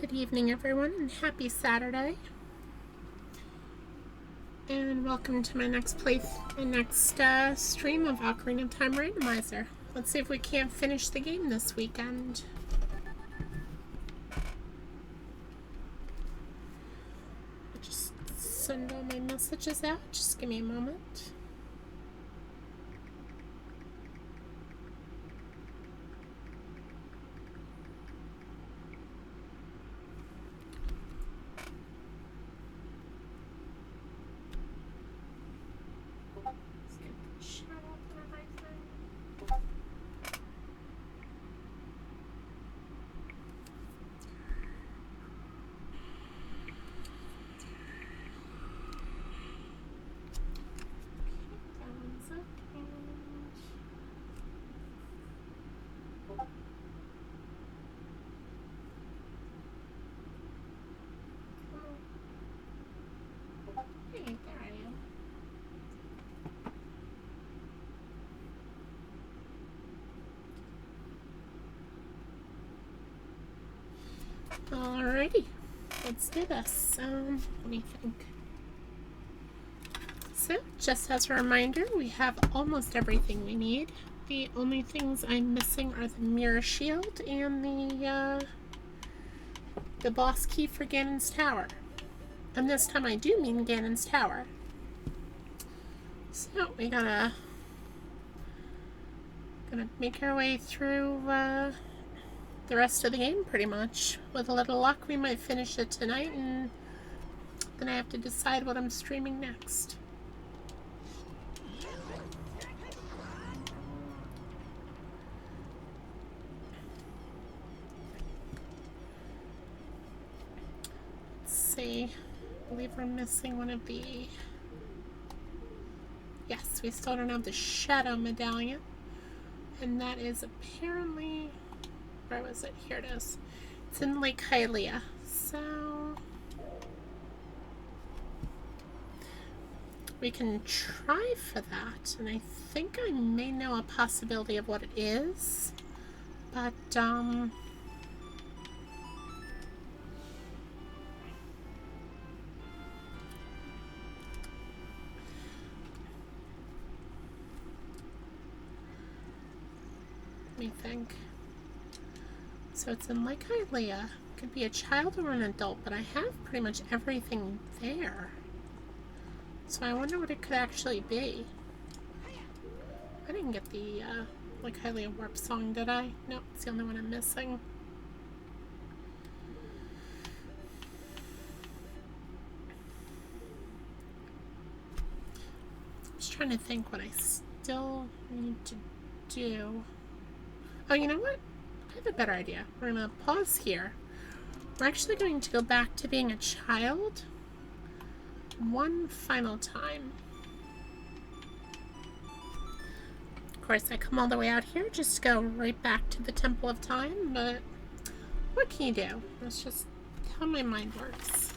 Good evening, everyone, and happy Saturday. And welcome to my next stream of Ocarina of Time Randomizer. Let's see if we can't finish the game this weekend. I'll just send all my messages out. Just give me a moment. Alrighty, let's do this. Let me think. So, just as a reminder, we have almost everything we need. The only things I'm missing are the mirror shield and the boss key for Ganon's Tower. And this time I do mean Ganon's Tower. So, we gonna make our way through the rest of the game, pretty much. With a little luck, we might finish it tonight, and then I have to decide what I'm streaming next. Let's see. I believe we're missing one of the... Yes, we still don't have the Shadow Medallion. And that is apparently... Where was it? Here it is. It's in Lake Hylia. So we can try for that. And I think I may know a possibility of what it is. But let me think. So it's in Lake Hylia. Could be a child or an adult, but I have pretty much everything there. So I wonder what it could actually be. I didn't get the Lake Hylia warp song, did I? Nope, it's the only one I'm missing. I'm just trying to think what I still need to do. Oh, you know what? I have a better idea. We're going to pause here. We're actually going to go back to being a child one final time. Of course, I come all the way out here just to go right back to the Temple of Time, but what can you do? That's just how my mind works.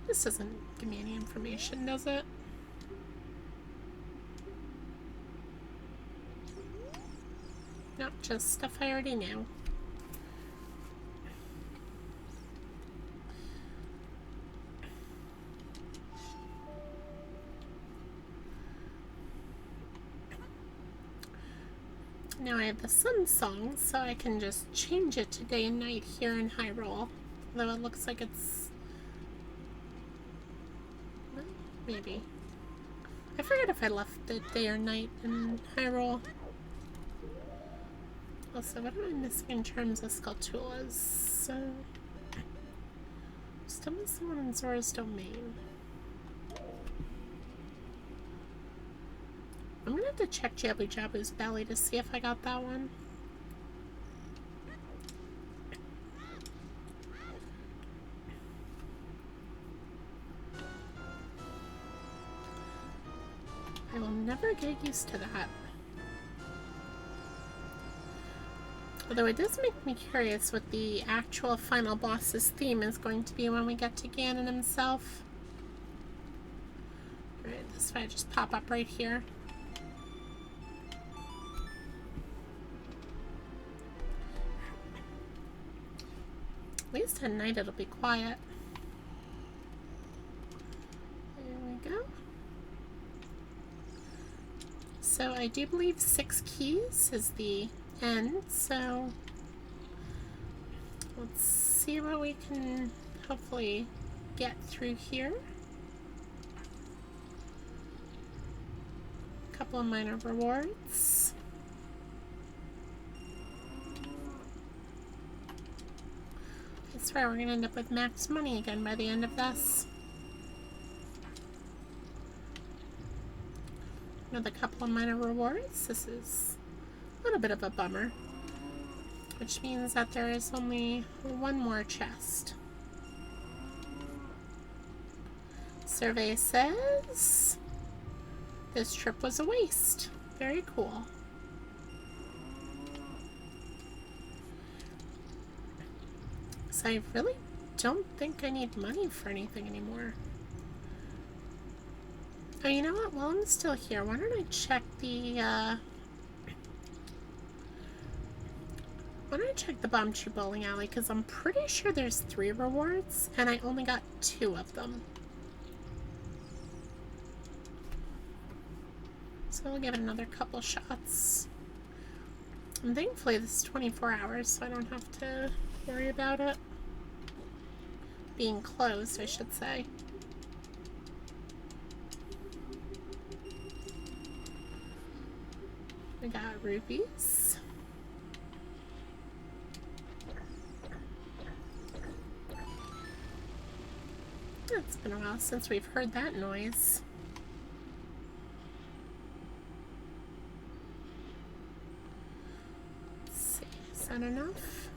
This doesn't give me any information, does it? Nope, just stuff I already knew. Now I have the sun song, so I can just change it to day and night here in Hyrule. Although it looks like it's... Well, maybe. I forget if I left the day or night in Hyrule. Also, what am I missing in terms of Skulltulas? So, still missing one in Zora's Domain. I'm gonna have to check Jabu Jabu's belly to see if I got that one. I will never get used to that. Although it does make me curious what the actual final boss's theme is going to be when we get to Ganon himself. Alright, this way I just pop up right here. At least at night it'll be quiet. There we go. So I do believe 6 keys is the end, so let's see what we can hopefully get through here. A couple of minor rewards. I swear we're gonna end up with max money again by the end of this. Another couple of minor rewards. This is a little bit of a bummer, which means that there is only one more chest. Survey says this trip was a waste. Very cool. So I really don't think I need money for anything anymore. Oh, you know what? While I'm still here, why don't I check the, why don't I check the Bomb Tree Bowling Alley? Because I'm pretty sure there's 3 rewards, and I only got 2 of them. So I'll give it another couple shots. And thankfully this is 24 hours, so I don't have to worry about it being closed, I should say. We got rupees. It's been a while since we've heard that noise. Let's see, is that enough?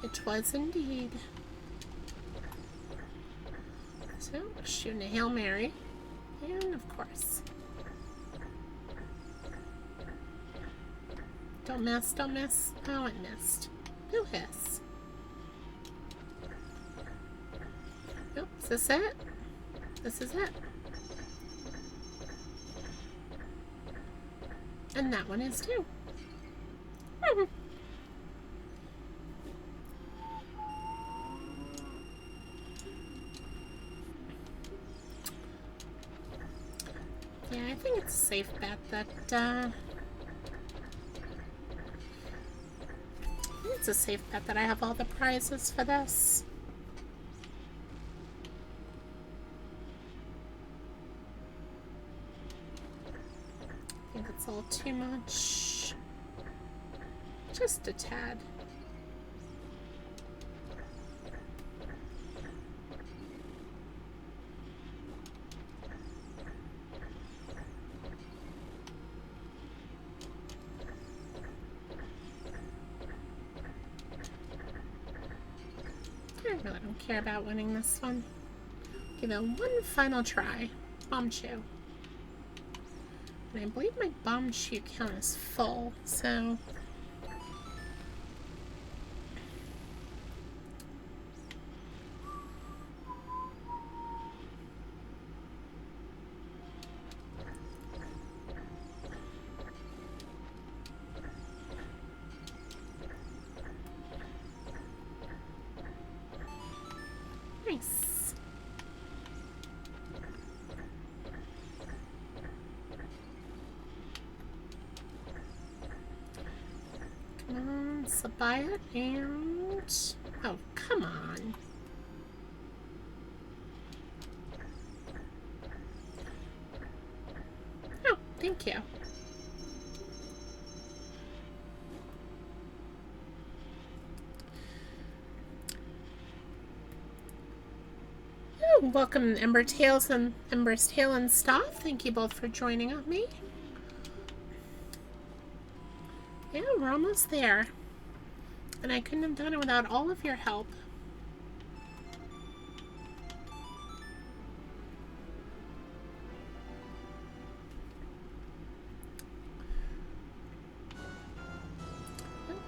It was indeed. So, shooting a Hail Mary. And of course. Don't miss, don't miss. Oh, it missed. No hiss. Nope, is this it? This is it. And that one is too. Yeah, I think it's a safe bet that, it's a safe bet that I have all the prizes for this. I think it's a little too much. Just a tad. I really don't care about winning this one. Give it one final try. Bomb Chew. And I believe my Bomb Chew count is full, so... Nice. Come on, so buy it and... Oh, come on. Oh, thank you. Welcome, Ember Tales and Ember's Tale and Stuff. Thank you both for joining me. Yeah, we're almost there. And I couldn't have done it without all of your help.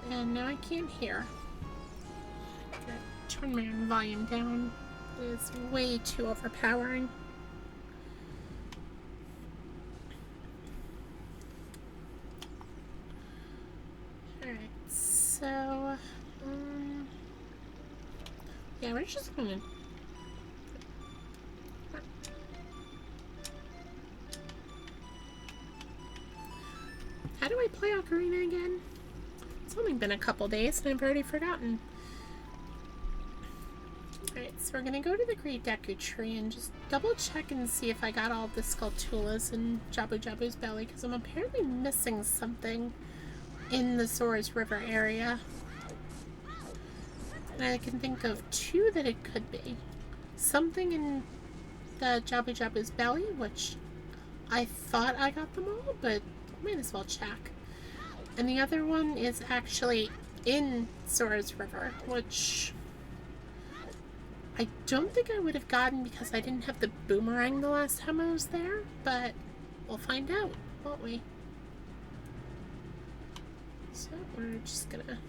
And now I can't hear. Gotta turn my volume down. It is way too overpowering. Alright, so Yeah, we're just gonna... How do I play Ocarina again? It's only been a couple days and I've already forgotten. Alright, so we're gonna go to the Great Deku Tree and just double check and see if I got all the Skulltulas in Jabu Jabu's belly, because I'm apparently missing something in the Zora's River area. And I can think of two that it could be. Something in the Jabu Jabu's belly, which I thought I got them all, but might as well check. And the other one is actually in Zora's River, which I don't think I would have gotten because I didn't have the boomerang the last time I was there, but we'll find out, won't we? So we're just gonna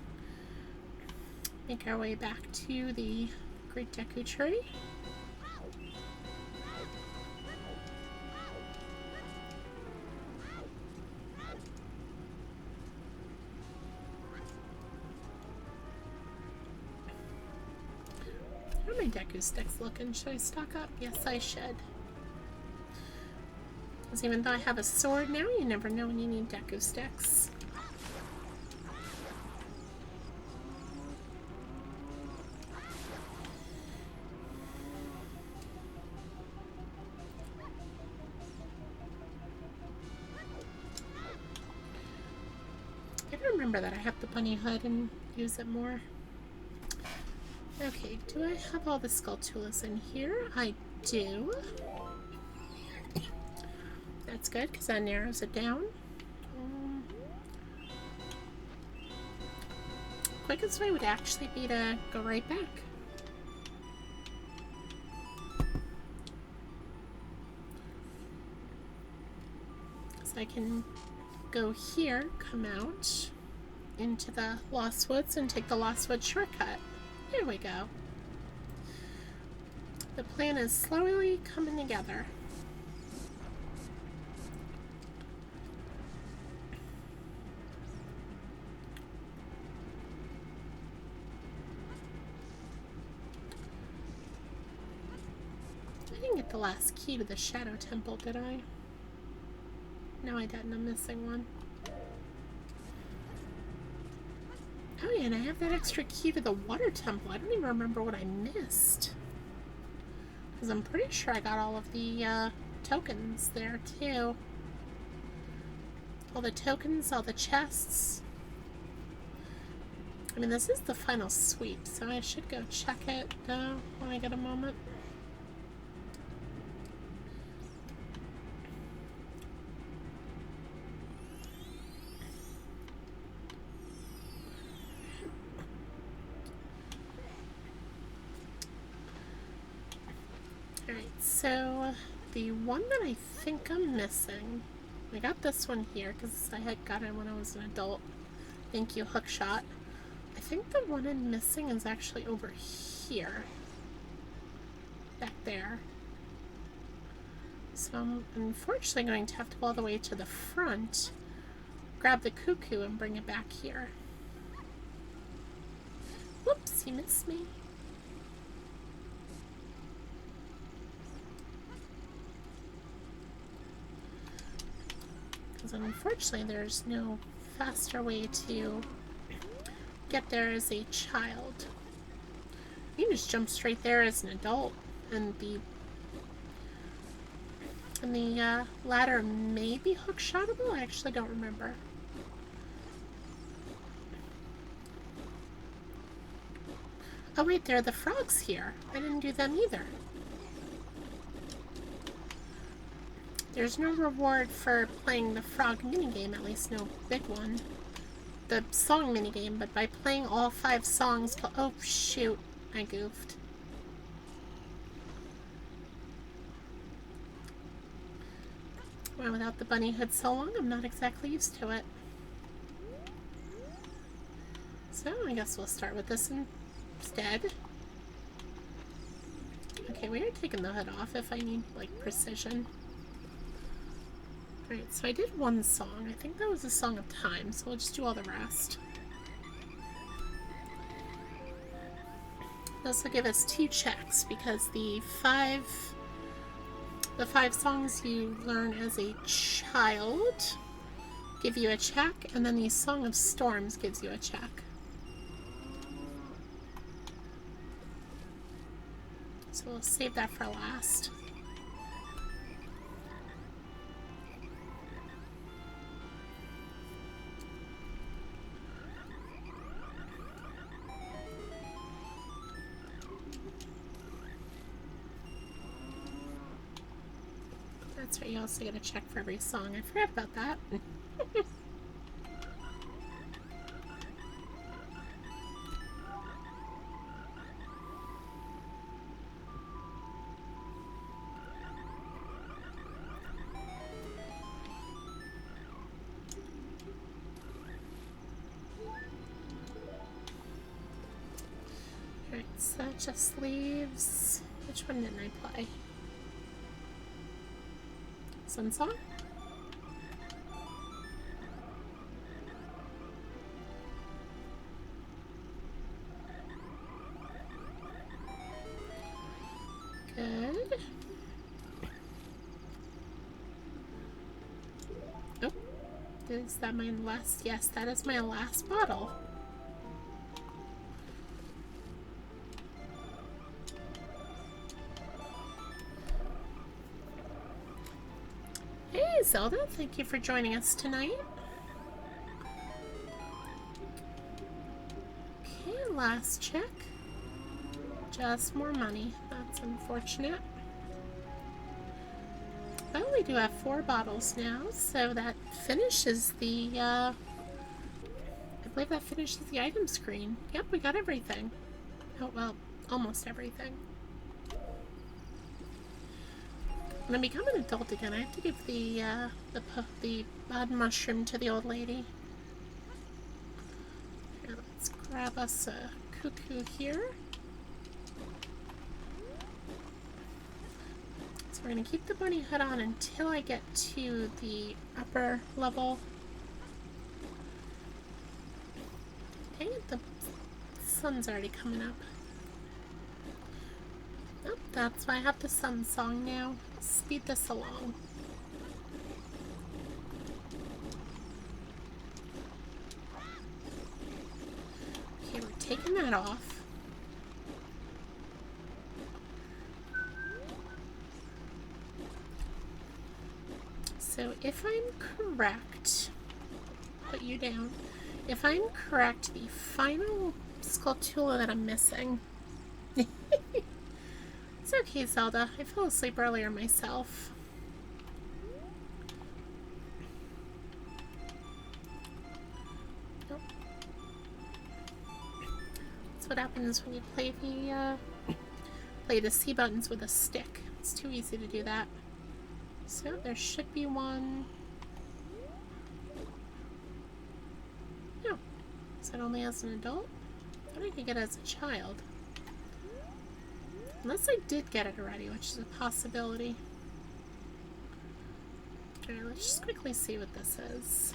make our way back to the Great Deku Tree. How are my Deku sticks looking? Should I stock up? Yes, I should. Because even though I have a sword now, you never know when you need Deku sticks. I gotta remember that I have the bunny hood and use it more. Okay, do I have all the Skulltulas in here? I do. That's good, because that narrows it down. Quickest way would actually be to go right back. So I can go here, come out into the Lost Woods, and take the Lost Woods shortcut. There we go. The plan is slowly coming together. I didn't get the last key to the Shadow Temple, did I? No, I didn't. I'm missing one. Oh yeah, and I have that extra key to the Water Temple. I don't even remember what I missed. Because I'm pretty sure I got all of the tokens there too. All the tokens, all the chests. I mean, this is the final sweep, so I should go check it when I get a moment. So, the one that I think I'm missing, I got this one here because I had got it when I was an adult. Thank you, Hookshot. I think the one I'm missing is actually over here. Back there. So I'm unfortunately going to have to go all the way to the front, grab the cuckoo, and bring it back here. Whoops, he missed me. Unfortunately, there's no faster way to get there as a child. You can just jump straight there as an adult, and the ladder may be hook-shotable. I actually don't remember. Oh wait, there are the frogs here. I didn't do them either. There's no reward for playing the frog minigame, at least no big one. The song minigame, but by playing all 5 songs... Oh, shoot. I goofed. Well, without the bunny hood so long, I'm not exactly used to it. So, I guess we'll start with this instead. Okay, we are taking the hood off if I need, like, precision. Alright, so I did one song. I think that was a Song of Time, so we'll just do all the rest. This will give us 2 checks because the five songs you learn as a child give you a check, and then the Song of Storms gives you a check. So we'll save that for last. That's right, you also get a check for every song. I forgot about that. Alright, so that just leaves... Which one didn't I play? Sun Song? Good. Oh, is that my last? Yes, that is my last bottle. Hey, Zelda, thank you for joining us tonight. Okay, last check. Just more money. That's unfortunate. Well, we do have 4 bottles now, so that finishes the, I believe that finishes the item screen. Yep, we got everything. Oh, well, almost everything. When I become an adult again, I have to give the bud mushroom to the old lady. Here, let's grab us a cuckoo here. So we're going to keep the bunny hood on until I get to the upper level. Dang it, the sun's already coming up. Oh, that's why I have the sun song now. Speed this along. Okay, we're taking that off. So if I'm correct, put you down. If I'm correct, the final Skulltula that I'm missing. It's okay, Zelda. I fell asleep earlier myself. Nope. That's what happens when you play the C buttons with a stick. It's too easy to do that. So there should be one. No. Is that only as an adult? I thought I could get it as a child. Unless I did get it already, which is a possibility. Alright, let's just quickly see what this is.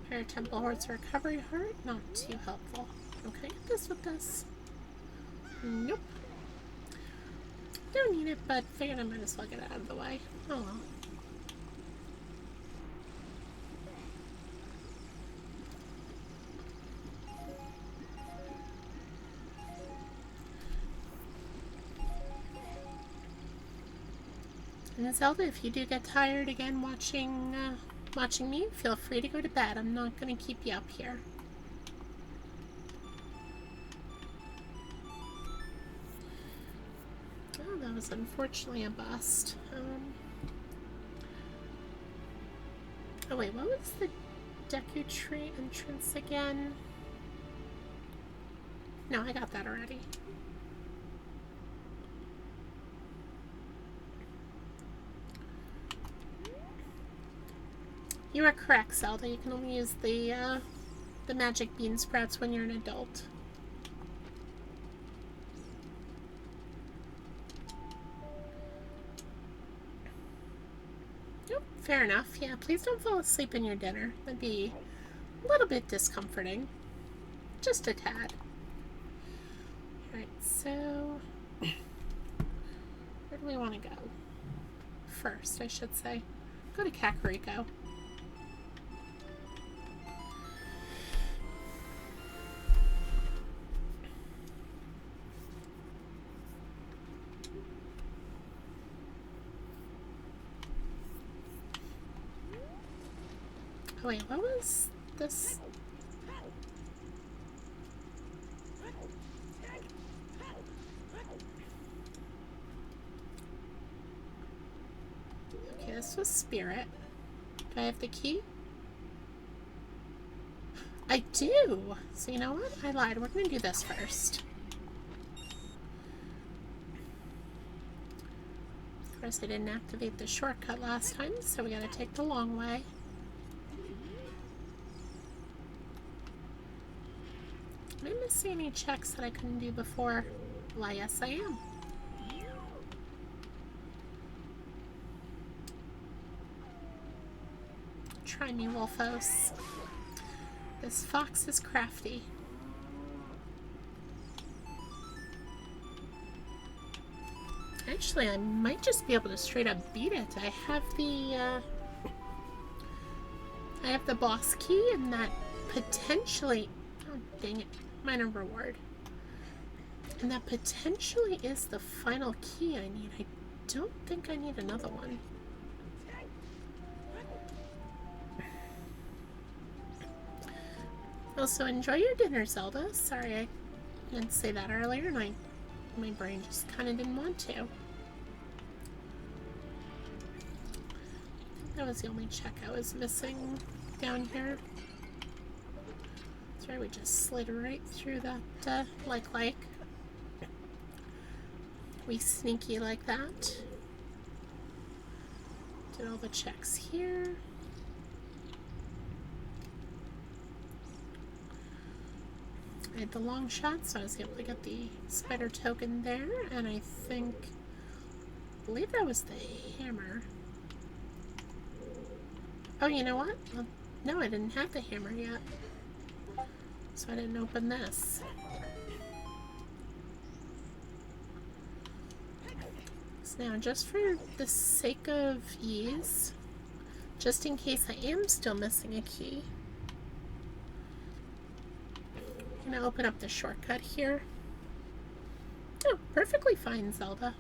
Prayer Temple Horde's Recovery Heart, not too helpful. Okay, get this with this. Nope. Don't need it, but figured I might as well get it out of the way. Oh well. And Zelda, if you do get tired again watching me, feel free to go to bed. I'm not going to keep you up here. Oh, that was unfortunately a bust. Oh wait, what was the Deku Tree entrance again? No, I got that already. You are correct, Zelda. You can only use the magic bean sprouts when you're an adult. Yep, fair enough. Yeah, please don't fall asleep in your dinner. That'd be a little bit discomforting. just a tad. Alright, so where do we want to go? First, I should say. Go to Kakariko. Oh wait, what was this? Okay, this was Spirit. Do I have the key? I do! So you know what? I lied. We're gonna do this first. Of course, I didn't activate the shortcut last time, so we gotta take the long way. Am I missing any checks that I couldn't do before? Why, yes, I am. Try me, Wolfos. This fox is crafty. Actually, I might just be able to straight up beat it. I have the boss key, and that potentially, oh dang it, minor reward. And that potentially is the final key I need. I don't think I need another one. Also, enjoy your dinner, Zelda. Sorry I didn't say that earlier, and my brain just kind of didn't want to. I think that was the only check I was missing down here. That's right, we just slid right through that, like. We sneaky like that. Did all the checks here. I had the long shot, so I was able to get the spider token there, and I believe that was the hammer. Oh, you know what? Well, no, I didn't have the hammer yet, so I didn't open this. So now, just for the sake of ease, just in case I am still missing a key, I'm gonna open up the shortcut here. Oh, perfectly fine, Zelda.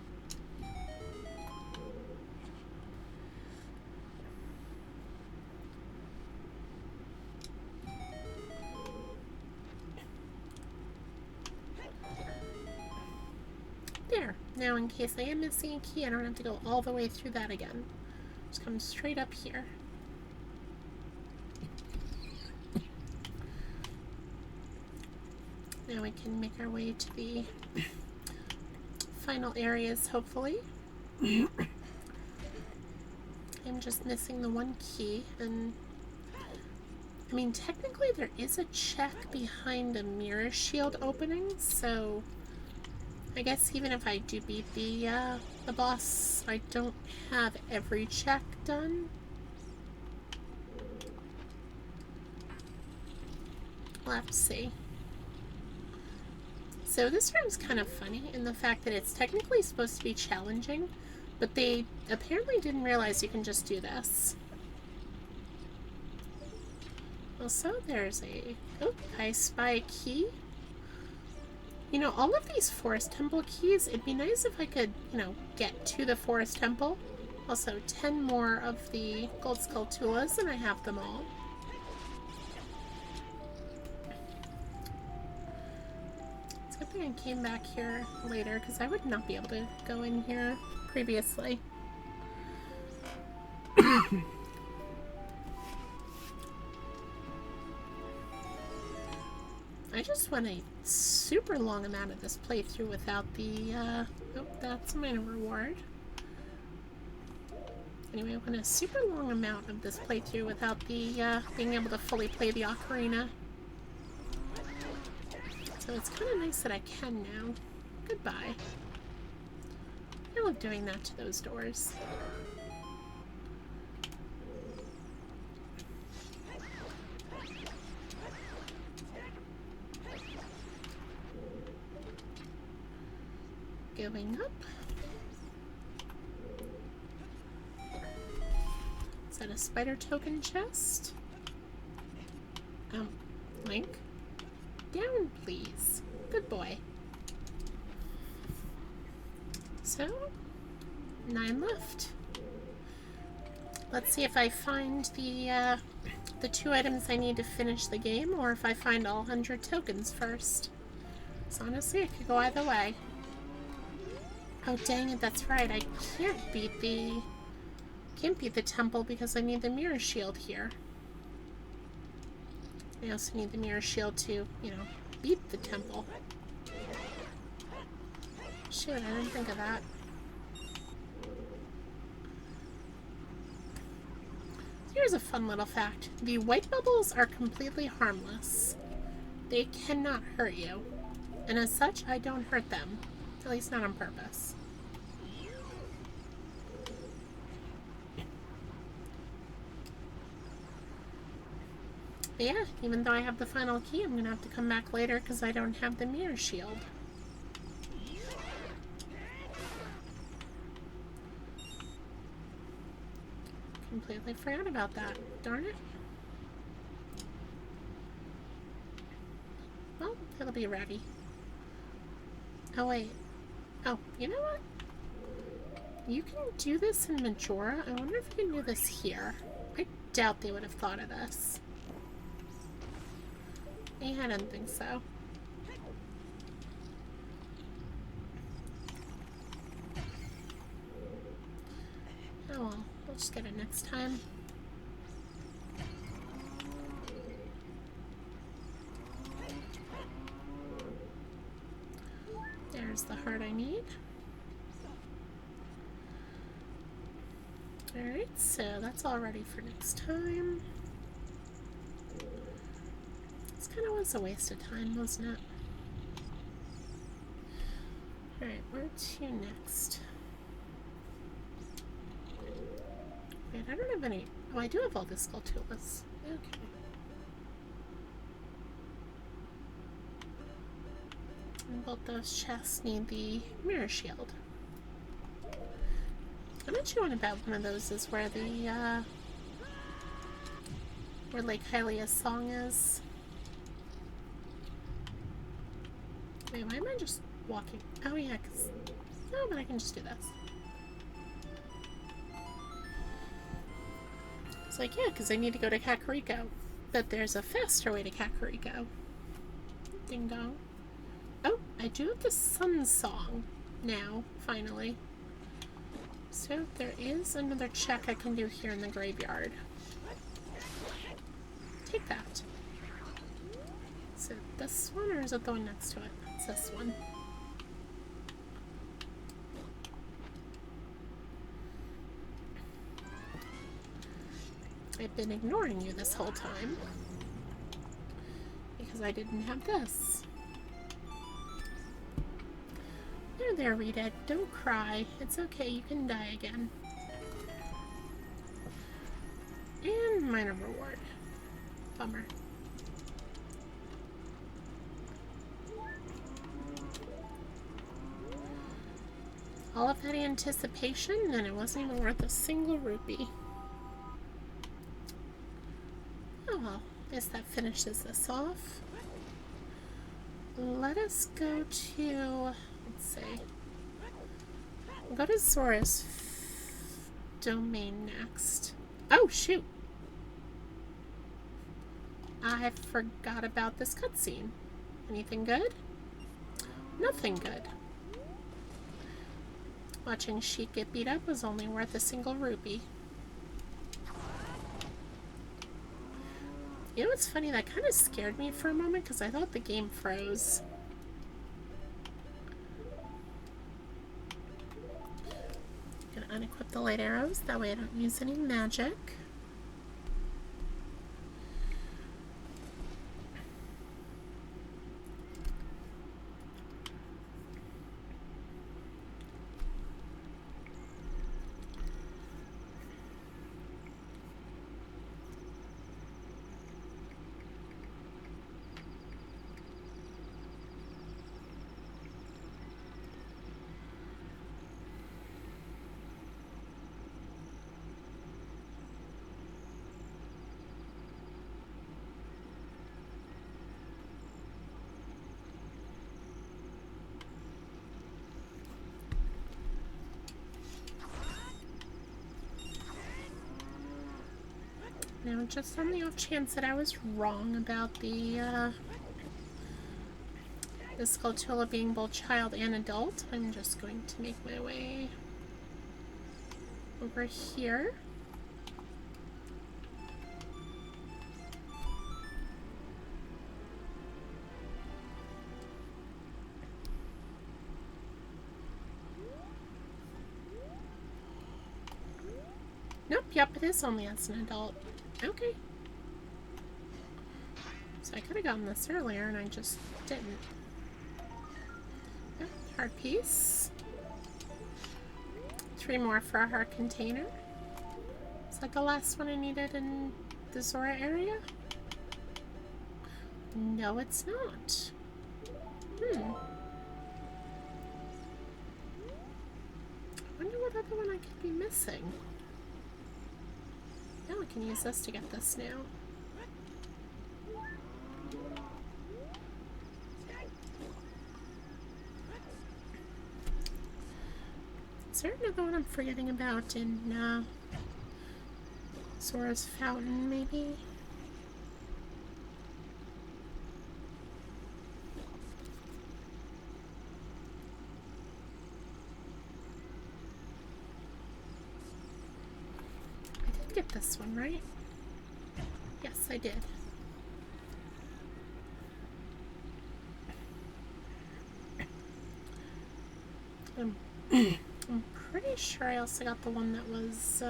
There. Now, in case I am missing a key, I don't have to go all the way through that again. Just come straight up here. Now we can make our way to the final areas, hopefully. I'm just missing the one key, and I mean, technically there is a check behind a mirror shield opening, so I guess even if I do beat the boss, I don't have every check done. We'll have to see. So this room's kind of funny in the fact that it's technically supposed to be challenging, but they apparently didn't realize you can just do this. Also, there's I spy a key. You know, all of these forest temple keys, it'd be nice if I could, you know, get to the forest temple. Also, 10 more of the gold skulltulas, and I have them all. It's a good thing I came back here later, because I would not be able to go in here previously. I just went a super long amount of this playthrough without the, oh, that's my reward. Anyway, I went a super long amount of this playthrough without the, being able to fully play the Ocarina. So it's kind of nice that I can now. Goodbye. I love doing that to those doors. Queuing up. Is that a spider token chest? Link? Down, please. Good boy. So, 9 left. Let's see if I find the 2 items I need to finish the game, or if I find all 100 tokens first. So honestly, it could go either way. Oh dang it, that's right. I can't beat the temple because I need the mirror shield here. I also need the mirror shield to, you know, beat the temple. Shoot, I didn't think of that. Here's a fun little fact. The white bubbles are completely harmless. They cannot hurt you. And as such, I don't hurt them. At least not on purpose. But yeah, even though I have the final key, I'm going to have to come back later because I don't have the mirror shield. Completely forgot about that. Darn it. Well, it'll be ready. Oh, wait. Oh, you know what? You can do this in Majora. I wonder if you can do this here. I doubt they would have thought of this. Yeah, I didn't think so. Oh well, we'll just get it next time. There's the heart I need. Alright, so that's all ready for next time. This kind of was a waste of time, wasn't it? Alright, where to next? Wait, I don't have any... Oh, I do have all the skull tools. Okay. And both those chests need the mirror shield. I bet you want to bet one of those is where the, where Lake Hylia's song is. Wait, why am I just walking? Oh yeah, cause... Oh, but I can just do this. It's like, yeah, because I need to go to Kakariko. But there's a faster way to Kakariko. Ding dong. Oh, I do have the sun song now, finally. So there is another check I can do here in the graveyard. Take that. Is it this one or is it the one next to it? It's this one. I've been ignoring you this whole time because I didn't have this. There, Rita. Don't cry. It's okay. You can die again. And minor reward. Bummer. All of that anticipation, and it wasn't even worth a single rupee. Oh well. Guess that finishes this off. Let us go to... Let's see. We'll go to Zora's domain next. Oh, shoot! I forgot about this cutscene. Anything good? Nothing good. Watching Sheik get beat up was only worth a single rupee. You know what's funny? That kind of scared me for a moment because I thought the game froze. Unequip the light arrows, that way I don't use any magic. Now, just on the off chance that I was wrong about the Skulltula being both child and adult, I'm just going to make my way over here. Nope, yep, it is only as an adult. Okay. So I could have gotten this earlier and I just didn't. Yep, heart piece. 3 more for a heart container. Is that the last one I needed in the Zora area? No, it's not. I wonder what other one I could be missing. Now I can use this to get this now. Is there another one I'm forgetting about in Zora's Fountain, maybe? I did get this one, right? Yes, I did. I'm pretty sure I also got the one that was,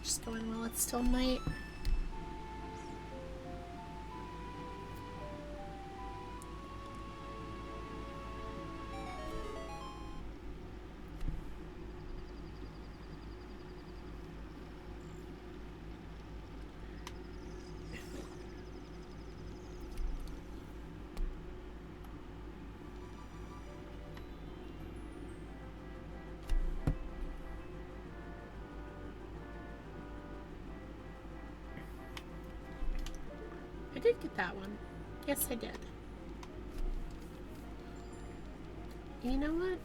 just going while it's still night. I did get that one. Yes, I did. You know what?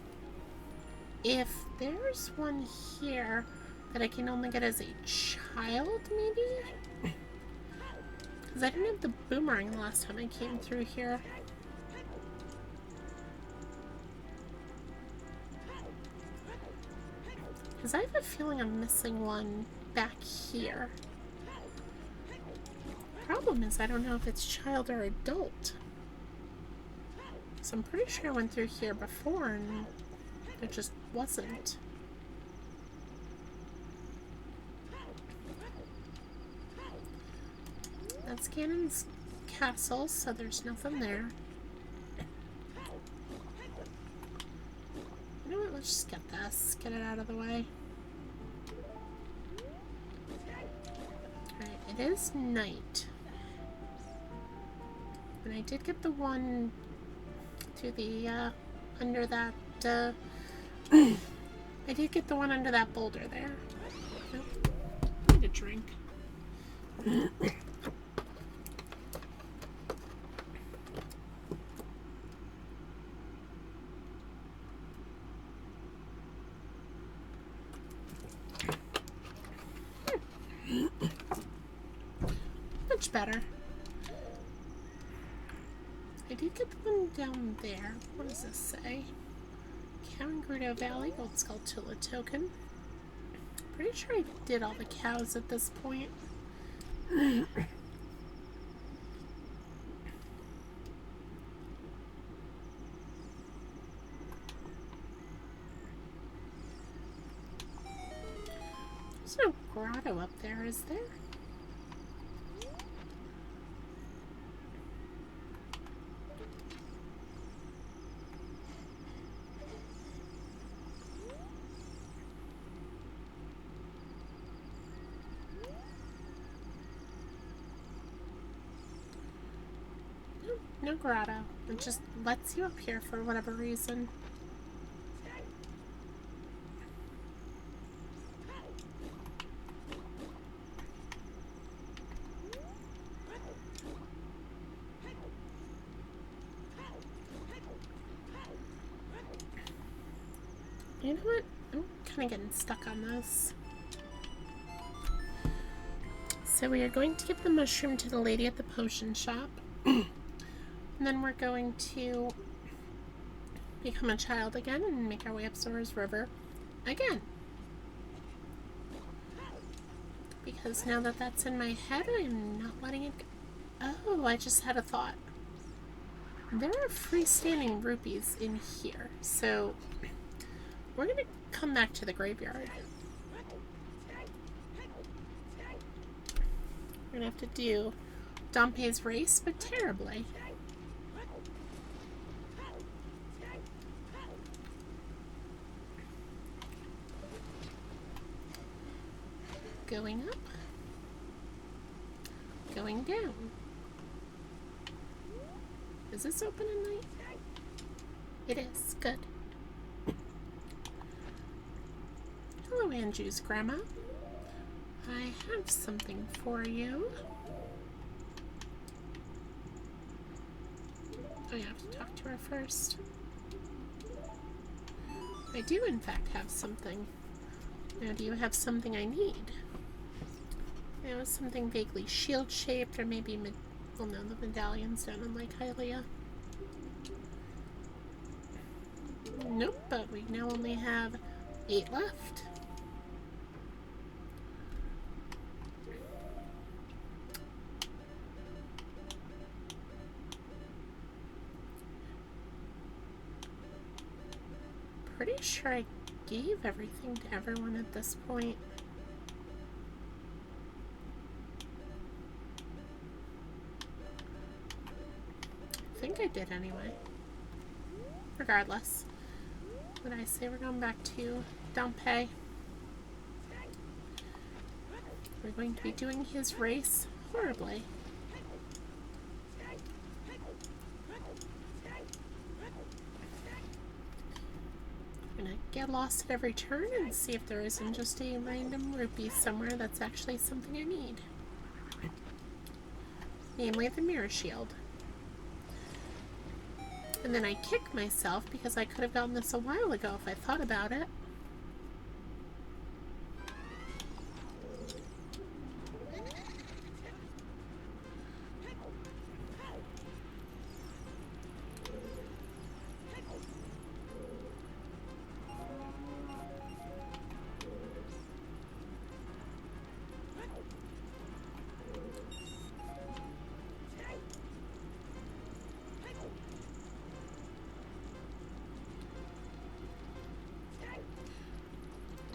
If there's one here that I can only get as a child, maybe? Because I didn't have the boomerang the last time I came through here. Because I have a feeling I'm missing one back here. Problem is, I don't know if it's child or adult. So I'm pretty sure I went through here before and it just wasn't. That's Ganon's castle, so there's nothing there. You know what, let's just get this. Get it out of the way. Alright, it is night. And I did get the one to the, under that, I did get the one under that boulder there. Nope. I need a drink. Much better. I did get the one down there. What does this say? Cow in Gerudo Valley, Gold Skulltula token. Pretty sure I did all the cows at this point. There's no grotto up there, is there? No grotto. It just lets you up here for whatever reason. You know what? I'm kind of getting stuck on this. So we are going to give the mushroom to the lady at the potion shop. And then we're going to become a child again and make our way up Zora's River again. Because now that that's in my head, I'm not letting it go. Oh, I just had a thought. There are freestanding rupees in here. So we're going to come back to the graveyard. We're going to have to do Dompe's race, but terribly. Going up. Going down. Is this open at night? It is. Good. Hello, Anju's grandma. I have something for you. Oh, you have to talk to her first. I do, in fact, have something. Now, do you have something I need? It was something vaguely shield-shaped, or maybe, well, no, the medallions don't unlike Hylia. Nope, but we now only have 8 left. Pretty sure I gave everything to everyone at this point. I think I did anyway. Regardless. What did I say? We're going back to Dompe. We're going to be doing his race horribly. I'm gonna get lost at every turn and see if there isn't just a random rupee somewhere that's actually something I need. Namely the mirror shield. And then I kick myself because I could have gotten this a while ago if I thought about it.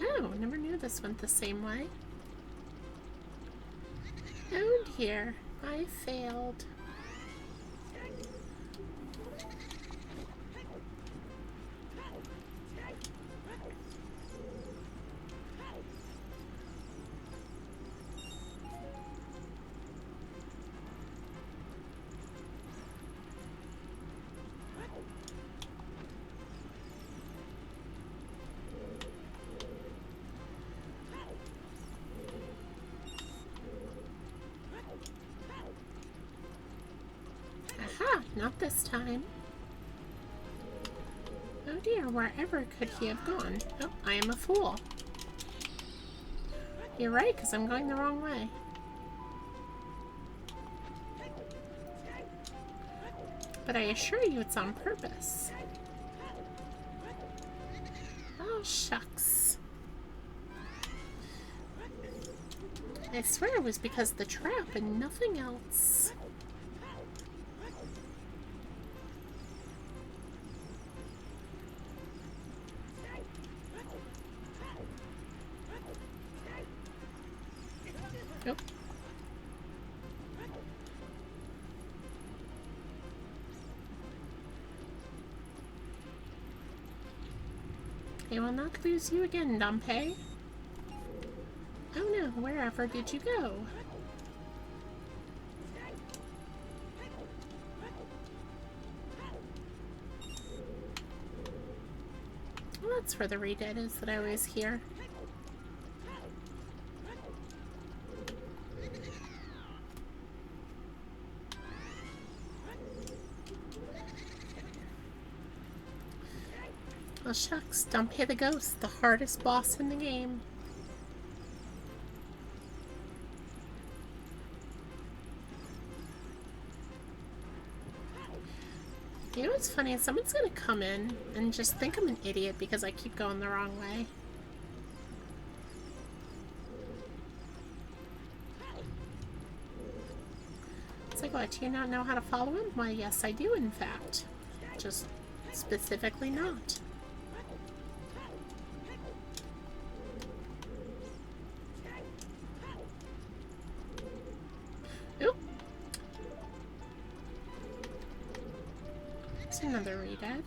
Oh, never knew this went the same way. Oh dear, I failed. Aha, not this time. Oh dear, wherever could he have gone? Oh, I am a fool. You're right, because I'm going the wrong way. But I assure you it's on purpose. Oh, shucks. I swear it was because of the trap and nothing else. Nope. I will not lose you again, Dompe. Oh no, wherever did you go? Well, that's where the redead is that I always hear. Well, shucks, Dompe the Ghost, the hardest boss in the game. You know what's funny? Someone's gonna come in and just think I'm an idiot because I keep going the wrong way. It's like, what, do you not know how to follow him? Why, yes, I do, in fact. Just specifically not. Oop. There's another redhead.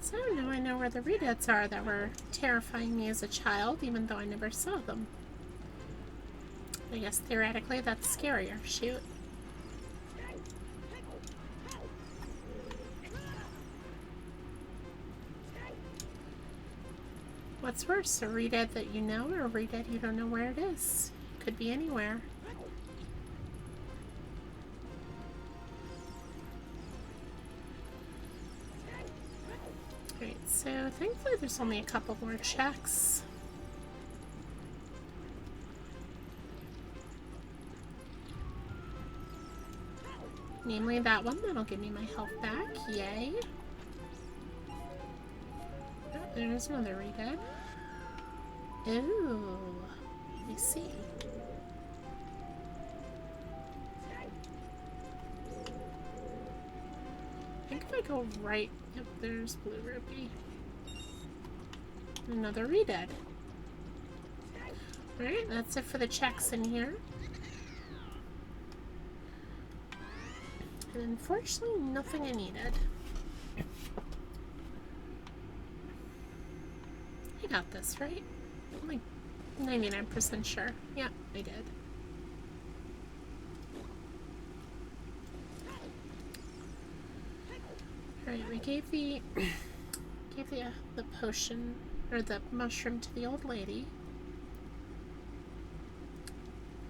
So now I know where the redheads are that were terrifying me as a child, even though I never saw them. I guess theoretically that's scarier. Shoot. What's worse, a redhead that you know or a redhead you don't know where it is? Could be anywhere. Alright, so thankfully there's only a couple more checks. Namely that one, that'll give me my health back. Yay. Oh, there's another redhead. Ooh, I see. I think if I go right, yep, there's Blue Ruby. Another redhead. Alright, that's it for the checks in here. And unfortunately, nothing I needed. I got this, right? I'm like 99% sure. Yeah, I did. Alright, we gave the the potion or the mushroom to the old lady.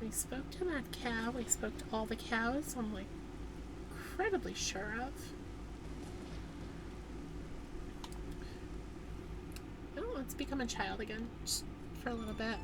We spoke to that cow. We spoke to all the cows. I'm like incredibly sure of. Oh, let's become a child again, just for a little bit.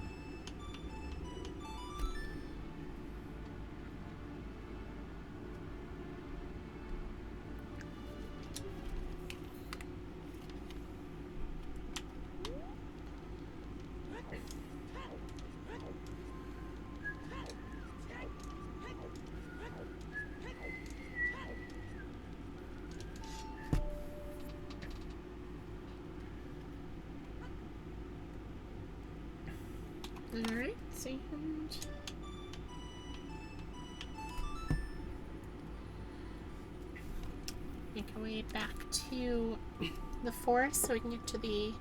Alright, see, and make our way back to the forest so we can get to the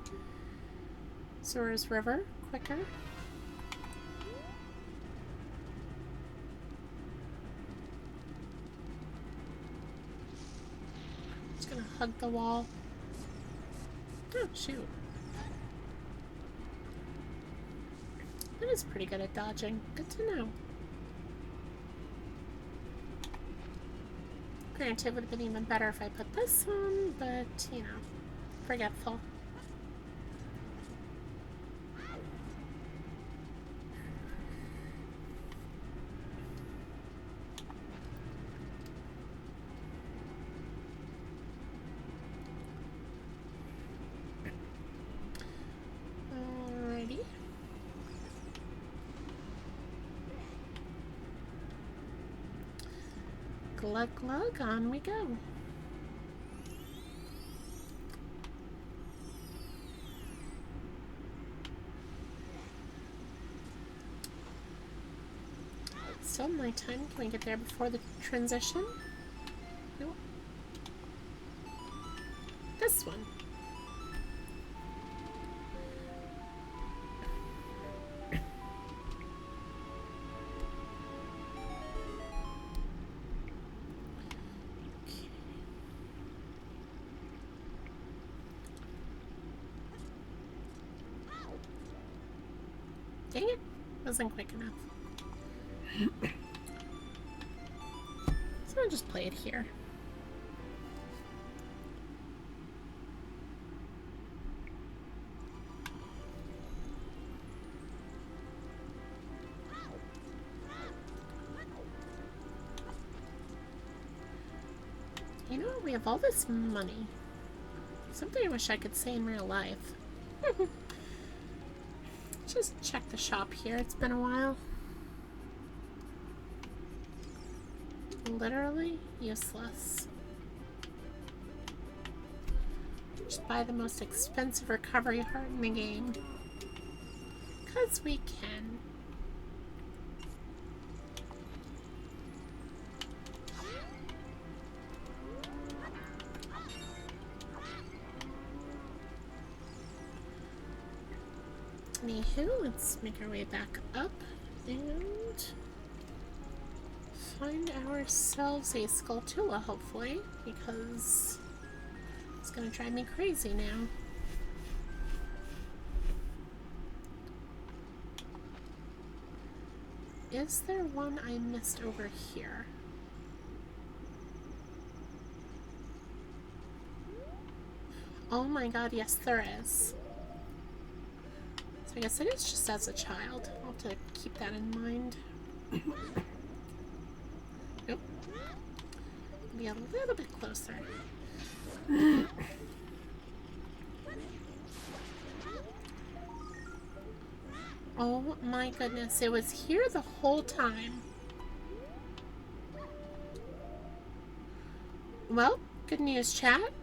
Zora's River quicker. Just gonna hug the wall. Oh, shoot. That is pretty good at dodging. Good to know. Granted, it would have been even better if I put this on, but, you know, forgetful. Alrighty. Glug glug, on we go. Still nighttime. Can we get there before the transition? Nope. This one. Dang it, wasn't quick enough. So I'll just play it here. we have all this money. Something I wish I could say in real life. Just check the shop here. It's been a while. Literally useless. Just buy the most expensive recovery heart in the game. 'Cause we can. Anywho, let's make our way back up and find ourselves a Skulltula, hopefully, because it's gonna drive me crazy now. Is there one I missed over here? Oh my god, yes there is. So I guess it is just as a child. I'll have to keep that in mind. Nope. Be a little bit closer. Oh my goodness, it was here the whole time. Well, good news, chat.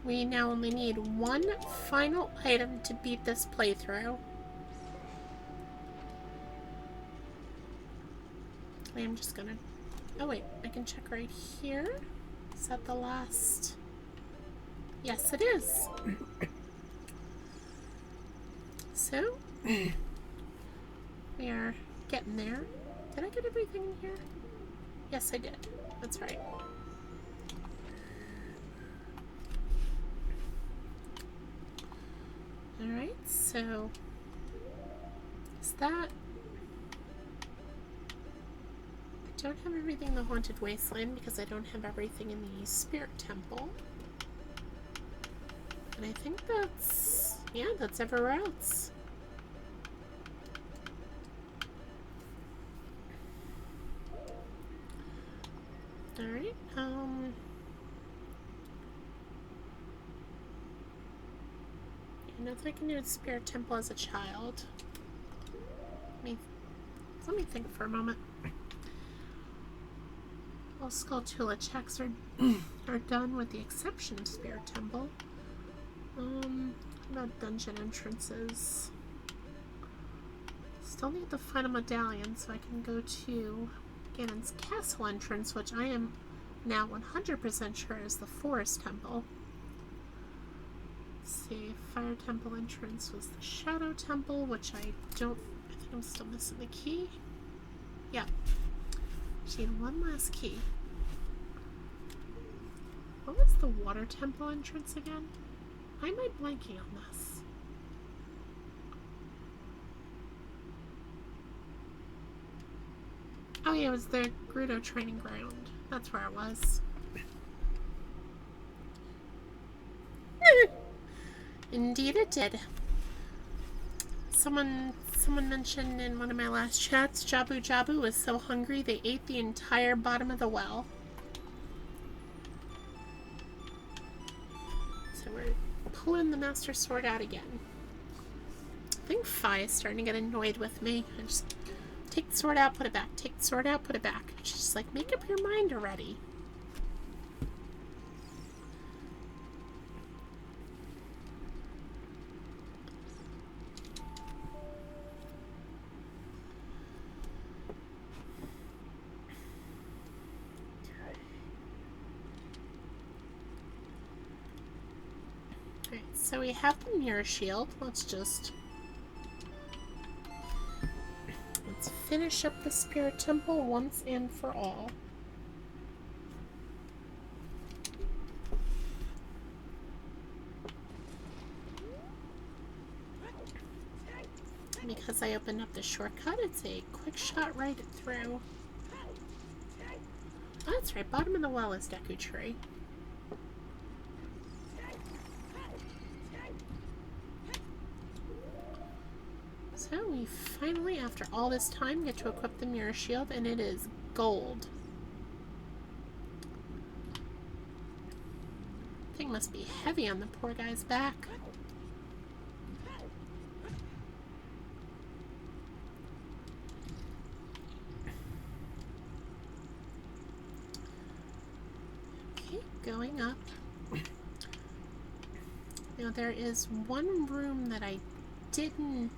We now only need one final item to beat this playthrough. I'm just gonna... Oh wait, I can check right here. Is that the last? Yes, it is. So, we are getting there. Did I get everything in here? Yes, I did. That's right. Alright, so is that... I don't have everything in the Haunted Wasteland because I don't have everything in the Spirit Temple. And I think that's... yeah, that's everywhere else. Alright, nothing I can do with Spirit Temple as a child. Let me think for a moment. All Skulltula checks are done with the exception of Spirit Temple. About dungeon entrances. Still need the final medallion so I can go to Ganon's castle entrance, which I am now 100% sure is the Forest Temple. Let's see, Fire Temple entrance was the Shadow Temple, which I think I'm still missing the key. Yep. She had one last key. What was the Water Temple entrance again? Why am I blanking on this? Oh yeah, it was the Gerudo training ground. That's where it was. Indeed it did. Someone mentioned in one of my last chats, Jabu Jabu was so hungry they ate the entire bottom of the well. So we're pulling the Master Sword out again. I think Fi is starting to get annoyed with me. I just take the sword out, put it back. Take the sword out, put it back. She's just like, make up your mind already. So we have the mirror shield. Let's finish up the Spirit Temple once and for all. Because I opened up the shortcut, it's a quick shot right through. Oh, that's right, bottom of the well is Deku Tree. So we finally, after all this time, get to equip the mirror shield, and it is gold. Thing must be heavy on the poor guy's back. Okay, going up. Now there is one room that I couldn't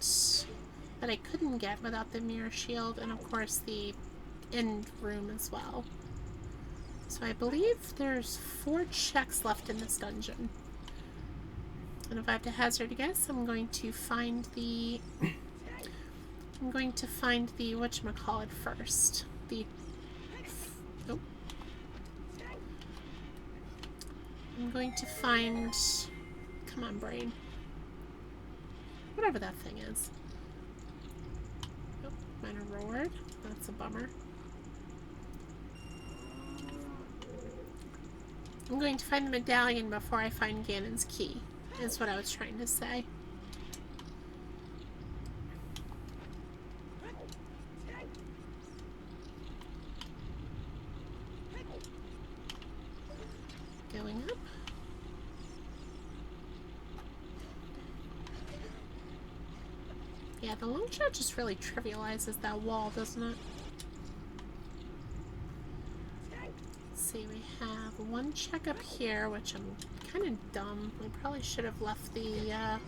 get without the mirror shield, and of course the end room as well. So I believe there's 4 checks left in this dungeon. And if I have to hazard a guess, I'm going to find the whatchamacallit first. I'm going to find, come on brain, whatever that thing is. Oh, minor reward. That's a bummer. I'm going to find the medallion before I find Ganon's key, is what I was trying to say. Going up. Yeah, the long shot just really trivializes that wall, doesn't it? See, we have 1 check up here, which I'm kind of dumb. We probably should have left the, I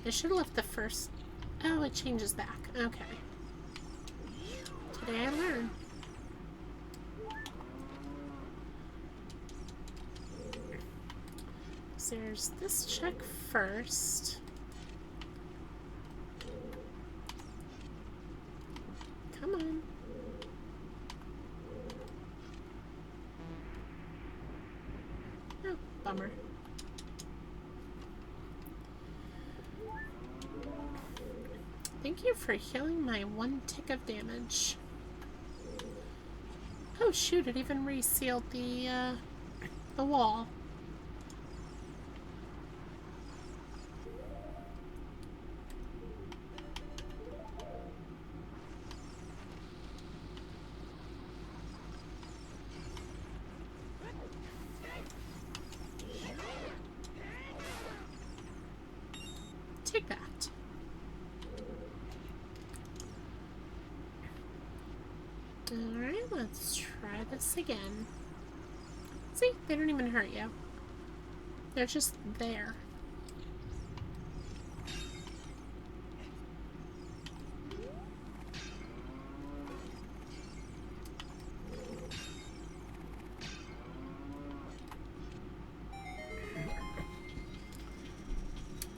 should have left the first... Oh, it changes back. Okay. Today I learn. So there's this check first. Come on. Oh, bummer. Thank you for healing my 1 tick of damage. Oh shoot, it even resealed the wall. Take that. Alright, let's try this again. See, they don't even hurt you. They're just there.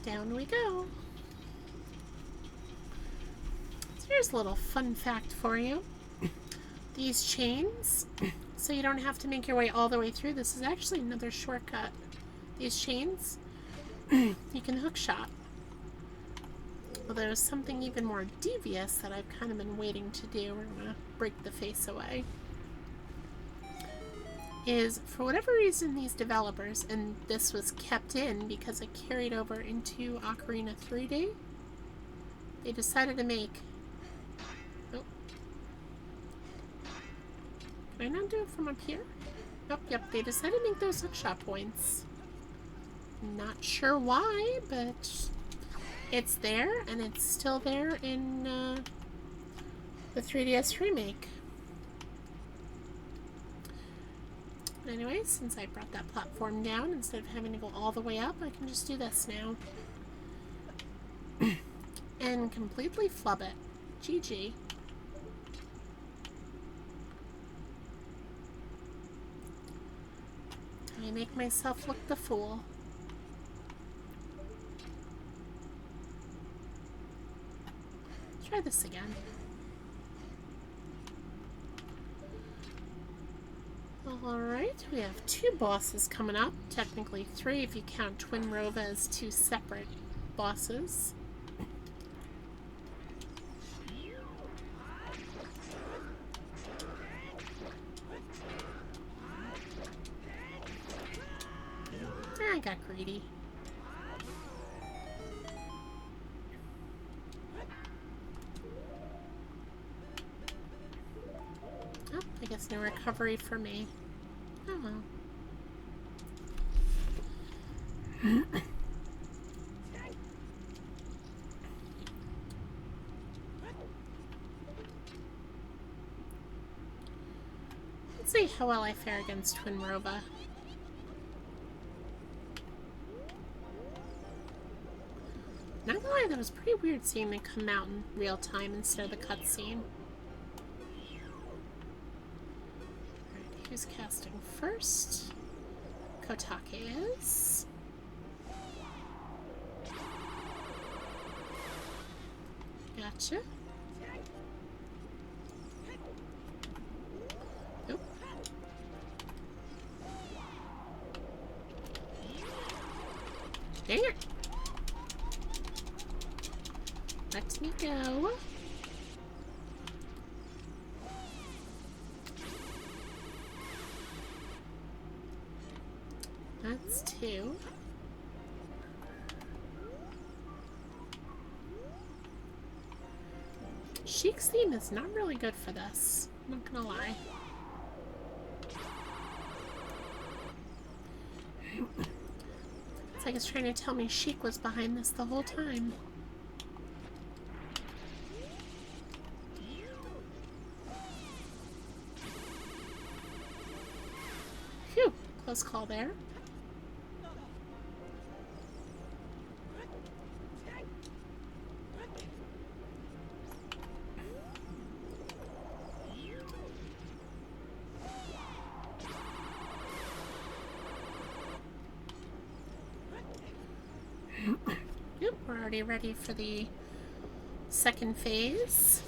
Down we go. So here's a little fun fact for you. These chains, so you don't have to make your way all the way through. This is actually another shortcut. These chains, you can hook shot. Although there's something even more devious that I've kind of been waiting to do. We're going to break the face away. Is, for whatever reason, these developers, and this was kept in because it carried over into Ocarina 3D, they decided to make... Oh. Can I not do it from up here? Oh, yep, they decided to make those hookshot points. Not sure why, but it's there, and it's still there in the 3DS remake. Anyway, since I brought that platform down, instead of having to go all the way up, I can just do this now. And completely flub it. GG. I make myself look the fool. Try this again. Alright, we have 2 bosses coming up. Technically 3 if you count Twin Rova as 2 separate bosses. I got greedy. Oh, I guess no recovery for me. Oh well. Let's see how well I fare against Twin Roba. Not gonna lie, that was pretty weird seeing them come out in real time instead of the cutscene. Alright, who's casting first? Kotake is. Gotcha. Nope. Dang it. Let me go. That's 2. Sheik's theme is not really good for this. I'm not gonna lie. It's like it's trying to tell me Sheik was behind this the whole time. Phew, close call there. Yep, we're already ready for the second phase.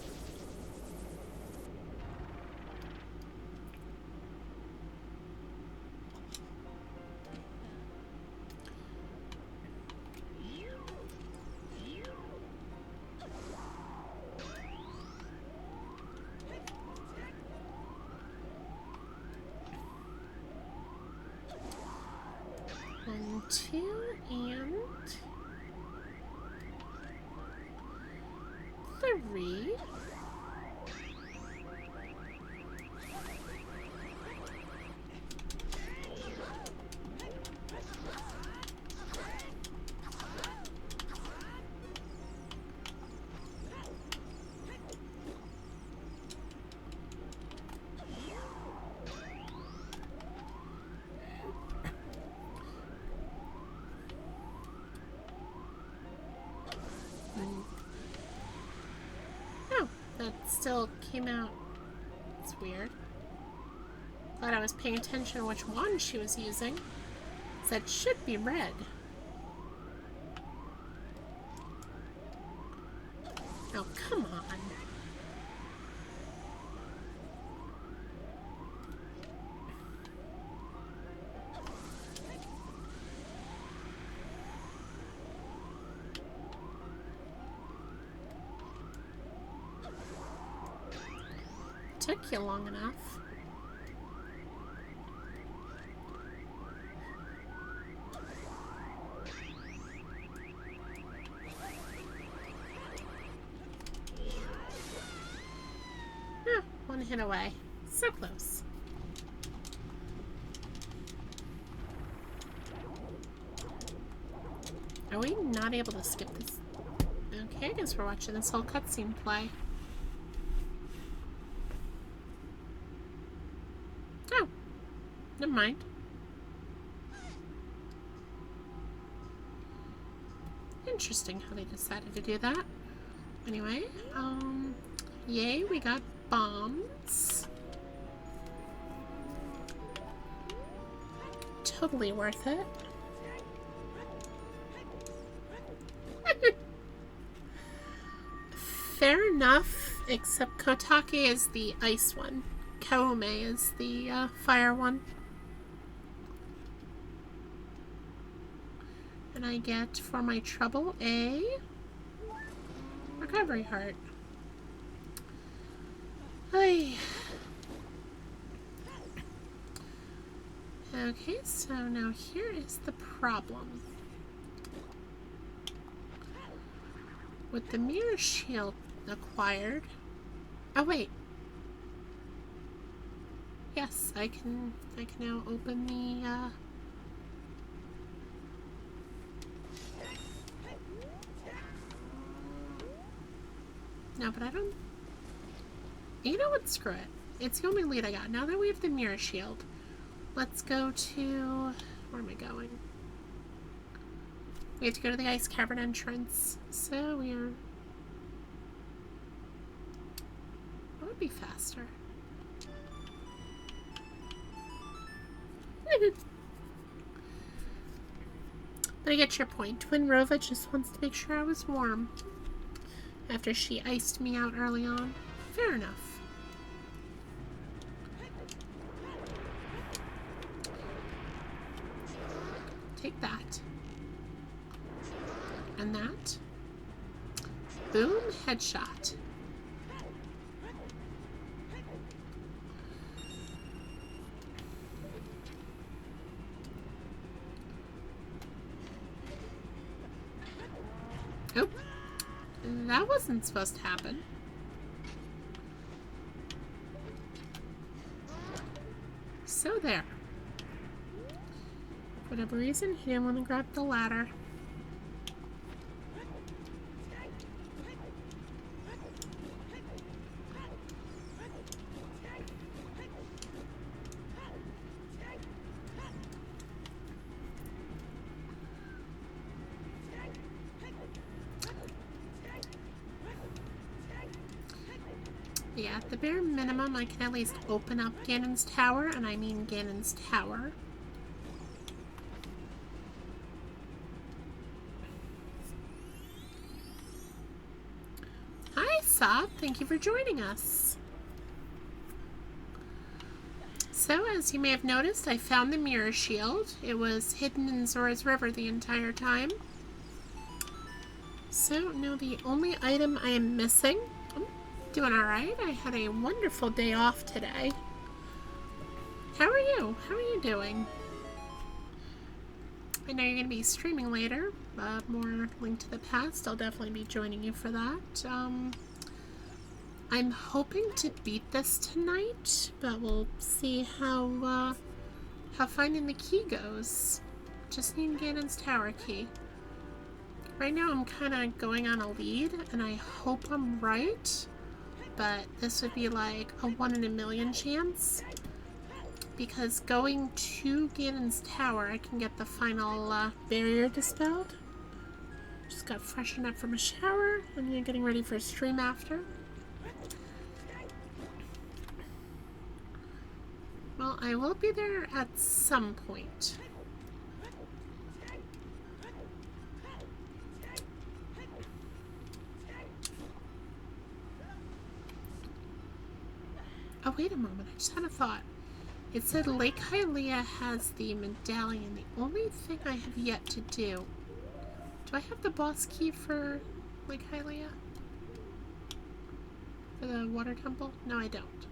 One, 2, and 3. Oh, that still came out. It's weird. Glad I was paying attention to which wand she was using. That should be red. Oh, come on. Took you long enough. Ah, one hit away. So close. Are we not able to skip this? Okay, I guess we're watching this whole cutscene play. Oh, never mind. Interesting how they decided to do that. Anyway, yay, we got bombs. Totally worth it. Fair enough, except Kotake is the ice one. Kaome is the fire one. And I get, for my trouble, a recovery heart. Ay. Okay, so now here is the problem. With the mirror shield acquired... Oh, wait. Yes, I can now open the No, but I don't... You know what? Screw it. It's the only lead I got. Now that we have the mirror shield, let's go to... Where am I going? We have to go to the ice cavern entrance. So we're... What would be faster? But I get your point. Twin Rova just wants to make sure I was warm after she iced me out early on. Fair enough. Take that. And that. Boom, headshot. Oh, that wasn't supposed to happen. So there. For whatever reason, he didn't want to grab the ladder. Yeah, at the bare minimum, I can at least open up Ganon's Tower, and I mean Ganon's Tower. Hi, Sob. Thank you for joining us. So, as you may have noticed, I found the mirror shield. It was hidden in Zora's River the entire time. So, now the only item I am missing... Doing alright. I had a wonderful day off today. How are you? How are you doing? I know you're going to be streaming later, but more Link to the Past. I'll definitely be joining you for that. I'm hoping to beat this tonight, but we'll see how finding the key goes. Just need Ganon's Tower key. Right now I'm kind of going on a lead, and I hope I'm right. But this would be like a 1 in a million chance, because going to Ganon's Tower, I can get the final barrier dispelled. Just got freshened up from a shower, and you're getting ready for a stream after. Well, I will be there at some point. Oh, wait a moment. I just had a thought. It said Lake Hylia has the medallion. The only thing I have yet to do... Do I have the boss key for Lake Hylia? For the water temple? No, I don't.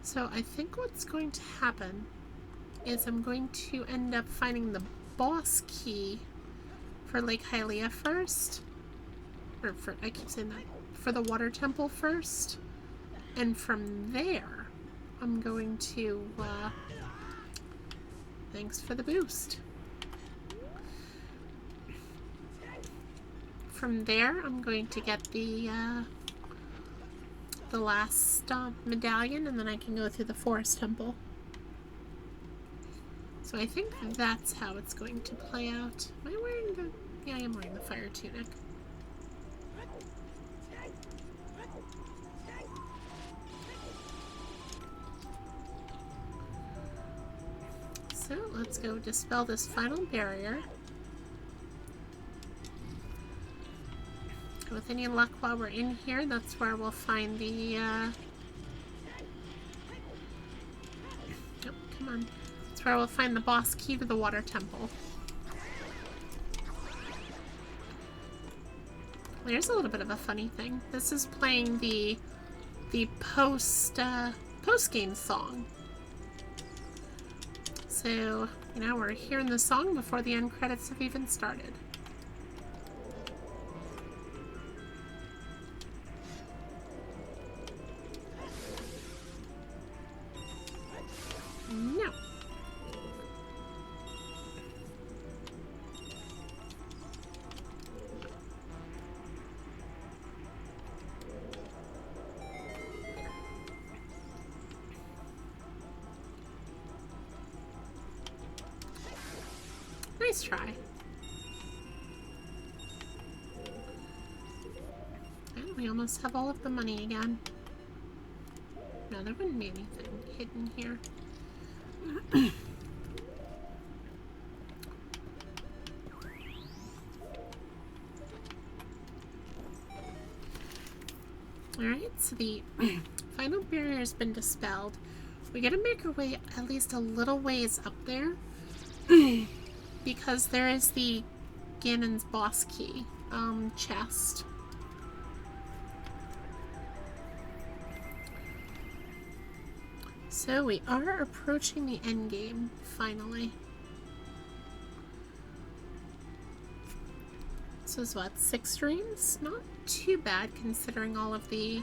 So I think what's going to happen is I'm going to end up finding the boss key for Lake Hylia first. Or for... I keep saying that. For the water temple first. And from there, I'm going to, thanks for the boost. From there, I'm going to get the last medallion, and then I can go through the forest temple. So I think that's how it's going to play out. Am I wearing the... Yeah, I am wearing the fire tunic. So let's go dispel this final barrier. With any luck while we're in here, that's where we'll find the, oh, come on. That's where we'll find the boss key to the water temple. Here's a little bit of a funny thing. This is playing the post-game song. So, you know, we're hearing the song before the end credits have even started. No. Nice try. And we almost have all of the money again. No, there wouldn't be anything hidden here. Alright, so the final barrier has been dispelled. We gotta make our way at least a little ways up there. Because there is the Ganon's boss key chest. So we are approaching the end game, finally. This is what, 6 dreams? Not too bad considering all of the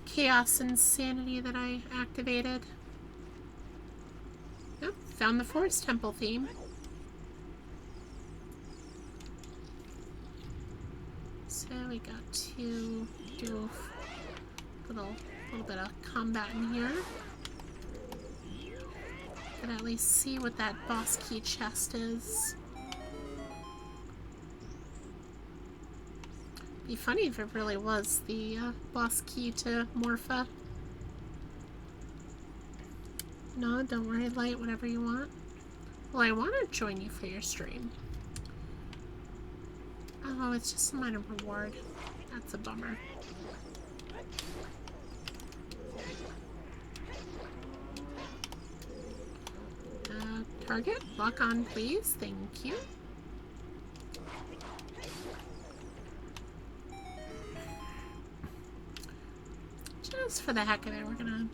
chaos and sanity that I activated. Yep, found the forest temple theme. So we got to do a little bit of combat in here. Can at least see what that boss key chest is. Be funny if it really was the boss key to Morpha. No, don't worry, Light, whatever you want. Well, I want to join you for your stream. Oh, it's just a minor reward. That's a bummer. Target, lock on, please. Thank you. Just for the heck of it, we're gonna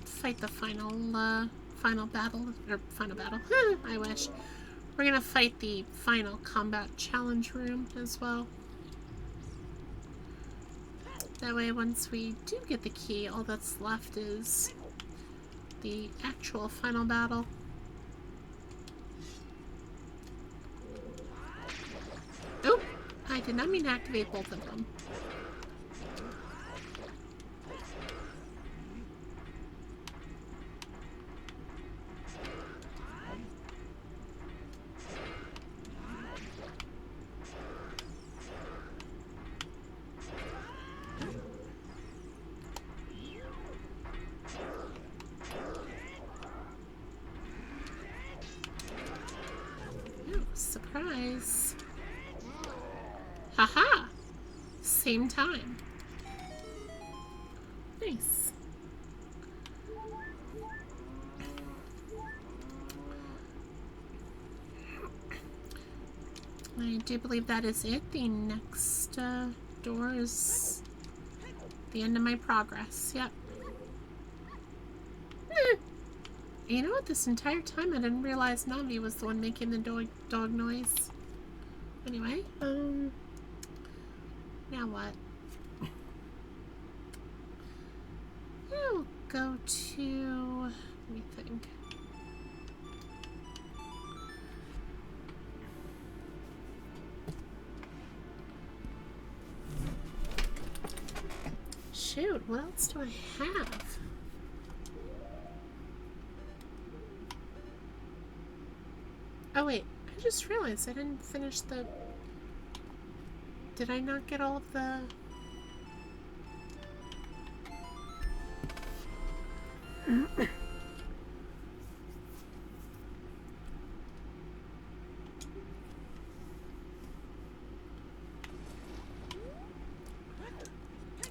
fight the final battle, or final battle. I wish. We're gonna fight the final combat challenge room as well. That way, once we do get the key, all that's left is the actual final battle. Oh, I did not mean to activate both of them. Surprise. Haha! Same time. Nice. I do believe that is it. The next door is the end of my progress. Yep. You know what? This entire time I didn't realize Navi was the one making the dog noise. Anyway, now what? I'll go to... let me think. Shoot, what else do I have? Oh wait, I just realized I didn't finish the... Did I not get all of the...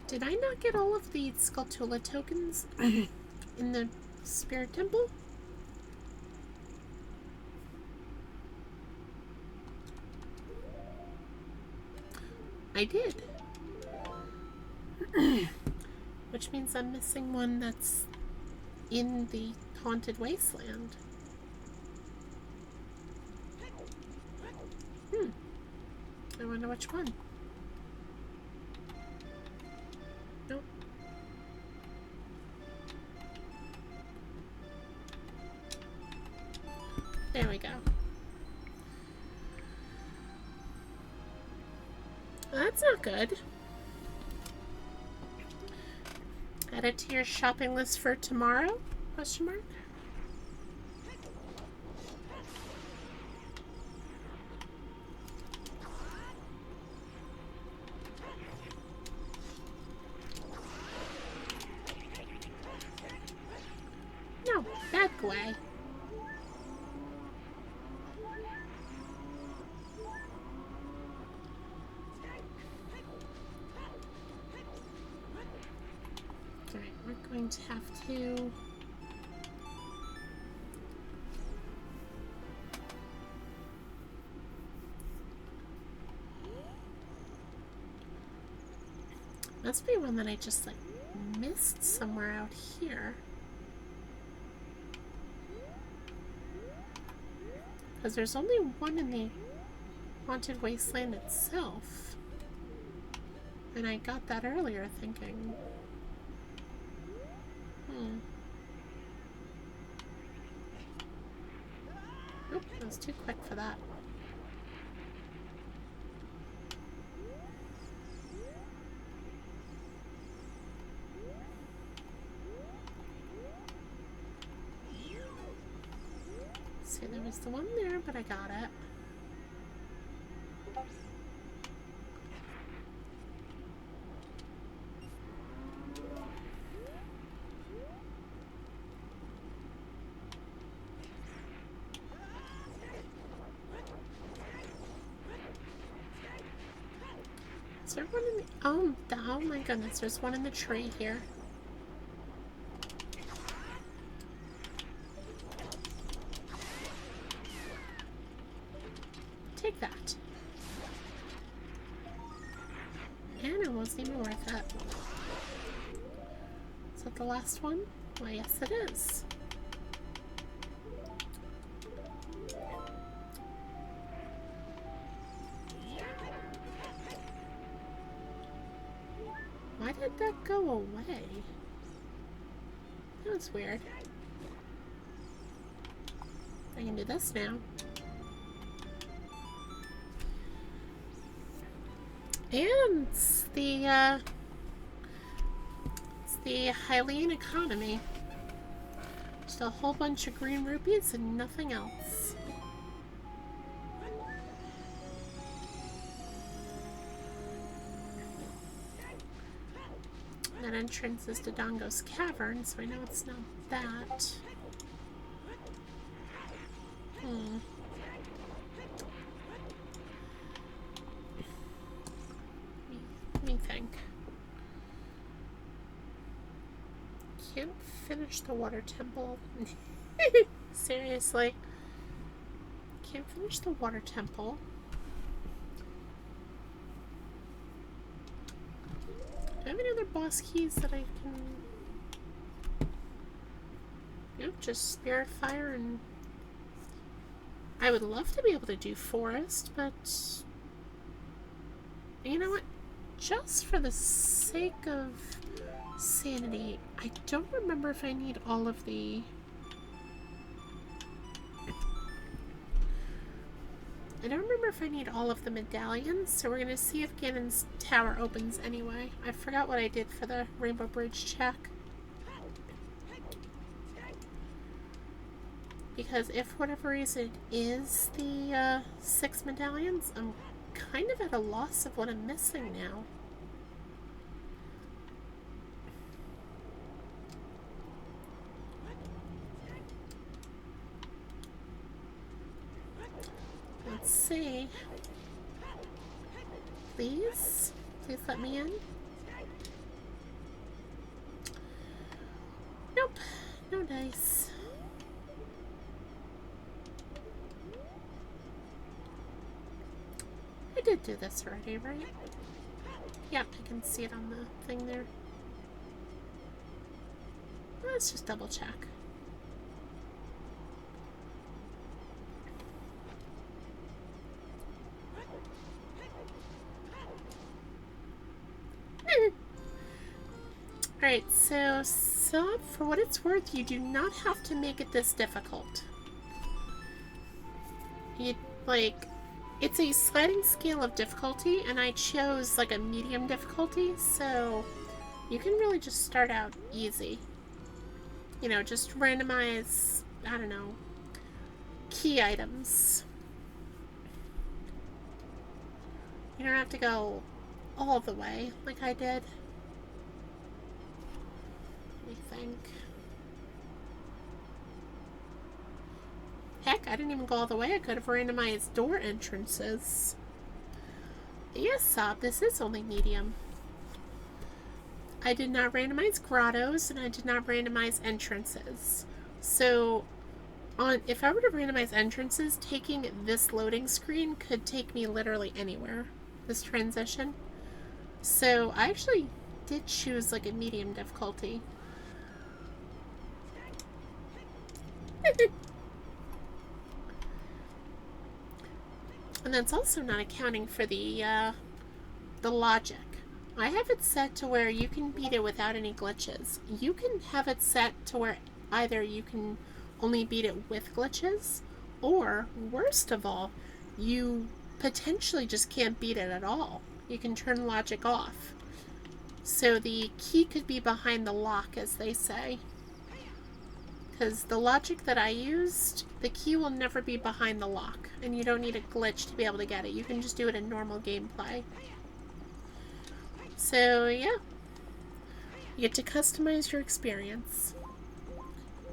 Did I not get all of the Skulltula tokens in the Spirit Temple? I did. Which means I'm missing one that's in the Haunted Wasteland. I wonder which one. Nope. There we go. That's not good. Add it to your shopping list for tomorrow? Question mark. going to have to... Must be one that I just, like, missed somewhere out here. Because there's only one in the Haunted Wasteland itself. And I got that earlier thinking... Nope, I was too quick for that. See, there was the one there, but I got it. Is there one in the... Oh my goodness, there's one in the tree here. Take that. And it wasn't even worth it. Is that the last one? Why, yes it is. Why did that go away? That was weird. I can do this now. And it's the Hylian economy. Just a whole bunch of green rupees and nothing else. That entrance is to Dongo's Cavern, so I know it's not that. Let me think. Can't finish the water temple. Seriously. Can't finish the water temple. Do I have any other boss keys that I can... Nope, just Spirit Fire and... I would love to be able to do Forest, but... You know what? Just for the sake of sanity, I don't remember if I need all of the... I don't remember if I need all of the medallions, so we're going to see if Ganon's tower opens anyway. I forgot what I did for the Rainbow Bridge check. Because if for whatever reason it is the 6 medallions, I'm kind of at a loss of what I'm missing now. Let's see. Please? Please let me in? Nope. No dice. I did do this already, right? Yep, I can see it on the thing there. Let's just double check. Alright, so for what it's worth, you do not have to make it this difficult. It's a sliding scale of difficulty, and I chose like a medium difficulty, so you can really just start out easy. You know, just randomize, I don't know, key items. You don't have to go all the way like I did. Let me think. Heck, I didn't even go all the way. I could have randomized door entrances. Yes, Sob, this is only medium. I did not randomize grottos, and I did not randomize entrances. So, if I were to randomize entrances, taking this loading screen could take me literally anywhere, this transition. So, I actually did choose like a medium difficulty. And that's also not accounting for the logic. I have it set to where you can beat it without any glitches. You can have it set to where either you can only beat it with glitches, or, worst of all, you potentially just can't beat it at all. You can turn logic off. So the key could be behind the lock, as they say. Because the logic that I used, the key will never be behind the lock, and you don't need a glitch to be able to get it. You can just do it in normal gameplay. So, yeah. You get to customize your experience.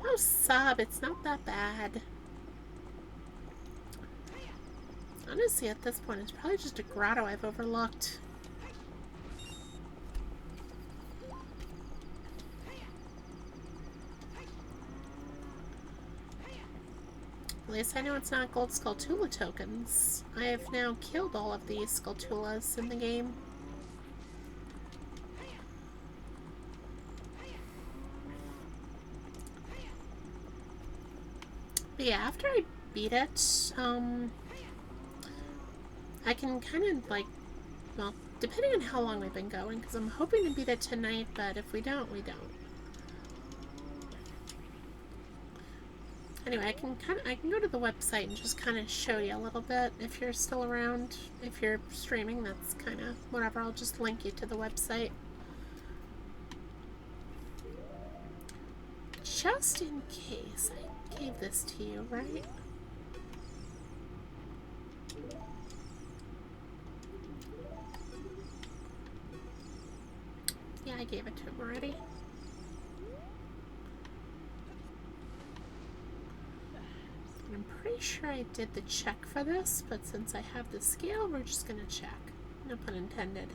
Oh, sob, it's not that bad. Honestly, at this point, it's probably just a grotto I've overlooked. At least I know it's not gold Skulltula tokens. I have now killed all of these Skulltulas in the game. But yeah, after I beat it, I can kind of like, well, depending on how long we've been going, because I'm hoping to beat it tonight, but if we don't, we don't. Anyway, I can go to the website and just kind of show you a little bit if you're still around. If you're streaming, that's kind of whatever. I'll just link you to the website. Just in case, I gave this to you, right? Yeah, I gave it to him already. I'm pretty sure I did the check for this, but since I have the scale, we're just gonna check. No pun intended.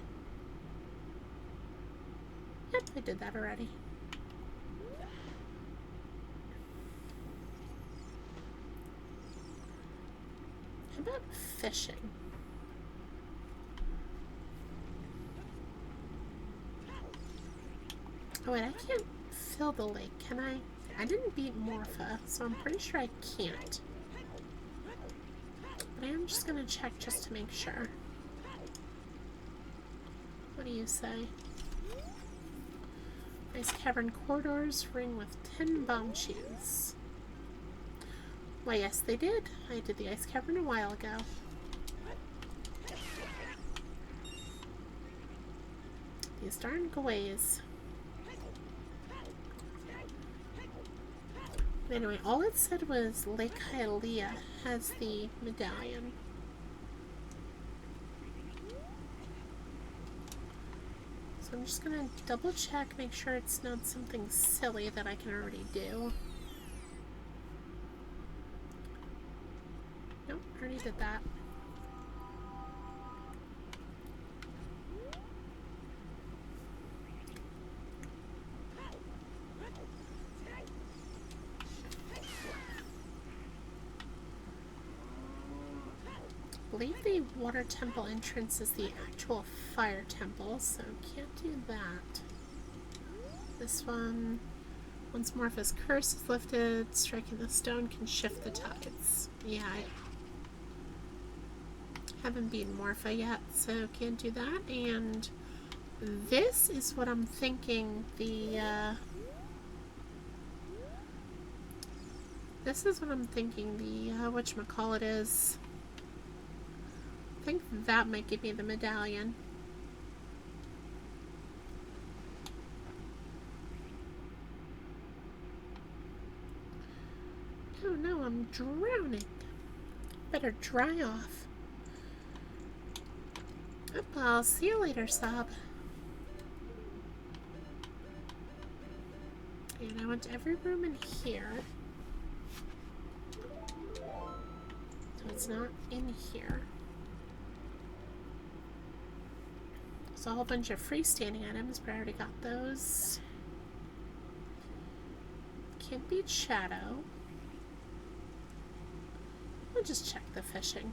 Yep, I did that already. How about fishing? Oh wait, I can't fill the lake, can I? I didn't beat Morpha, so I'm pretty sure I can't. But I am just gonna check just to make sure. What do you say? Ice Cavern Corridors ring with 10 bomb cheese. Why, yes, they did. I did the Ice Cavern a while ago. These darn Gways. Anyway, all it said was Lake Hylia has the medallion. So I'm just gonna double check, make sure it's not something silly that I can already do. Nope, already did that. I believe the water temple entrance is the actual fire temple, so can't do that. This one, once Morpha's curse is lifted, striking the stone can shift the tides. Yeah, I haven't beaten Morpha yet, so can't do that. And this is what I'm thinking the whatchamacallit is. I think that might give me the medallion. Oh no, I'm drowning. Better dry off. Oh, I'll see you later, Sob. And I went to every room in here. So it's not in here. So a whole bunch of freestanding items, but I already got those. Can't beat Shadow. I'll just check the fishing.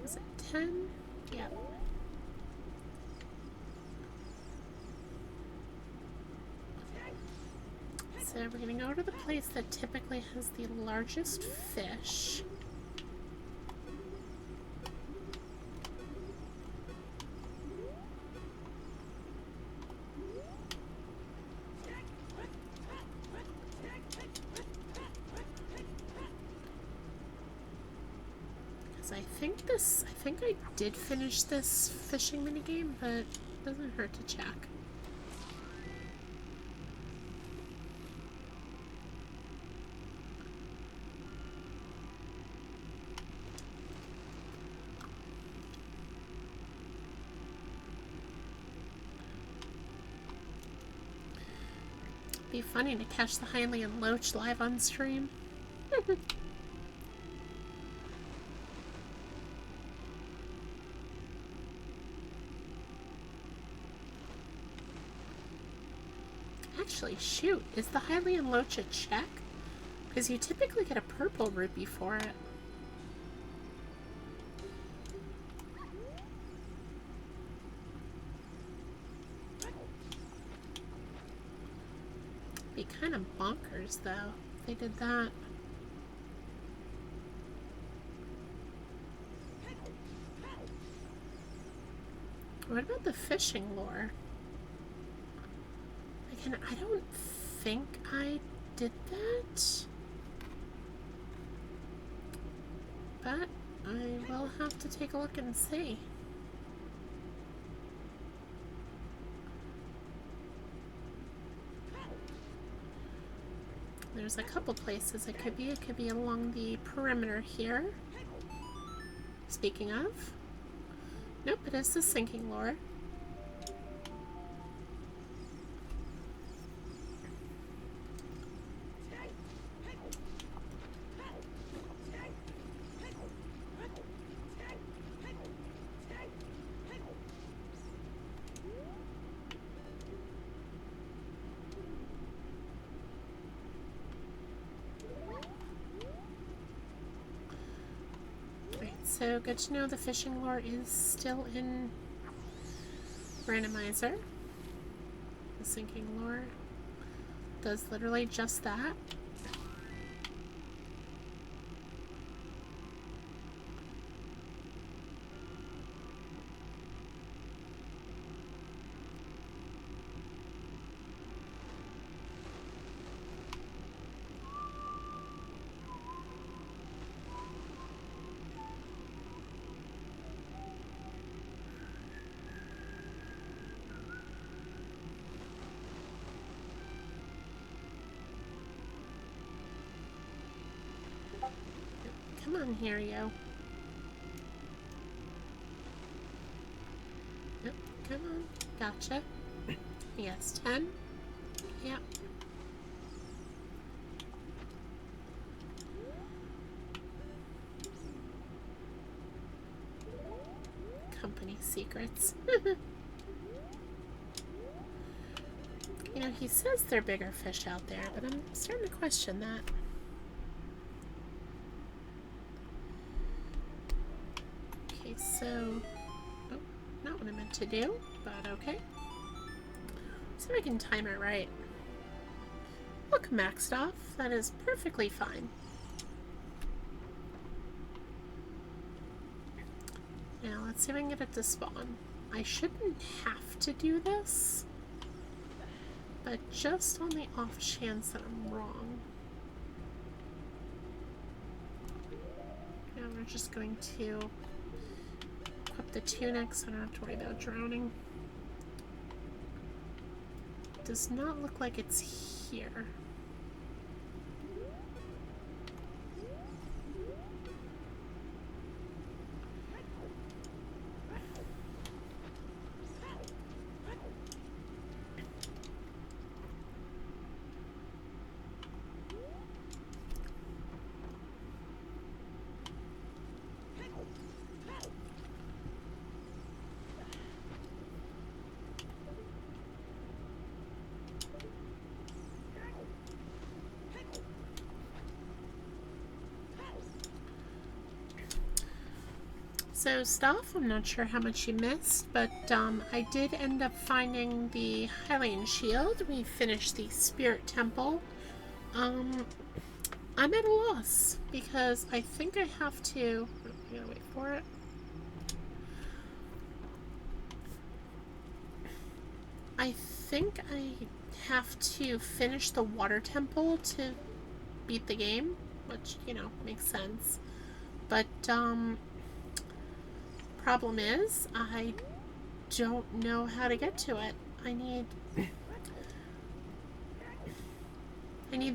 Is it 10? Yeah. So we're gonna go to the place that typically has the largest fish. I think I did finish this fishing minigame, but it doesn't hurt to check. It'd be funny to catch the Hylian Loach live on stream. Actually, shoot, is the Hylian Loach a check? Because you typically get a purple rupee for it. Be kind of bonkers, though, if they did that. What about the fishing lure? Again, I don't think I did that. But I will have to take a look and see. There's a couple places it could be. It could be along the perimeter here. Speaking of. Nope, it is the sinking lure. So good to know the fishing lure is still in Randomizer. The sinking lure does literally just that. Come on here, yo. Yep, come on. Gotcha. Yes, 10. Yep. Company secrets. You know, he says there are bigger fish out there, but I'm starting to question that. So, oh, not what I meant to do, but okay. See if I can time it right. Look, maxed off. That is perfectly fine. Now, let's see if I can get it to spawn. I shouldn't have to do this, but just on the off chance that I'm wrong. Now we're just going to equip the tunic so I don't have to worry about drowning. Does not look like it's here. So stuff, I'm not sure how much you missed, but I did end up finding the Hylian shield. We finished the Spirit Temple. I'm at a loss because I think I have to... I gotta wait for it. I think I have to finish the Water Temple to beat the game, which, you know, makes sense. But, problem is, I don't know how to get to it. I need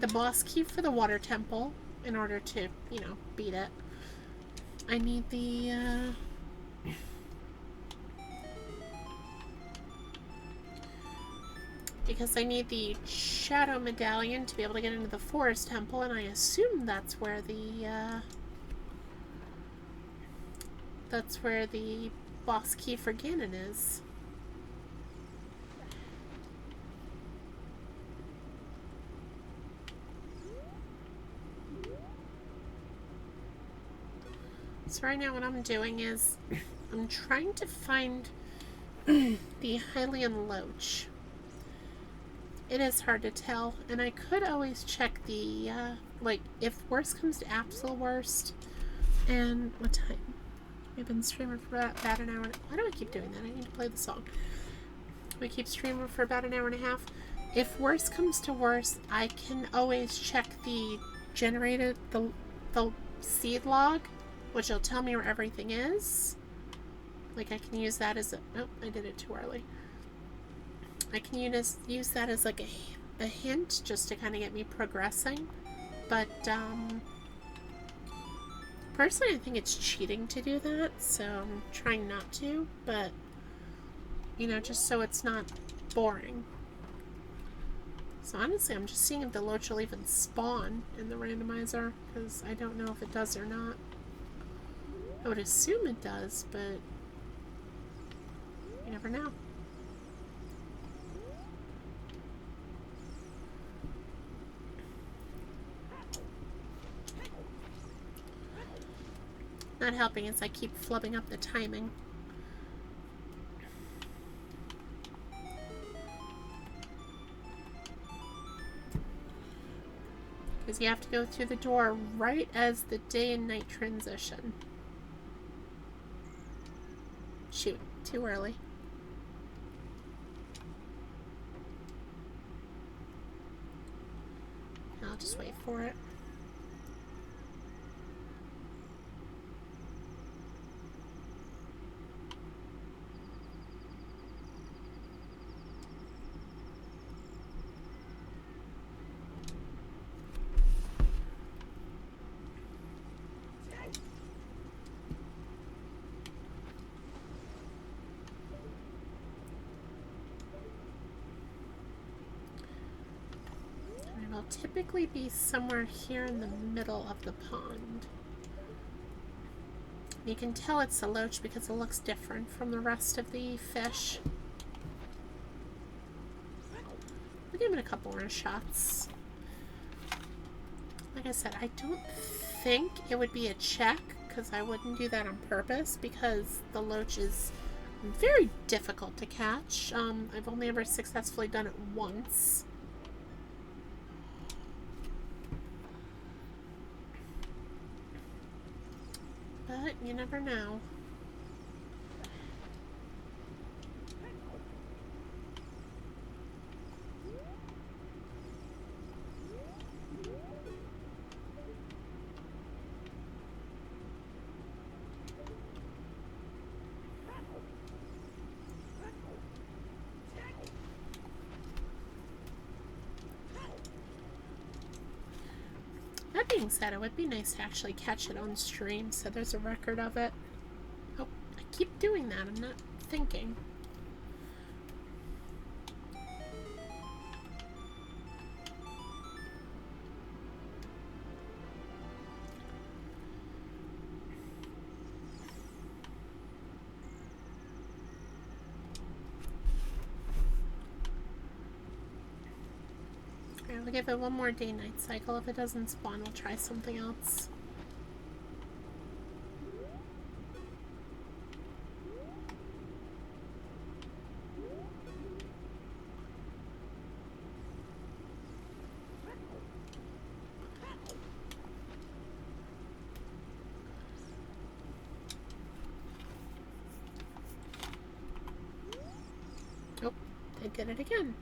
the boss key for the Water Temple in order to, you know, beat it. I need the, because I need the Shadow Medallion to be able to get into the Forest Temple, and I assume that's where the boss key for Ganon is. So right now what I'm doing is I'm trying to find the Hylian Loach. It is hard to tell, and I could always check the, like, if worst comes to absolute worst, and what time? We've been streaming for about an hour. Why do I keep doing that? I need to play the song. We keep streaming for about an hour and a half. If worst comes to worst, I can always check the generated, the seed log, which will tell me where everything is. Like, I can use that as a... Nope, I did it too early. I can use that as like a hint just to kind of get me progressing. But, personally, I think it's cheating to do that, so I'm trying not to, but, you know, just so it's not boring. So honestly, I'm just seeing if the Loach will even spawn in the randomizer, because I don't know if it does or not. I would assume it does, but you never know. Not helping as I keep flubbing up the timing. Because you have to go through the door right as the day and night transition. Shoot, too early. I'll just wait for it. It'll typically be somewhere here in the middle of the pond. You can tell it's a loach because it looks different from the rest of the fish. I'll give it a couple more shots. Like I said, I don't think it would be a check because I wouldn't do that on purpose because the loach is very difficult to catch. I've only ever successfully done it once. But you never know. being said, it would be nice to actually catch it on stream so there's a record of it. Oh, I keep doing that. I'm not thinking. We'll give it one more day-night cycle. If it doesn't spawn, we'll try something else. Oh, they did it again.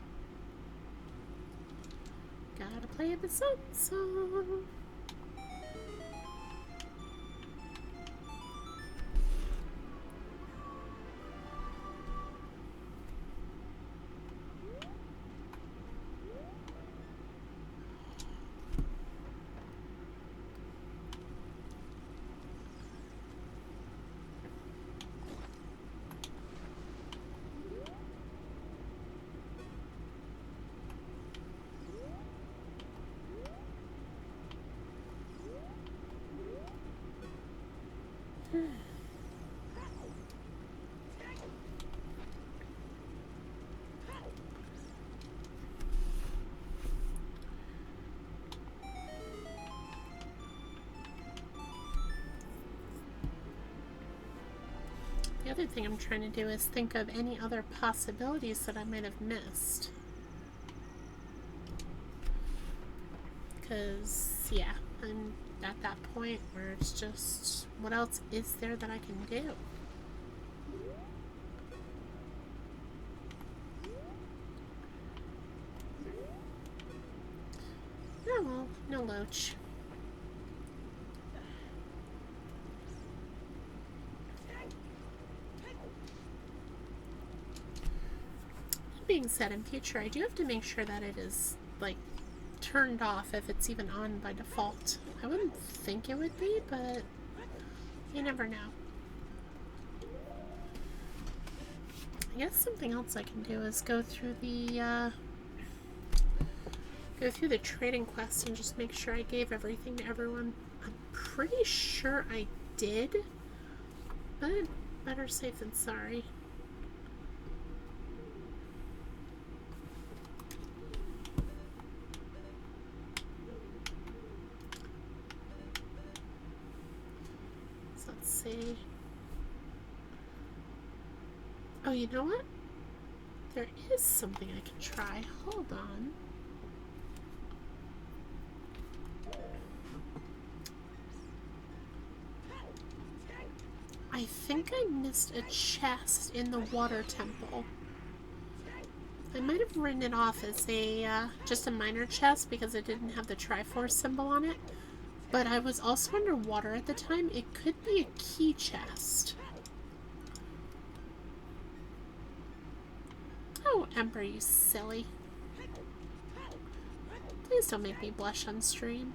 Gotta play the sun song. The other thing I'm trying to do is think of any other possibilities that I might have missed. Because, yeah, I'm at that point where it's just, what else is there that I can do? Oh well, no loach. Being said, in future I do have to make sure that it is like turned off if it's even on by default. I wouldn't think it would be, but you never know. I guess something else I can do is go through the trading quest and just make sure I gave everything to everyone. I'm pretty sure I did, but better safe than sorry. See. Oh, you know what? There is something I can try. Hold on. I think I missed a chest in the water temple. I might have written it off as a just a minor chest because it didn't have the Triforce symbol on it. But I was also underwater at the time. It could be a key chest. Oh, Ember, you silly. Please don't make me blush on stream.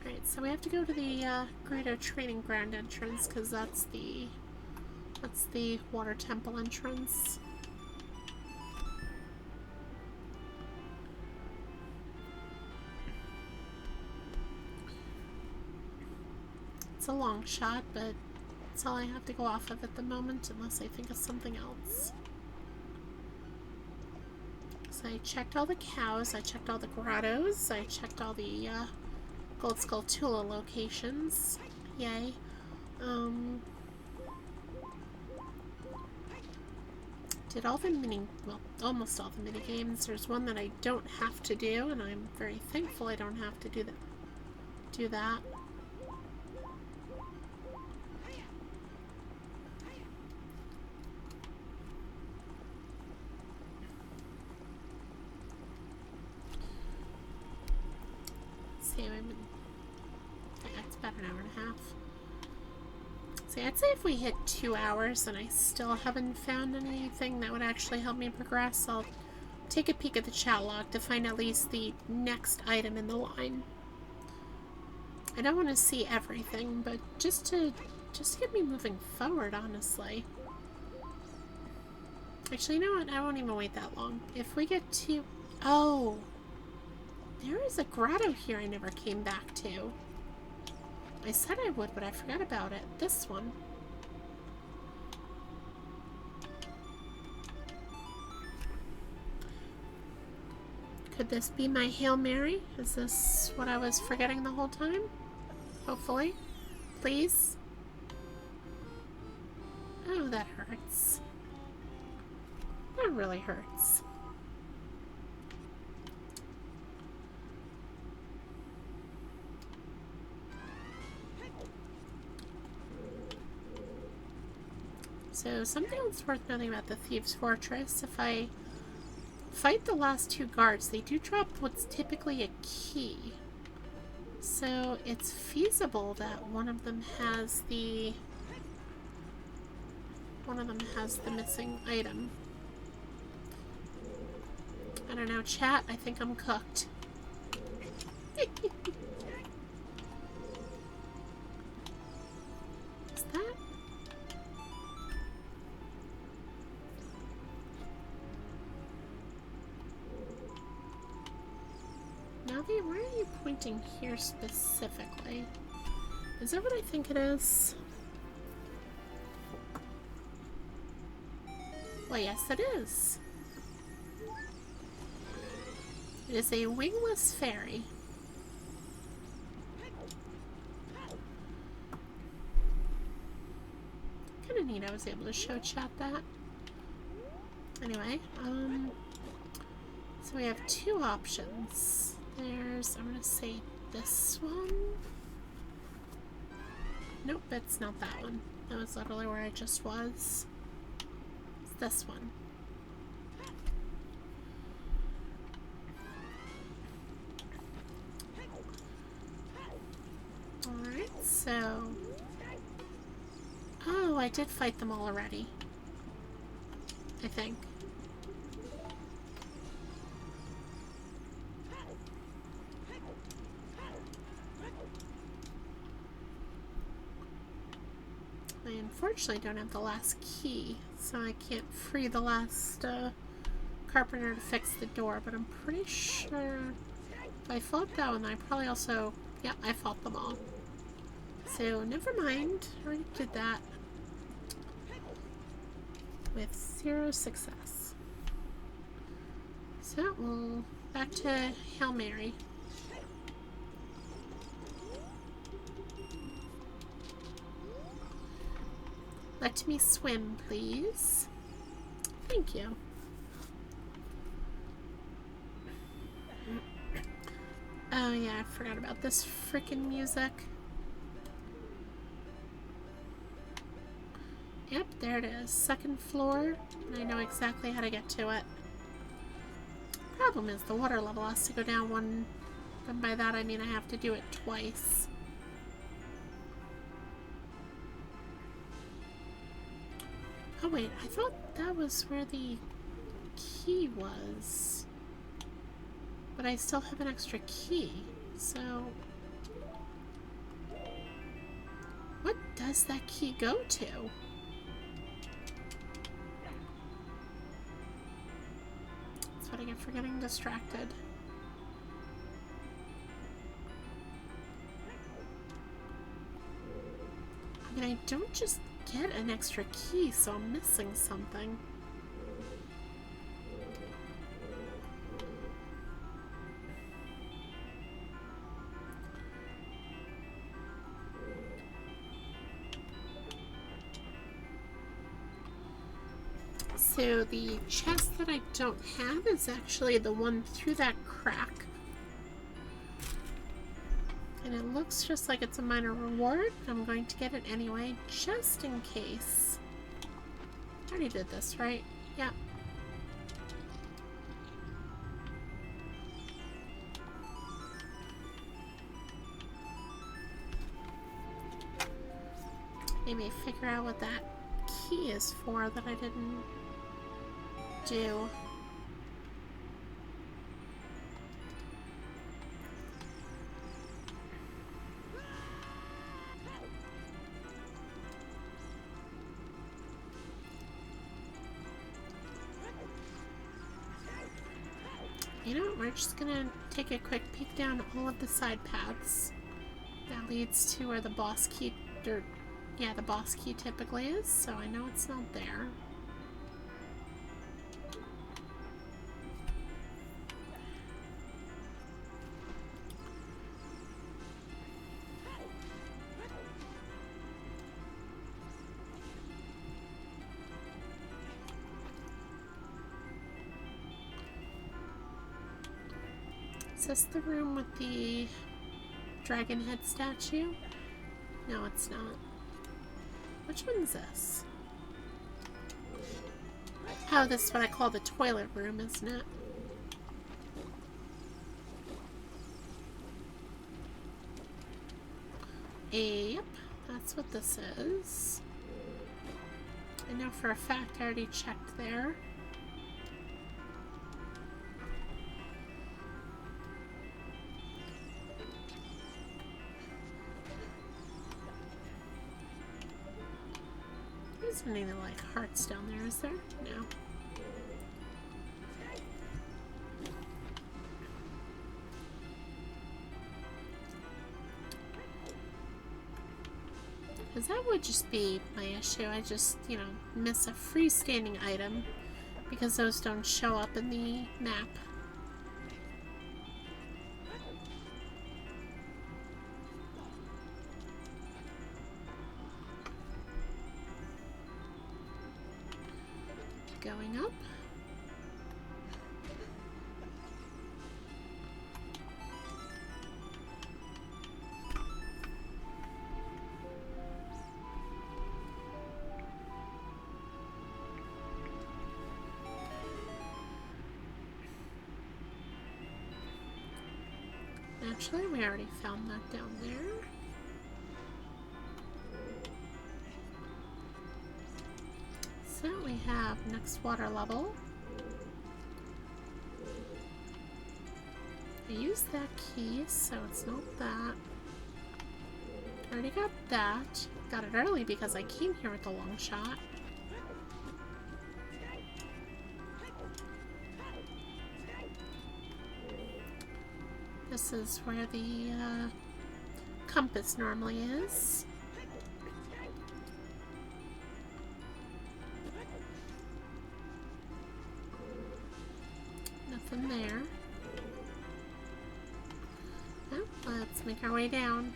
Alright, so we have to go to the Greedo Training Ground entrance because that's the water temple entrance. It's a long shot, but it's all I have to go off of at the moment, unless I think of something else. So I checked all the cows, I checked all the grottos, I checked all the Gold Skull Tula locations. Yay. Did all the almost all the mini games. There's one that I don't have to do, and I'm very thankful I don't have to do that. It's about an hour and a half. See, I'd say if we hit 2 hours and I still haven't found anything that would actually help me progress, I'll take a peek at the chat log to find at least the next item in the line. I don't want to see everything, but just to get me moving forward, honestly. Actually, you know what? I won't even wait that long. If we get to... Oh! There is a grotto here I never came back to. I said I would, but I forgot about it. This one. Could this be my Hail Mary? Is this what I was forgetting the whole time? Hopefully. Please. Oh, that hurts. That really hurts. So, something else worth noting about the Thieves' Fortress, if I fight the last two guards, they do drop what's typically a key. So, it's feasible that one of them has the missing item. I don't know, chat, I think I'm cooked. Is that? Navi, why are you pointing here specifically? Is that what I think it is? Well, yes, it is. It is a wingless fairy. Kinda neat I was able to show chat that. Anyway, so we have two options. There's, I'm gonna say this one. Nope, it's not that one. That was literally where I just was. It's this one. Alright, so... Oh, I did fight them all already. I think. I unfortunately don't have the last key, so I can't free the last carpenter to fix the door, but I'm pretty sure if I fought that one, I probably also... Yeah, I fought them all. So, never mind. I already did that. With 0 success. So, we'll back to Hail Mary. Let me swim, please. Thank you. Oh yeah, I forgot about this freaking music. Yep, there it is. Second floor, and I know exactly how to get to it. Problem is, the water level has to go down one, and by that I mean I have to do it twice. Oh wait, I thought that was where the key was. But I still have an extra key, so... What does that key go to? That's what I get for getting distracted. I mean, I don't just get an extra key, so I'm missing something. So the chest that I don't have is actually the one through that crack. And it looks just like it's a minor reward. I'm going to get it anyway, just in case. I already did this, right? Yeah. Maybe figure out what that key is for that I didn't do. You know, we're just gonna take a quick peek down all of the side paths. That leads to where the boss key, or yeah, the boss key typically is, so I know it's not there. Is this the room with the dragon head statue? No, it's not. Which one's this? Oh, this is what I call the toilet room, isn't it? Yep, that's what this is. I know for a fact I already checked there. There's any like hearts down there, is there? No. Because that would just be my issue. I just, you know, miss a freestanding item because those don't show up in the map. Going up. Actually, we already found that down there. So we have next water level. I used that key, so it's not that. Already got that. Got it early because I came here with the long shot. This is where the compass normally is. Nothing there. Oh, let's make our way down.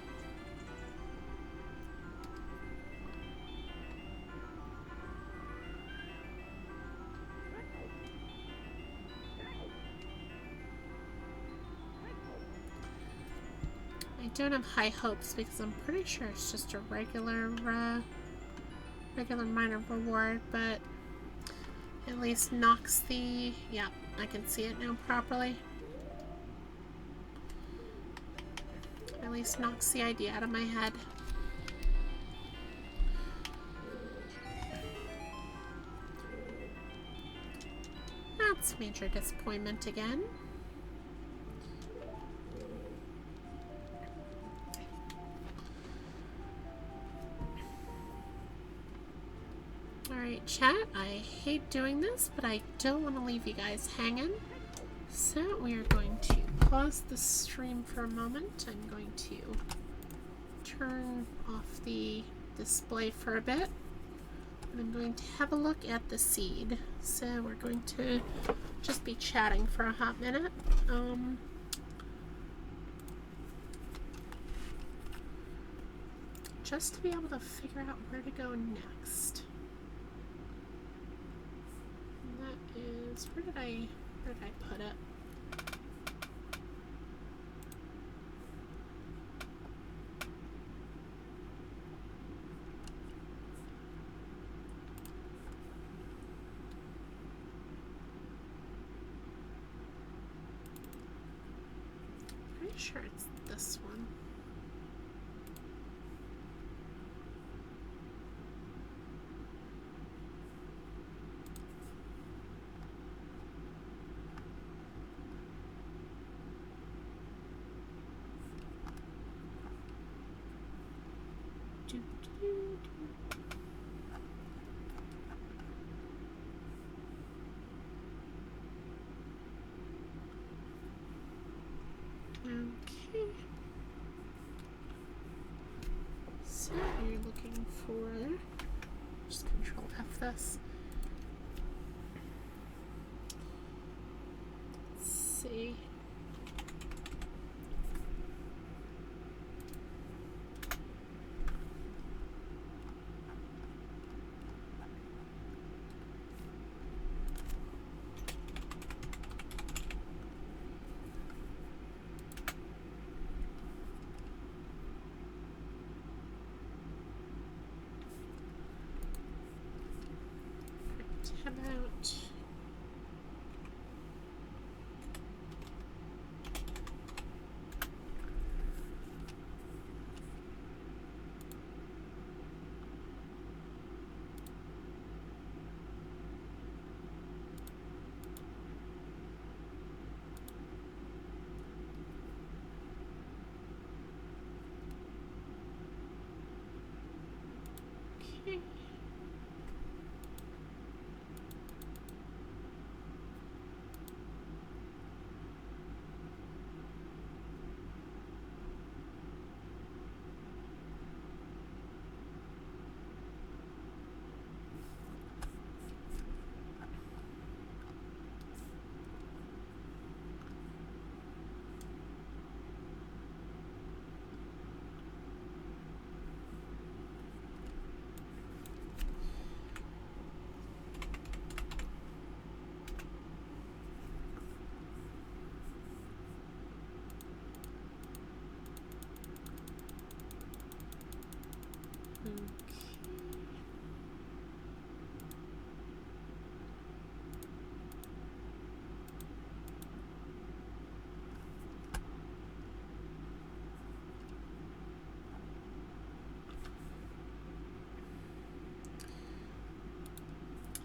I don't have high hopes because I'm pretty sure it's just a regular minor reward, but at least knocks the... yeah, I can see it now properly. At least knocks the idea out of my head. That's major disappointment again. Alright, chat, I hate doing this, but I don't want to leave you guys hanging. So we are going to pause the stream for a moment. I'm going to turn off the display for a bit. And I'm going to have a look at the seed. So we're going to just be chatting for a hot minute. Just to be able to figure out where to go next. And that is, where did I put it? Pretty sure it's this one. Okay. So you're looking for, just Control F this. Let's see. How about okay.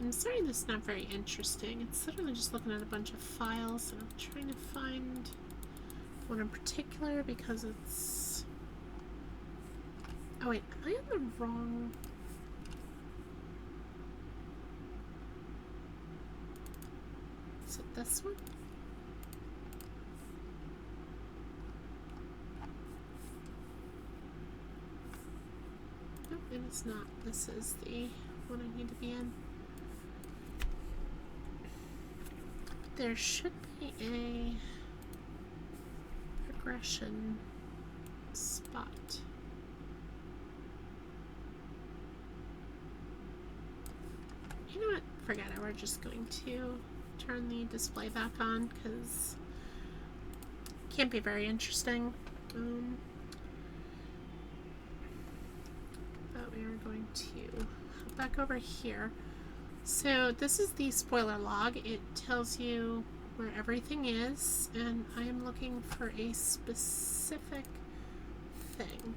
I'm sorry this is not very interesting. It's literally just looking at a bunch of files and I'm trying to find one in particular because it's... Oh wait, am I on the wrong... Is it this one? Nope, it is not. This is the one I need to be in. There should be a progression spot. You know what? Forget it. We're just going to turn the display back on because it can't be very interesting. But we are going to hop back over here. So this is the spoiler log. It tells you where everything is, and I am looking for a specific thing.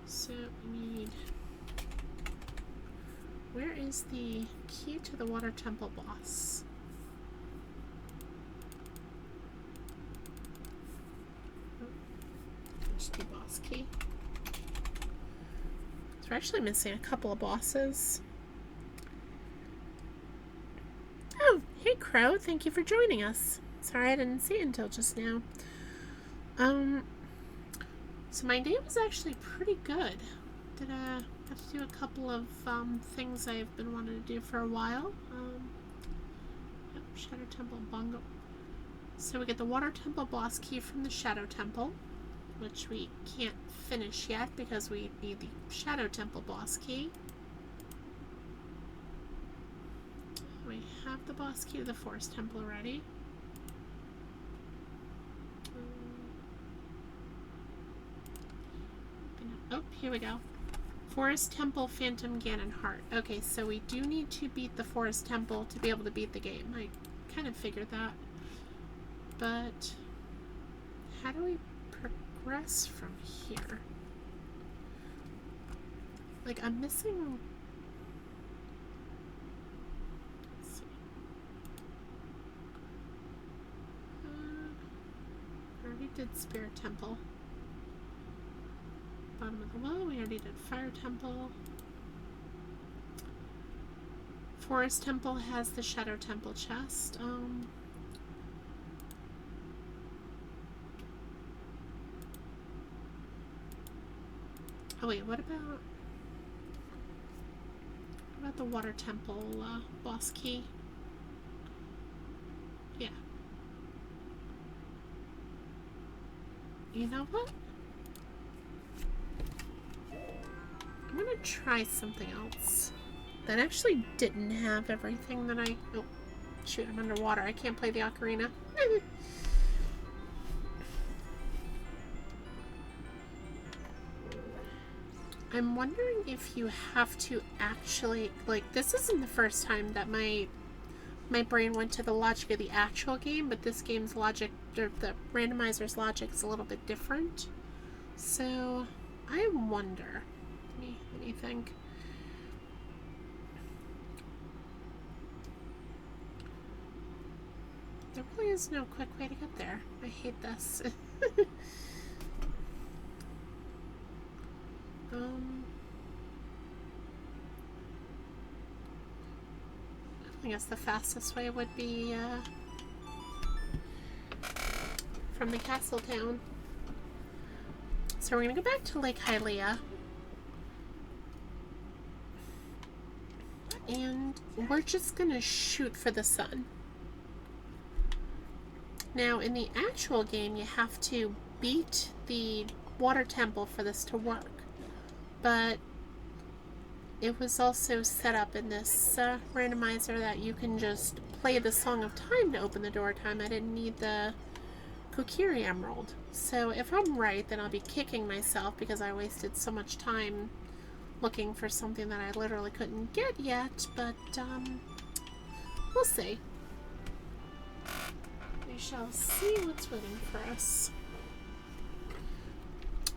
So we need... Where is the key to the water temple boss? The boss key. So we're actually missing a couple of bosses. Oh, hey Crow, thank you for joining us. Sorry I didn't see it until just now. So my day was actually pretty good. Did have to do a couple of things I've been wanting to do for a while. Yep, Shadow Temple Bongo. So we get the Water Temple boss key from the Shadow Temple, which we can't finish yet because we need the Shadow Temple boss key. We have the boss key to the Forest Temple already. Oh, here we go. Forest Temple Phantom Ganon Heart. Okay, so we do need to beat the Forest Temple to be able to beat the game. I kind of figured that. But how do we progress from here? Like, I'm missing... Let's see. I already did Spirit Temple. Bottom of the well, we already did Fire Temple. Forest Temple has the Shadow Temple chest. Oh wait, what about the Water Temple boss key? Yeah. You know what? I'm gonna try something else that actually didn't have everything that I... Oh, shoot, I'm underwater. I can't play the ocarina. I'm wondering if you have to actually... Like, this isn't the first time that my brain went to the logic of the actual game, but this game's logic, or the randomizer's logic, is a little bit different. So, I wonder... Let me think. There really is no quick way to get there. I hate this. I guess the fastest way would be from the castle town. So we're gonna go back to Lake Hylia. And we're just gonna shoot for the sun. Now, in the actual game, you have to beat the water temple for this to work. But it was also set up in this randomizer that you can just play the Song of Time to open the door time. I didn't need the Kokiri Emerald. So if I'm right, then I'll be kicking myself because I wasted so much time looking for something that I literally couldn't get yet, but we'll see. We shall see what's waiting for us.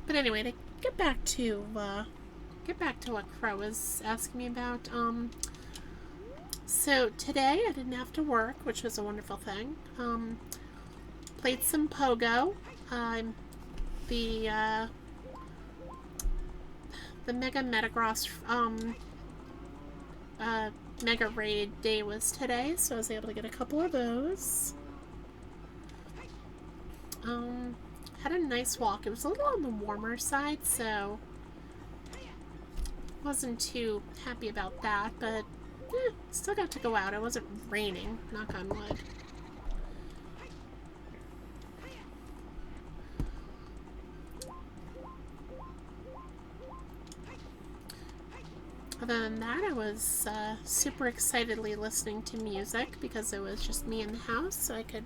But anyway, to get back to what Crow was asking me about. So today I didn't have to work, which was a wonderful thing. Played some Pogo. The Mega Metagross Mega Raid day was today, so I was able to get a couple of those. Had a nice walk. It was a little on the warmer side, so wasn't too happy about that, but still got to go out. It wasn't raining, knock on wood. Other than that, I was super excitedly listening to music because it was just me in the house, so I could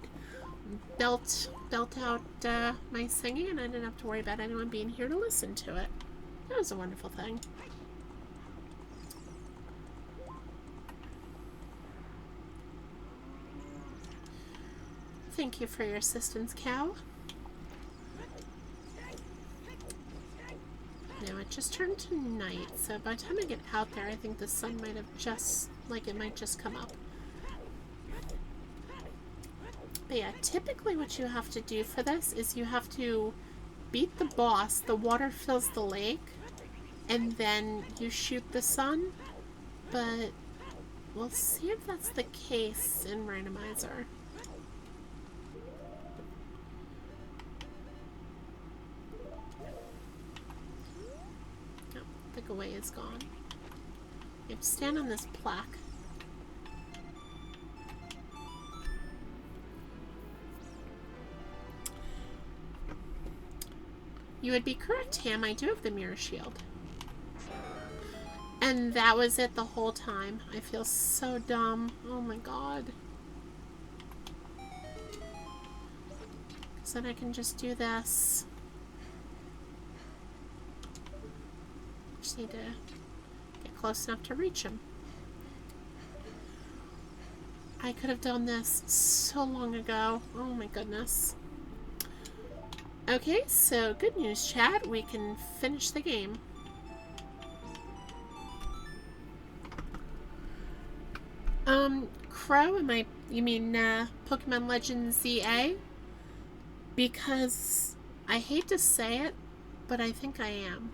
belt out my singing, and I didn't have to worry about anyone being here to listen to it. That was a wonderful thing. Thank you for your assistance, Cow. Now it just turned to night, so by the time I get out there, I think the sun might have just, like, it might just come up. But yeah, typically what you have to do for this is you have to beat the boss, the water fills the lake, and then you shoot the sun. But we'll see if that's the case in Randomizer. The away is gone. You have to stand on this plaque. You would be correct, Tam. I do have the mirror shield. And that was it the whole time. I feel so dumb. Oh my god. So then I can just do this. Just need to get close enough to reach him. I could have done this so long ago. Oh my goodness. Okay, so good news, chat. We can finish the game. Crow, you mean Pokemon Legends ZA? Because I hate to say it, but I think I am.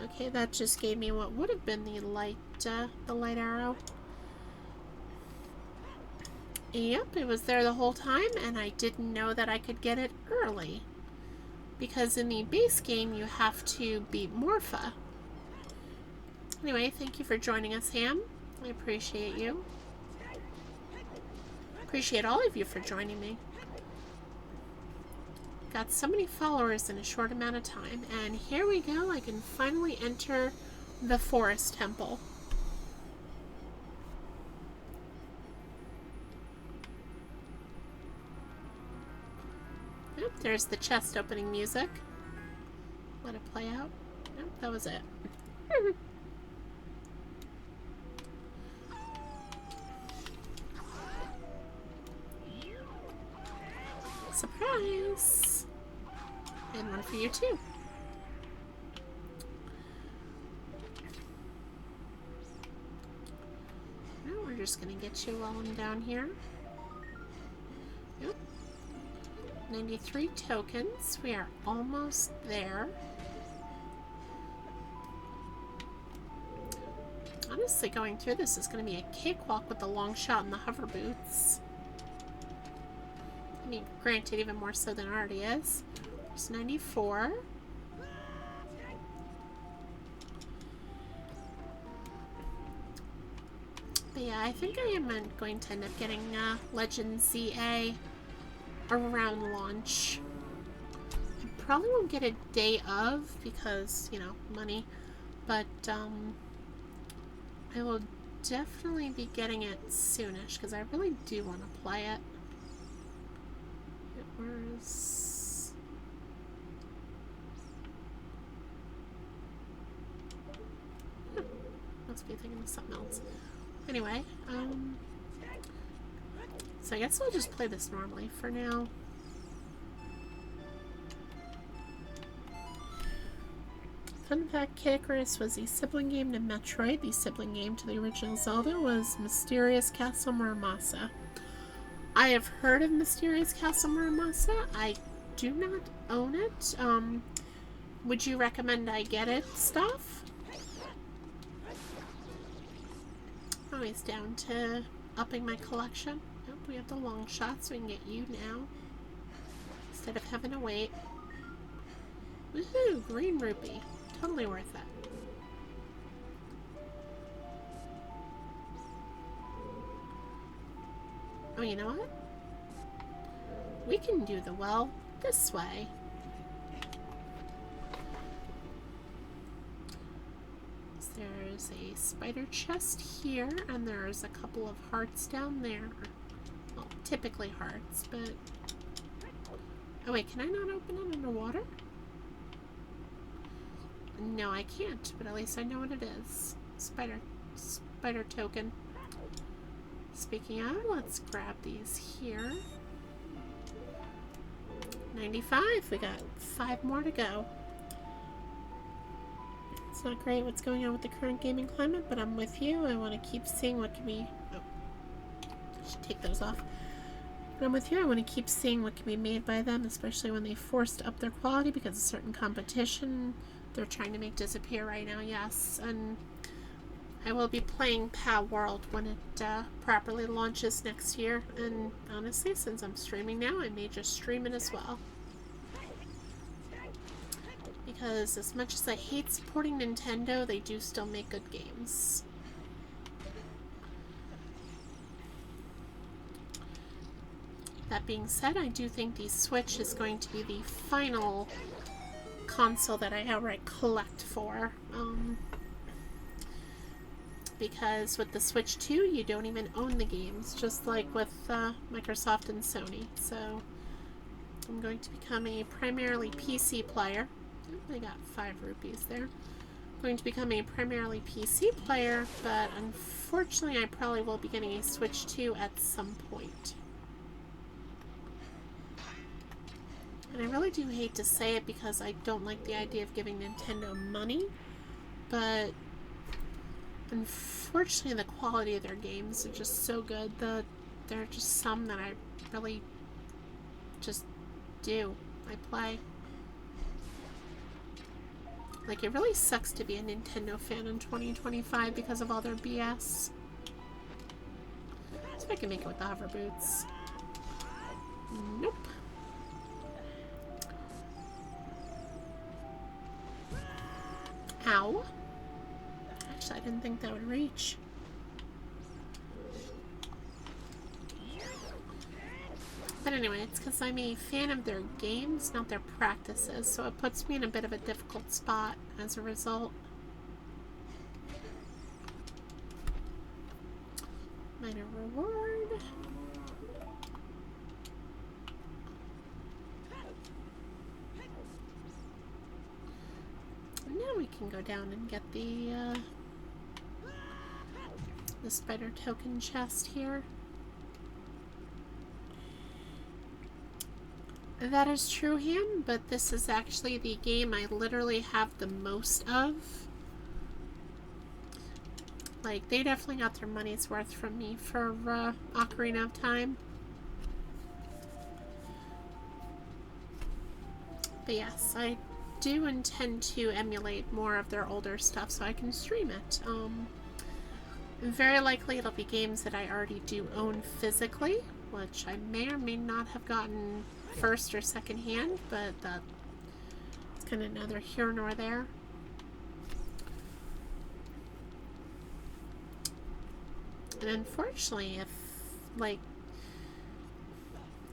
Okay, that just gave me what would have been the light arrow. Yep, it was there the whole time, and I didn't know that I could get it early. Because in the base game, you have to beat Morpha. Anyway, thank you for joining us, Ham. I appreciate you. Appreciate all of you for joining me. Got so many followers in a short amount of time, and here we go. I can finally enter the Forest Temple. Yep, there's the chest opening music. Let it play out. Nope, that was it. Surprise! And one for you too. Now we're just gonna get you while I'm down here. Yep. 93 tokens. We are almost there. Honestly, going through this is going to be a cakewalk with the long shot and the hover boots. I mean, granted, even more so than it already is. There's 94. But yeah, I think I am going to end up getting Legend ZA around launch. I probably won't get a day of because, you know, money. But, I will definitely be getting it soonish because I really do want to play it. It was... must be thinking of something else. Anyway, so I guess I'll just play this normally for now. Fun fact, Kid Icarus was a sibling game to Metroid. The sibling game to the original Zelda was Mysterious Castle Muramasa. I have heard of Mysterious Castle Muramasa. I do not own it. Would you recommend I get it, Stuff? Always down to upping my collection. Nope, we have the long shot, so we can get you now. Instead of having to wait. Woohoo! Green rupee. Totally worth it. Oh, you know what? We can do the well this way. There's a spider chest here, and there's a couple of hearts down there. Well, typically hearts, but... Oh wait, can I not open it underwater? No, I can't, but at least I know what it is. Spider token. Speaking of, let's grab these here. 95, we got 5 more to go. It's not great what's going on with the current gaming climate, but I'm with you. I want to keep seeing what can be... Oh, I should take those off. But I'm with you. I want to keep seeing what can be made by them, especially when they forced up their quality because of certain competition they're trying to make disappear right now, yes. And I will be playing POW World when it properly launches next year. And honestly, since I'm streaming now, I may just stream it as well. Because as much as I hate supporting Nintendo, they do still make good games. That being said, I do think the Switch is going to be the final console that I outright collect for. Because with the Switch 2, you don't even own the games, just like with Microsoft and Sony. So I'm going to become a primarily PC player. I got 5 rupees there. I'm going to become a primarily PC player, but unfortunately I probably will be getting a Switch 2 at some point. And I really do hate to say it because I don't like the idea of giving Nintendo money, but unfortunately the quality of their games are just so good that there are just some that I really just do. I play. Like, it really sucks to be a Nintendo fan in 2025 because of all their BS. So I can make it with the hover boots. Nope. Ow. Actually, I didn't think that would reach. But anyway, it's because I'm a fan of their games, not their practices, so it puts me in a bit of a difficult spot as a result. Minor reward. And now we can go down and get the spider token chest here. That is true, Han, but this is actually the game I literally have the most of. Like, they definitely got their money's worth from me for Ocarina of Time. But yes, I do intend to emulate more of their older stuff so I can stream it. Very likely it'll be games that I already do own physically, which I may or may not have gotten first or second hand, but that's kind of neither here nor there. And unfortunately,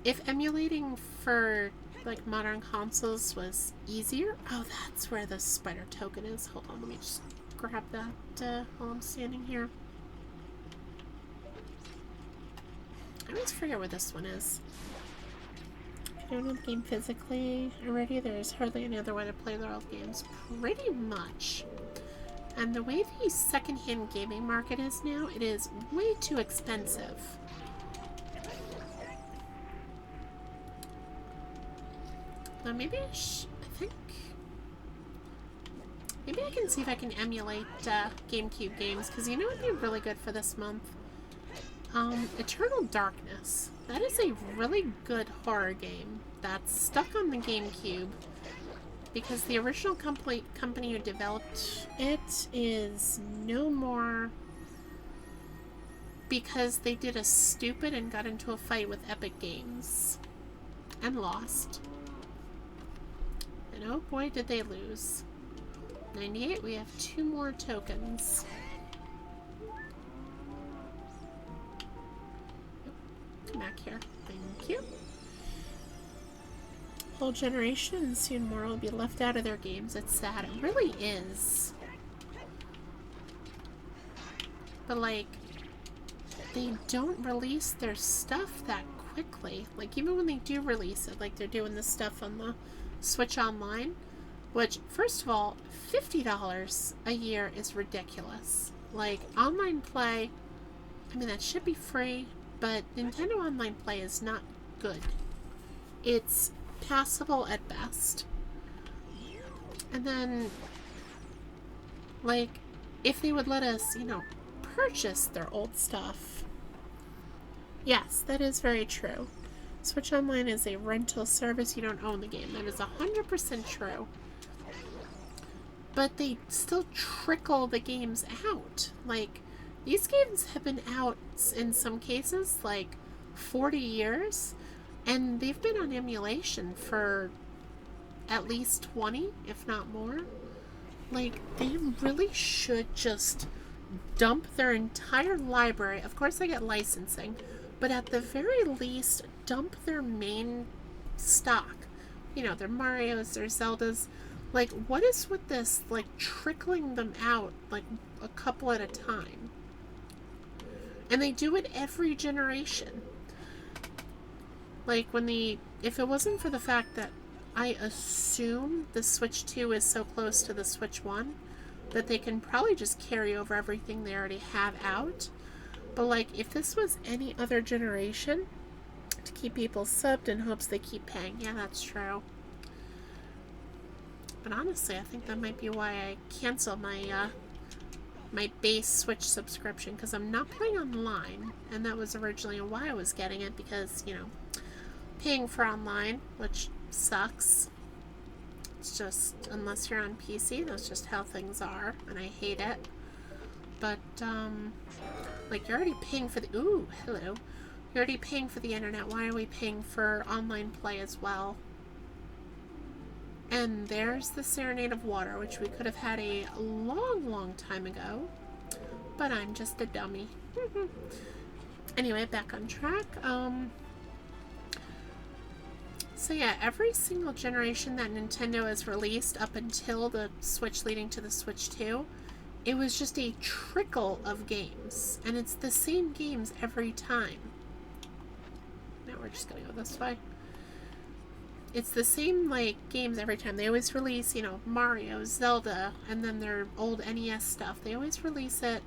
if emulating for like modern consoles was easier, oh, that's where the spider token is. Hold on, let me just grab that while I'm standing here. I always forget where this one is. I don't know the game physically already. There's hardly any other way to play their old games, pretty much. And the way the secondhand gaming market is now, it is way too expensive. Now maybe I think maybe I can see if I can emulate GameCube games, because you know what would be really good for this month? Eternal Darkness. That is a really good horror game that's stuck on the GameCube because the original company who developed it is no more because they did a stupid and got into a fight with Epic Games and lost. And oh boy, did they lose. 98, we have 2 more tokens. Come back here. Thank you. Whole generation and soon more will be left out of their games. It's sad. It really is. But like, they don't release their stuff that quickly. Like, even when they do release it, like they're doing this stuff on the Switch Online, which, first of all, $50 a year is ridiculous. Like, online play, I mean, that should be free, but Nintendo Online Play is not good. It's passable at best. And then, like, if they would let us, you know, purchase their old stuff. Yes, that is very true. Switch Online is a rental service. You don't own the game. That is 100% true. But they still trickle the games out. Like, these games have been out, in some cases, like 40 years, and they've been on emulation for at least 20, if not more. Like, they really should just dump their entire library. Of course, they get licensing, but at the very least, dump their main stock. You know, their Marios, their Zeldas. Like, what is with this, like, trickling them out, like, a couple at a time? And they do it every generation. Like, if it wasn't for the fact that I assume the Switch 2 is so close to the Switch 1 that they can probably just carry over everything they already have out. But, like, if this was any other generation, to keep people subbed in hopes they keep paying. Yeah, that's true. But honestly, I think that might be why I canceled my my base Switch subscription, because I'm not playing online, and that was originally why I was getting it, because, you know, paying for online, which sucks. It's just, unless you're on PC, that's just how things are, and I hate it. But, like, you're already paying for the, ooh, hello. You're already paying for the internet. Why are we paying for online play as well? And there's the Serenade of Water, which we could have had a long time ago. But I'm just a dummy. Anyway, back on track. So yeah, every single generation that Nintendo has released up until the Switch leading to the Switch 2, it was just a trickle of games. And it's the same games every time. Now we're just gonna go this way. It's the same, like, games every time. They always release, you know, Mario, Zelda, and then their old NES stuff. They always release it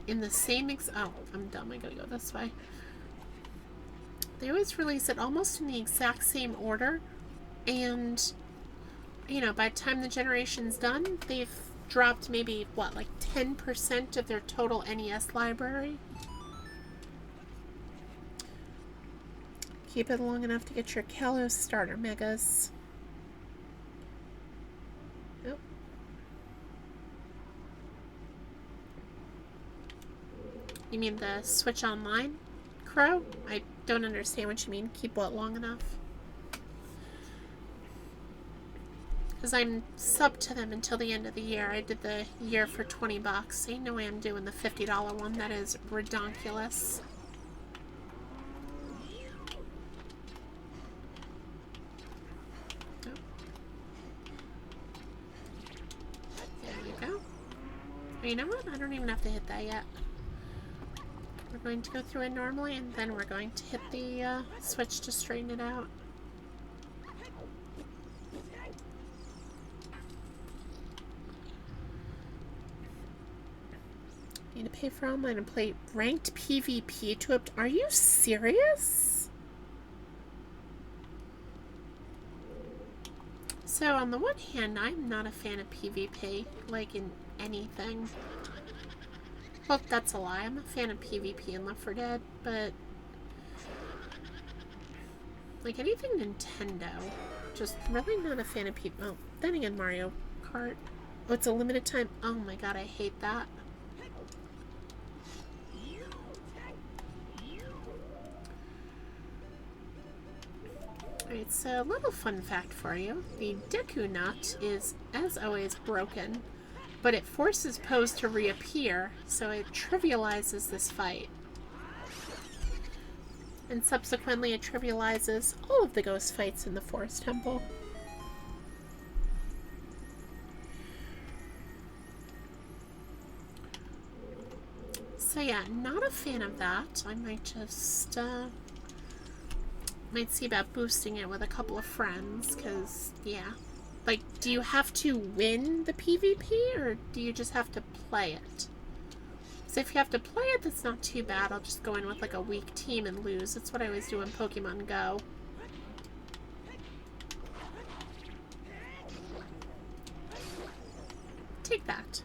in the same oh, I'm dumb. I gotta go this way. They always release it almost in the exact same order. And, you know, by the time the generation's done, they've dropped maybe, what, like 10% of their total NES library? Keep it long enough to get your Kalos starter megas. Nope. You mean the Switch Online, Crow? I don't understand what you mean. Keep what long enough? Because I'm subbed to them until the end of the year. I did the year for $20. Ain't no way I'm doing the $50 one. That is redonkulous. You know what? I don't even have to hit that yet. We're going to go through it normally, and then we're going to hit the switch to straighten it out. Need to pay for online and play ranked PvP to Are you serious? So on the one hand, I'm not a fan of PvP, like in anything. Well, that's a lie. I'm a fan of PvP in Left 4 Dead, but like anything Nintendo, just really not a fan of PvP. Oh, then again, Mario Kart. Oh, it's a limited time. Oh my god, I hate that. Alright, so a little fun fact for you. The Deku Nut is, as always, broken, but it forces Pose to reappear, so it trivializes this fight. And subsequently it trivializes all of the ghost fights in the Forest Temple. So yeah, not a fan of that. I might just, might see about boosting it with a couple of friends, because, yeah. Like, do you have to win the PvP, or do you just have to play it? So if you have to play it, that's not too bad. I'll just go in with, like, a weak team and lose. That's what I always do in Pokemon Go. Take that.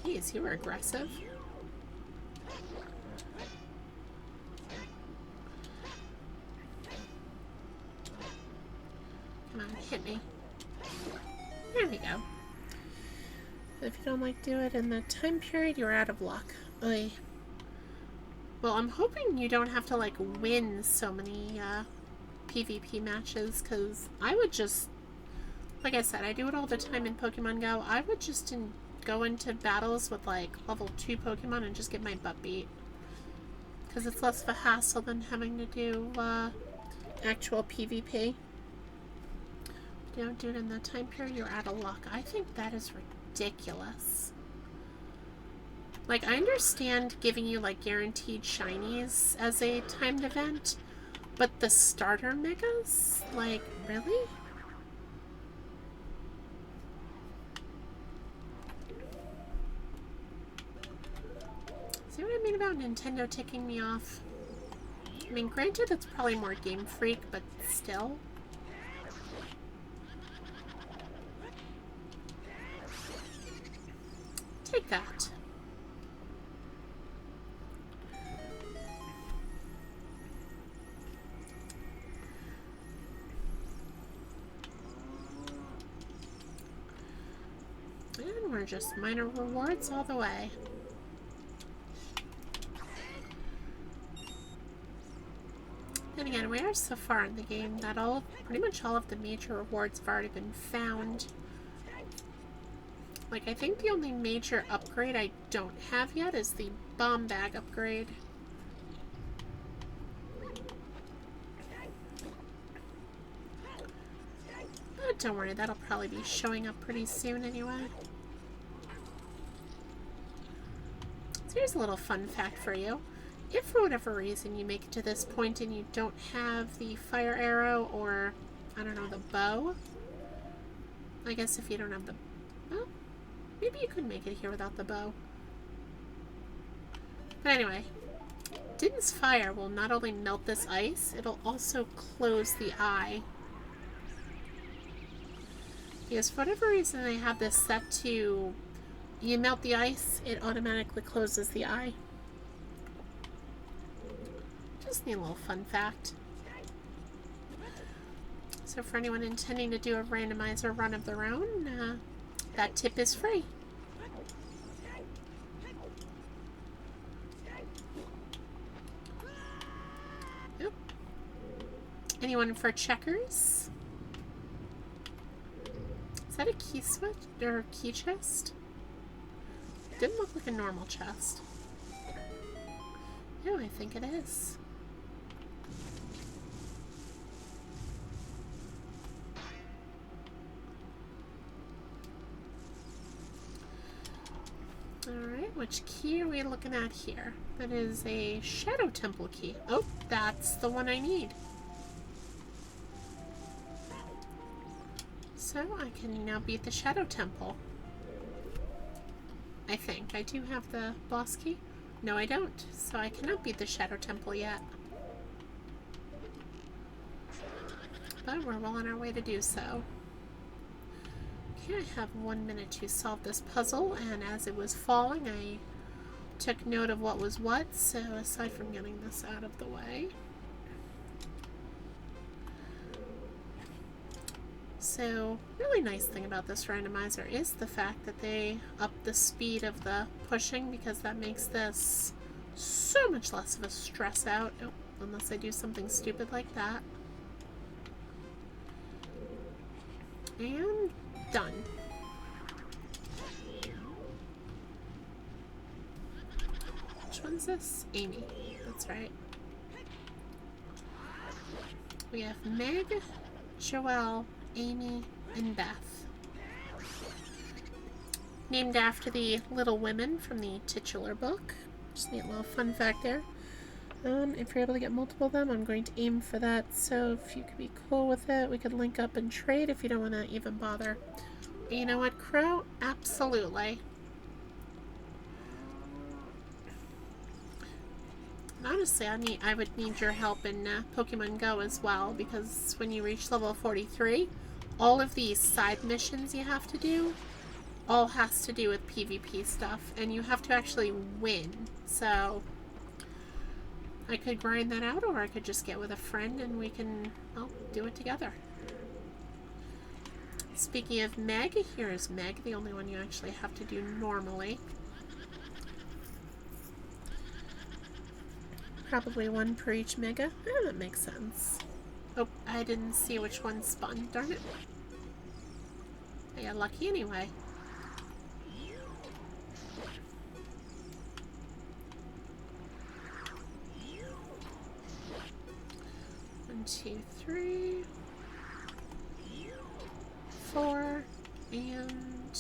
Jeez, you were aggressive. Come on, hit me. There we go. If you don't like do it in the time period, you're out of luck. Oy. Well, I'm hoping you don't have to, like, win so many PvP matches, because I would just, like I said, I do it all the time in Pokemon Go. I would just go into battles with, like, level 2 Pokemon and just get my butt beat. Because it's less of a hassle than having to do actual PvP. If you don't do it in that time period, you're out of luck. I think that is ridiculous. Like, I understand giving you, like, guaranteed shinies as a timed event, but the starter megas? Like, really? See what I mean about Nintendo ticking me off? I mean, granted, it's probably more Game Freak, but still. Take that. And we're just minor rewards all the way. And again, we are so far in the game that pretty much all of the major rewards have already been found. Like, I think the only major upgrade I don't have yet is the bomb bag upgrade. But don't worry, that'll probably be showing up pretty soon anyway. So here's a little fun fact for you. If for whatever reason you make it to this point and you don't have the fire arrow or, I don't know, the bow. I guess if you don't have the... Well, maybe you could make it here without the bow. But anyway, Din's fire will not only melt this ice, it'll also close the eye. Because for whatever reason they have this set to... You melt the ice, it automatically closes the eye. Just need a little fun fact. So for anyone intending to do a randomizer run of their own, that tip is free. Yep. Anyone for checkers? Is that a key switch or key chest? Didn't look like a normal chest. No, I think it is. Alright, which key are we looking at here? That is a Shadow Temple key. Oh, that's the one I need. So I can now beat the Shadow Temple. I think. I do have the boss key. No, I don't. So I cannot beat the Shadow Temple yet. But we're well on our way to do so. Okay, I have 1 minute to solve this puzzle, and as it was falling, I took note of what was what, so aside from getting this out of the way. So, really nice thing about this randomizer is the fact that they up the speed of the pushing, because that makes this so much less of a stress out. Oh, unless I do something stupid like that. And done. Which one's this? Amy. That's right. We have Meg, Joelle, Amy, and Beth. Named after the Little Women from the titular book. Just need a little fun fact there. If you're able to get multiple of them, I'm going to aim for that. So if you could be cool with it, we could link up and trade if you don't want to even bother. But you know what, Crow? Absolutely. And honestly, I would need your help in Pokemon Go as well, because when you reach level 43, all of these side missions you have to do all has to do with PvP stuff, and you have to actually win. So I could grind that out, or I could just get with a friend and we can, well, do it together. Speaking of Meg, here is Meg, the only one you actually have to do normally. Probably one per each Mega. Oh, that makes sense. Oh, I didn't see which one spun. Darn it. I got lucky anyway. One, two, three, 4, and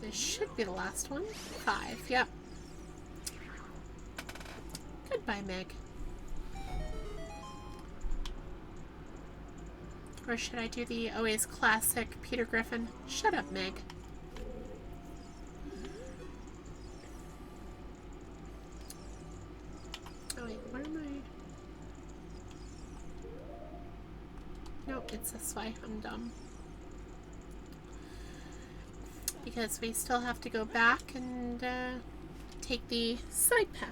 this should be the last one. 5, yep. Goodbye, Meg. Or should I do the always classic Peter Griffin? Shut up, Meg. Oh wait, where am I? Nope, it's this way. I'm dumb. because we still have to go back and take the side path.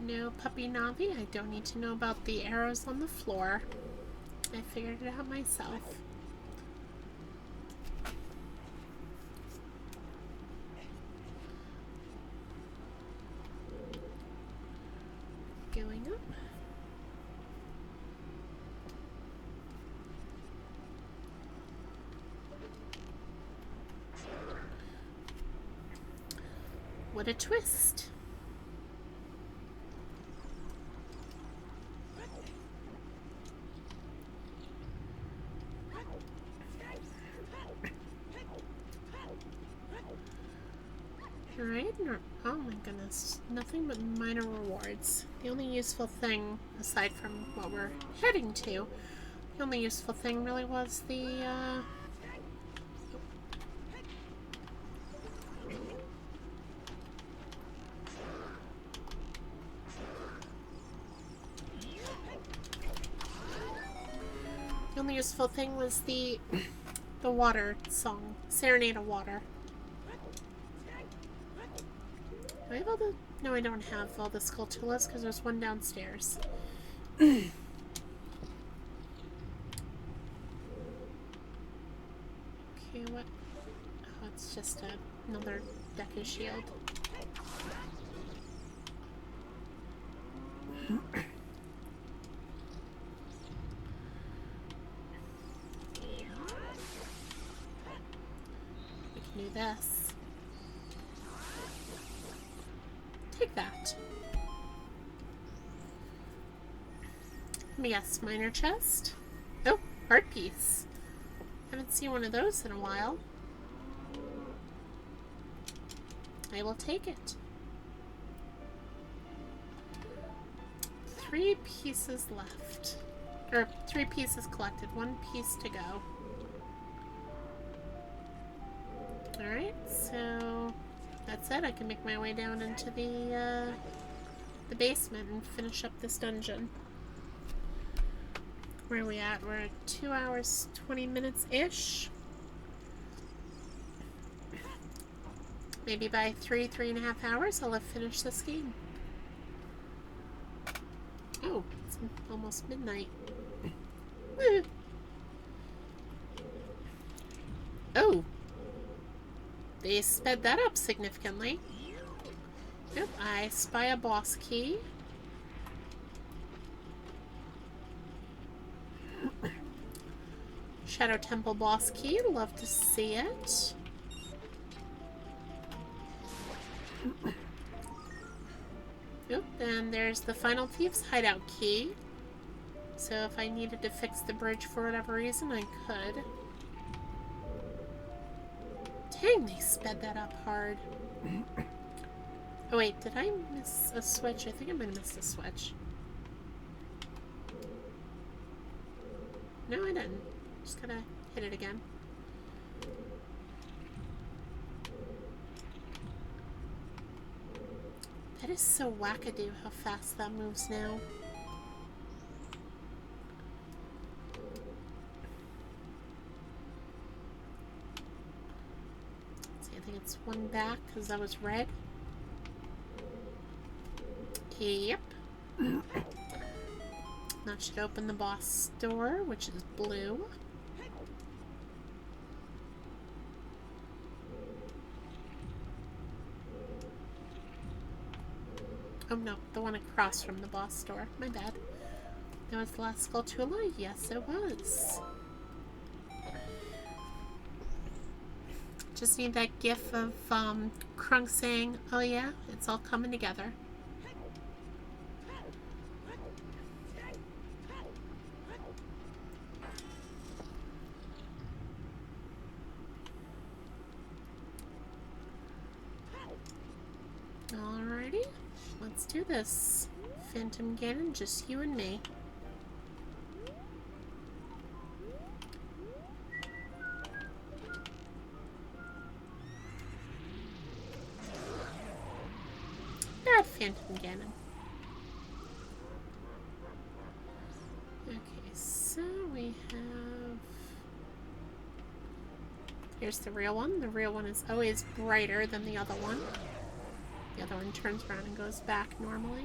No, Puppy Navi, I don't need to know about the arrows on the floor. I figured it out myself. Going up. What a twist. Alright, oh my goodness, nothing but minor rewards. The only useful thing, aside from what we're heading to, the only useful thing really was the, the only useful thing was the water song, Serenade of Water. Do I have all the... No, I don't have all the Skulltulas because there's one downstairs. Okay, what? Oh, it's just another Deku shield. We can do this. Take that. Let me guess, minor chest? Oh, art piece. Haven't seen one of those in a while. I will take it. 3 pieces left. Or 3 pieces collected, 1 piece to go. Alright, so that's it. I can make my way down into the basement and finish up this dungeon. Where are we at? We're at 2 hours, 20 minutes-ish. Maybe by 3.5 hours I'll have finished this game. Oh, it's almost midnight. Oh! They sped that up significantly. Yep, I spy a boss key. Shadow Temple boss key, love to see it. Yep, and there's the Final Thief's hideout key. So if I needed to fix the bridge for whatever reason, I could. Dang, they sped that up hard. Oh wait, did I miss a switch? I think I might have missed a switch. No, I didn't. Just gotta hit it again. That is so wackadoo how fast that moves now. Let's see, I think it's one back because that was red. Yep. That should open the boss door, which is blue. Oh no, the one across from the boss door. My bad. That was the last Skulltula? Yes, it was. Just need that gif of Krunk saying, oh yeah, it's all coming together. do this, Phantom Ganon, just you and me. Bad Phantom Ganon. Okay, so we have... Here's the real one. The real one is always brighter than the other one. The other one turns around and goes back normally.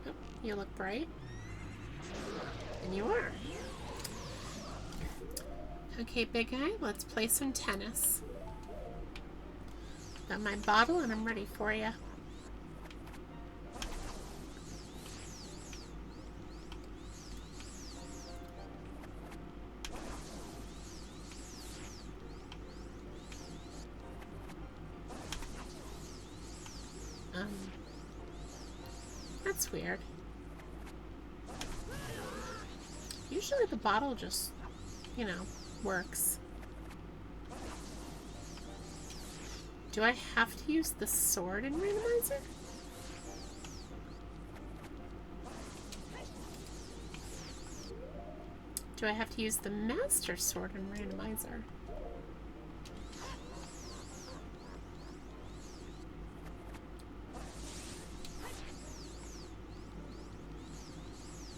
Oh, you look bright. And you are. Okay, big guy, let's play some tennis. Got my bottle and I'm ready for you. That's weird. Usually the bottle just, you know, works. Do I have to use the sword in Randomizer? Do I have to use the Master Sword in Randomizer?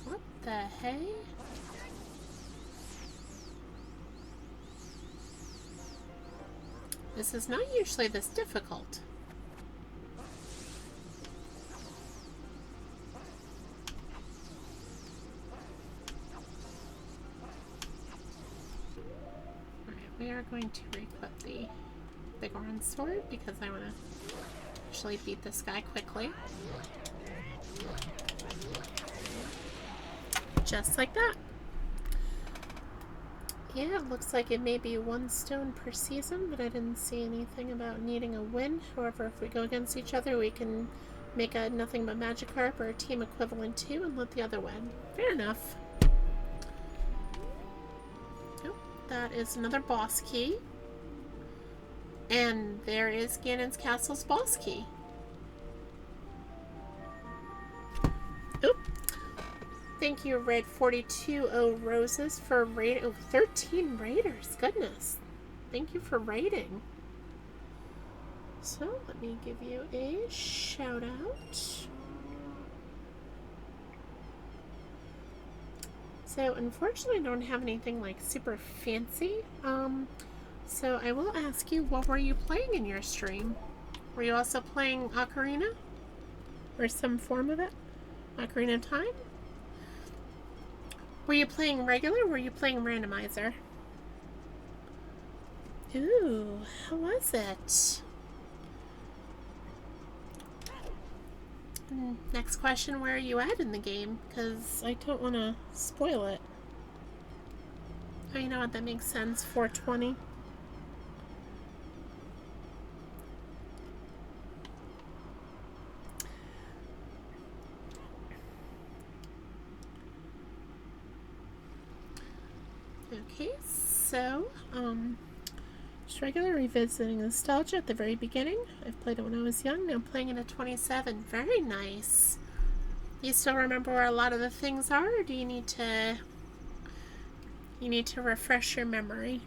What the hey? This is not usually this difficult. Alright, we are going to re-equip the big orange sword because I want to actually beat this guy quickly. Just like that. Yeah, it looks like it may be 1 stone per season, but I didn't see anything about needing a win. However, if we go against each other, we can make a nothing but Magikarp or a team equivalent 2 and let the other win. Fair enough. Oh, that is another boss key. And there is Ganon's Castle's boss key. Oop. Thank you, Red 420 Roses, for raid. Oh, 13 raiders. Goodness. Thank you for raiding. So, let me give you a shout out. So, unfortunately, I don't have anything like super fancy. So I will ask you, what were you playing in your stream? Were you also playing Ocarina? Or some form of it? Ocarina of Time? Were you playing regular or were you playing randomizer? Ooh, how was it? Next question, where are you at in the game? Because I don't want to spoil it. Oh, you know what? That makes sense. 420. Okay, so, just regular revisiting nostalgia at the very beginning. I've played it when I was young, now I'm playing it at 27. Very nice. You still remember where a lot of the things are, or do you need to refresh your memory?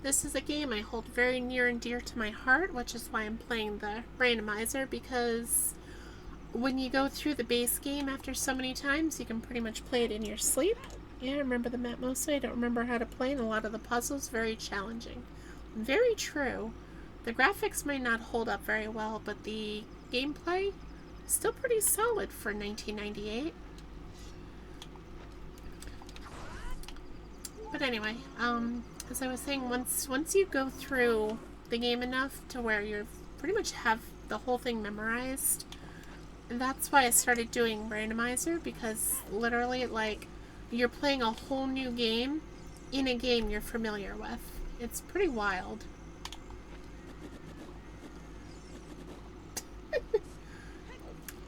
This is a game I hold very near and dear to my heart, which is why I'm playing the randomizer, because when you go through the base game after so many times, you can pretty much play it in your sleep. Yeah, I remember the map mostly. I don't remember how to play, and a lot of the puzzles very challenging. Very true. The graphics might not hold up very well, but the gameplay still pretty solid for 1998. But anyway, as I was saying, once you go through the game enough to where you pretty much have the whole thing memorized, and that's why I started doing randomizer, because literally, like, you're playing a whole new game in a game you're familiar with. It's pretty wild.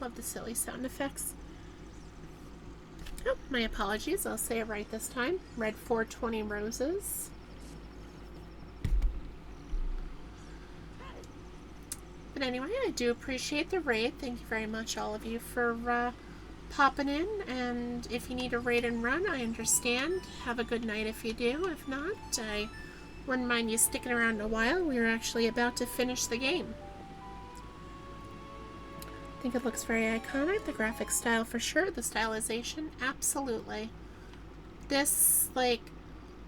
Love the silly sound effects. Oh, my apologies. I'll say it right this time. Red 420 roses. But anyway, I do appreciate the raid. Thank you very much, all of you, for popping in. And if you need a raid and run, I understand. Have a good night if you do. If not, I wouldn't mind you sticking around a while. We're actually about to finish the game. I think it looks very iconic. The graphic style for sure. The stylization, absolutely. This, like,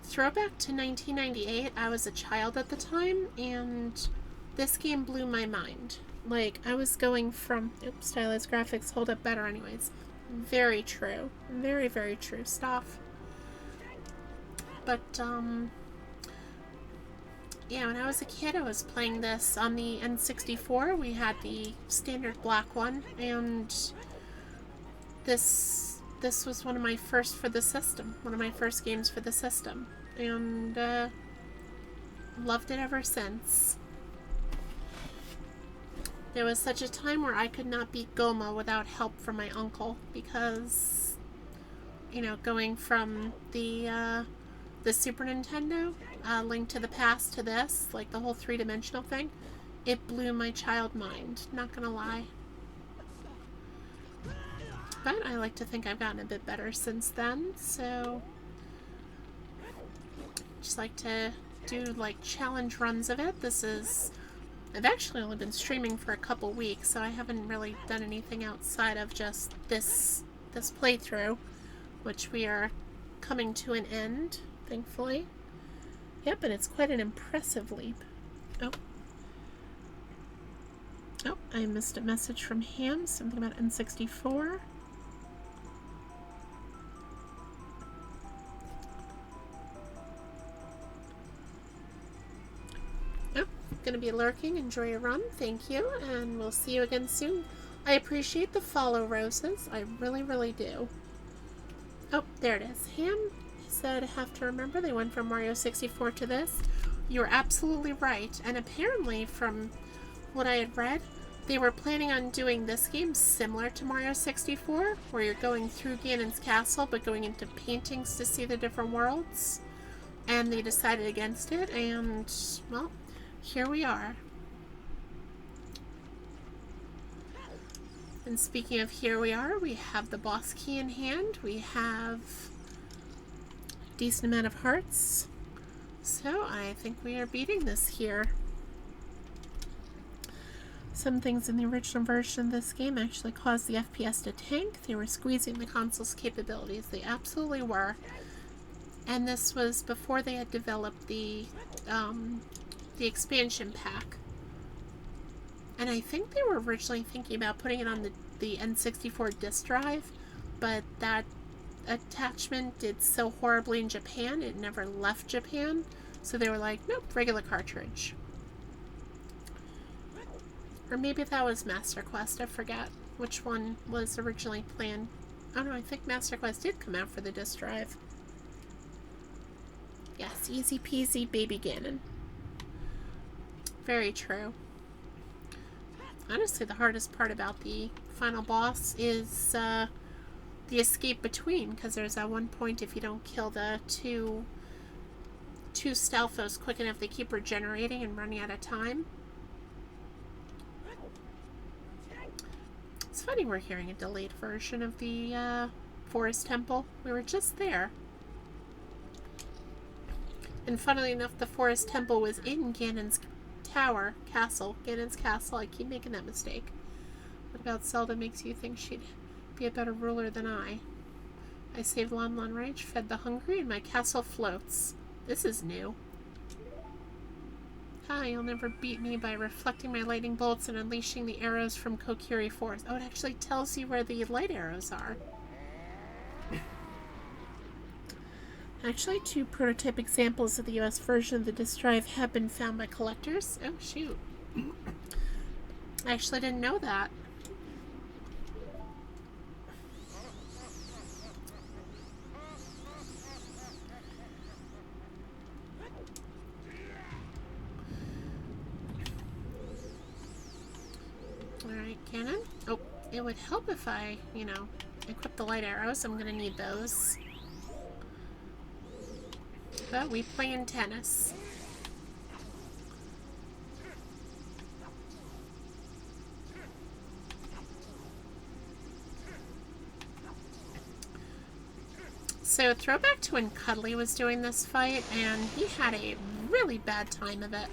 throwback to 1998. I was a child at the time, and this game blew my mind. Like, I was going from... Oops, stylized graphics hold up better anyways. Very true. Very, very true stuff. But, yeah, when I was a kid, I was playing this on the N64. We had the standard black one, and this was one of my first for the system. One of my first games for the system. And, loved it ever since. There was such a time where I could not beat Goma without help from my uncle, because, you know, going from the Super Nintendo, Link to the Past, to this, like the whole three-dimensional thing, it blew my child mind, not gonna lie. But I like to think I've gotten a bit better since then, so just like to do like challenge runs of it. I've actually only been streaming for a couple weeks, so I haven't really done anything outside of just this playthrough, which we are coming to an end, thankfully. Yep, and it's quite an impressive leap. Oh, I missed a message from Ham, something about N64. Going to be lurking. Enjoy your run. Thank you, and we'll see you again soon. I appreciate the follow, Roses. I really, really do. Oh, there it is. Ham said, have to remember they went from Mario 64 to this. You're absolutely right, and apparently from what I had read, they were planning on doing this game similar to Mario 64, where you're going through Ganon's castle but going into paintings to see the different worlds, and they decided against it, and, well, here we are. And speaking of here we are, we have the boss key in hand. We have a decent amount of hearts. So I think we are beating this here. Some things in the original version of this game actually caused the FPS to tank. They were squeezing the console's capabilities. They absolutely were. And this was before they had developed the expansion pack. And I think they were originally thinking about putting it on the N64 disk drive, but that attachment did so horribly in Japan, it never left Japan. So they were like, nope, regular cartridge. Or maybe that was Master Quest, I forget which one was originally planned. Oh no, I think Master Quest did come out for the disk drive. Yes, easy peasy baby Ganon. Very true. Honestly, the hardest part about the final boss is the escape between, because there's that one point if you don't kill the two Stalfos quick enough, they keep regenerating and running out of time. It's funny we're hearing a delayed version of the Forest Temple. We were just there. And funnily enough, the Forest Temple was in Ganon's Ganon's castle. I keep making that mistake. What about Zelda makes you think she'd be a better ruler than I? I saved Lon Lon Ranch, fed the hungry, and my castle floats. This is new. Hi, you'll never beat me by reflecting my lightning bolts and unleashing the arrows from Kokiri Forest. Oh, it actually tells you where the light arrows are. Actually, 2 prototype examples of the US version of the disk drive have been found by collectors. Oh, shoot. I actually didn't know that. Alright, Ganon. Oh, it would help if I, you know, equip the light arrows. I'm gonna need those. But we play in tennis. So throwback to when Cuddly was doing this fight, and he had a really bad time of it.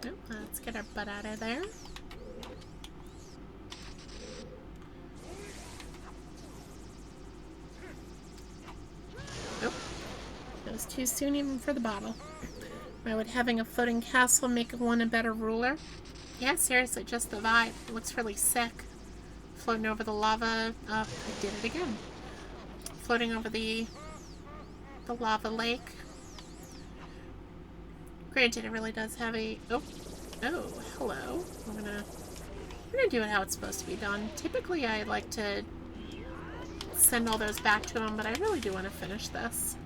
Oh, let's get our butt out of there. Oh, that was too soon even for the bottle. Why would having a floating castle make one a better ruler? Yeah, seriously, just the vibe. It looks really sick. Floating over the lava. I did it again. Floating over the lava lake. Granted, it really does have a... Oh, hello. I'm gonna do it how it's supposed to be done. Typically, I like to send all those back to him, but I really do want to finish this.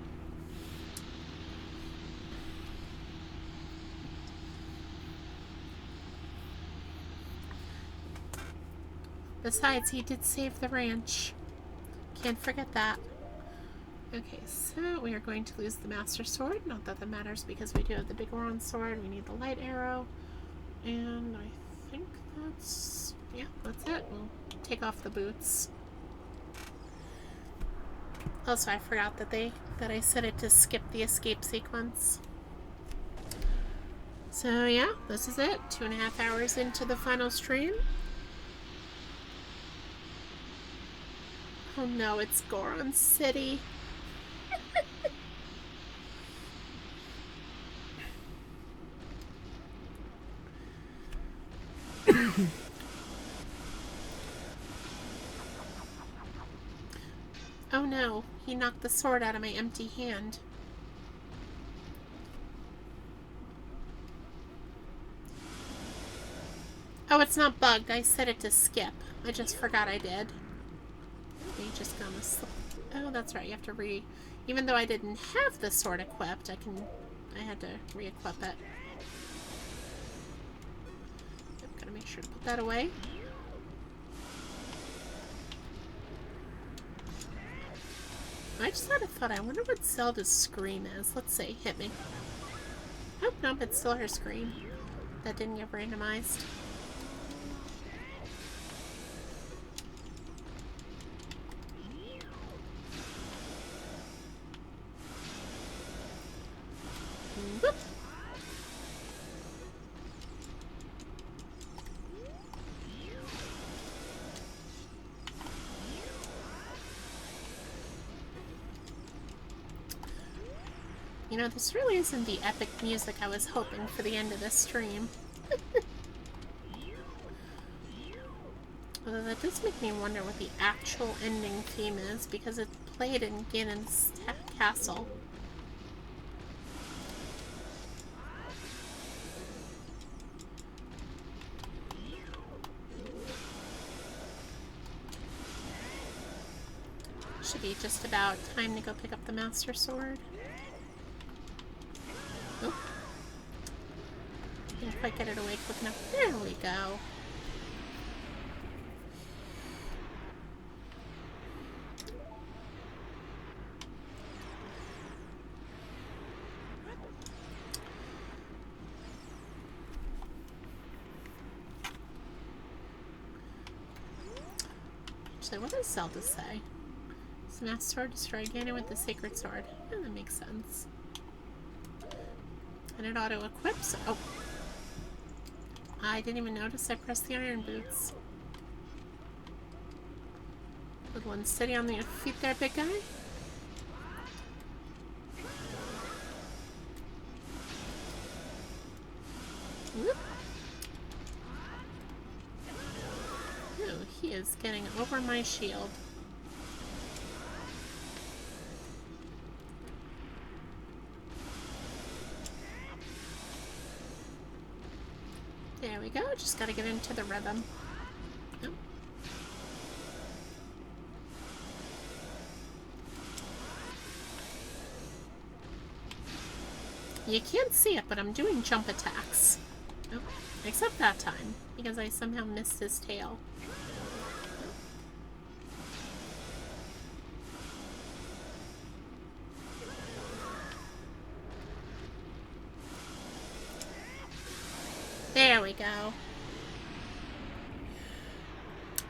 Besides, he did save the ranch. Can't forget that. Okay, so we are going to lose the Master Sword. Not that that matters because we do have the Big Goron Sword. We need the Light Arrow. And I think that's... yeah, that's it. We'll take off the boots. Also, I forgot that I set it to skip the escape sequence. So yeah, this is it. 2.5 hours into the final stream. Oh no, it's Goron City. Oh no, he knocked the sword out of my empty hand. Oh, it's not bugged. I set it to skip. I just forgot I did. You just gonna slip. Oh, that's right. You have to even though I didn't have the sword equipped, I had to re-equip it. I've got to make sure to put that away. I just had a thought. I wonder what Zelda's scream is. Let's see. Hit me. Oh, no, it's still her scream. That didn't get randomized. Whoop. You know, this really isn't the epic music I was hoping for the end of this stream. Although that does make me wonder what the actual ending theme is, because it played in Ganon's castle. Should be just about time to go pick up the Master Sword. Oh. Didn't quite get it away quick enough. There we go. Actually, what does Zelda say? Master Sword, destroy Ganon with the Sacred Sword. Yeah, that makes sense. And it auto-equips. Oh. I didn't even notice I pressed the iron boots. Little unsteady on the feet there, big guy. Whoop. Oh, he is getting over my shield. There we go, just gotta get into the rhythm. Oh. You can't see it, but I'm doing jump attacks. Oh, except that time, because I somehow missed his tail. There we go.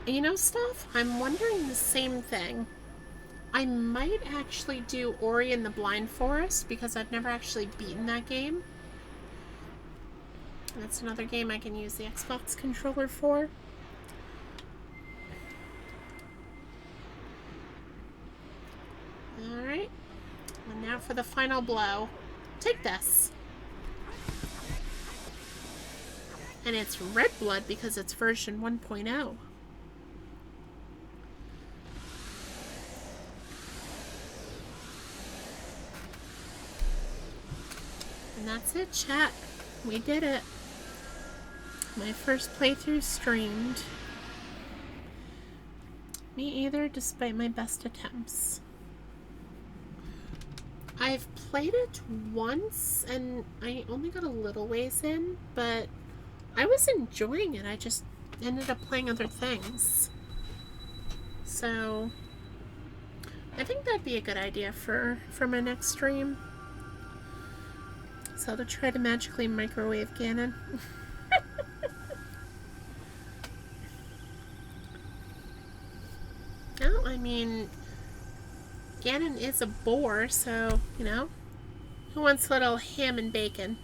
You know, stuff? I'm wondering the same thing. I might actually do Ori and the Blind Forest because I've never actually beaten that game. That's another game I can use the Xbox controller for. Alright. And now for the final blow. Take this. And it's red blood because it's version 1.0. And that's it, chat. We did it. My first playthrough streamed. Me either, despite my best attempts. I've played it once, and I only got a little ways in, but I was enjoying it. I just ended up playing other things. So, I think that'd be a good idea for my next stream. So to try to magically microwave Ganon. Well, I mean, Ganon is a boar, so, you know, who wants a little ham and bacon?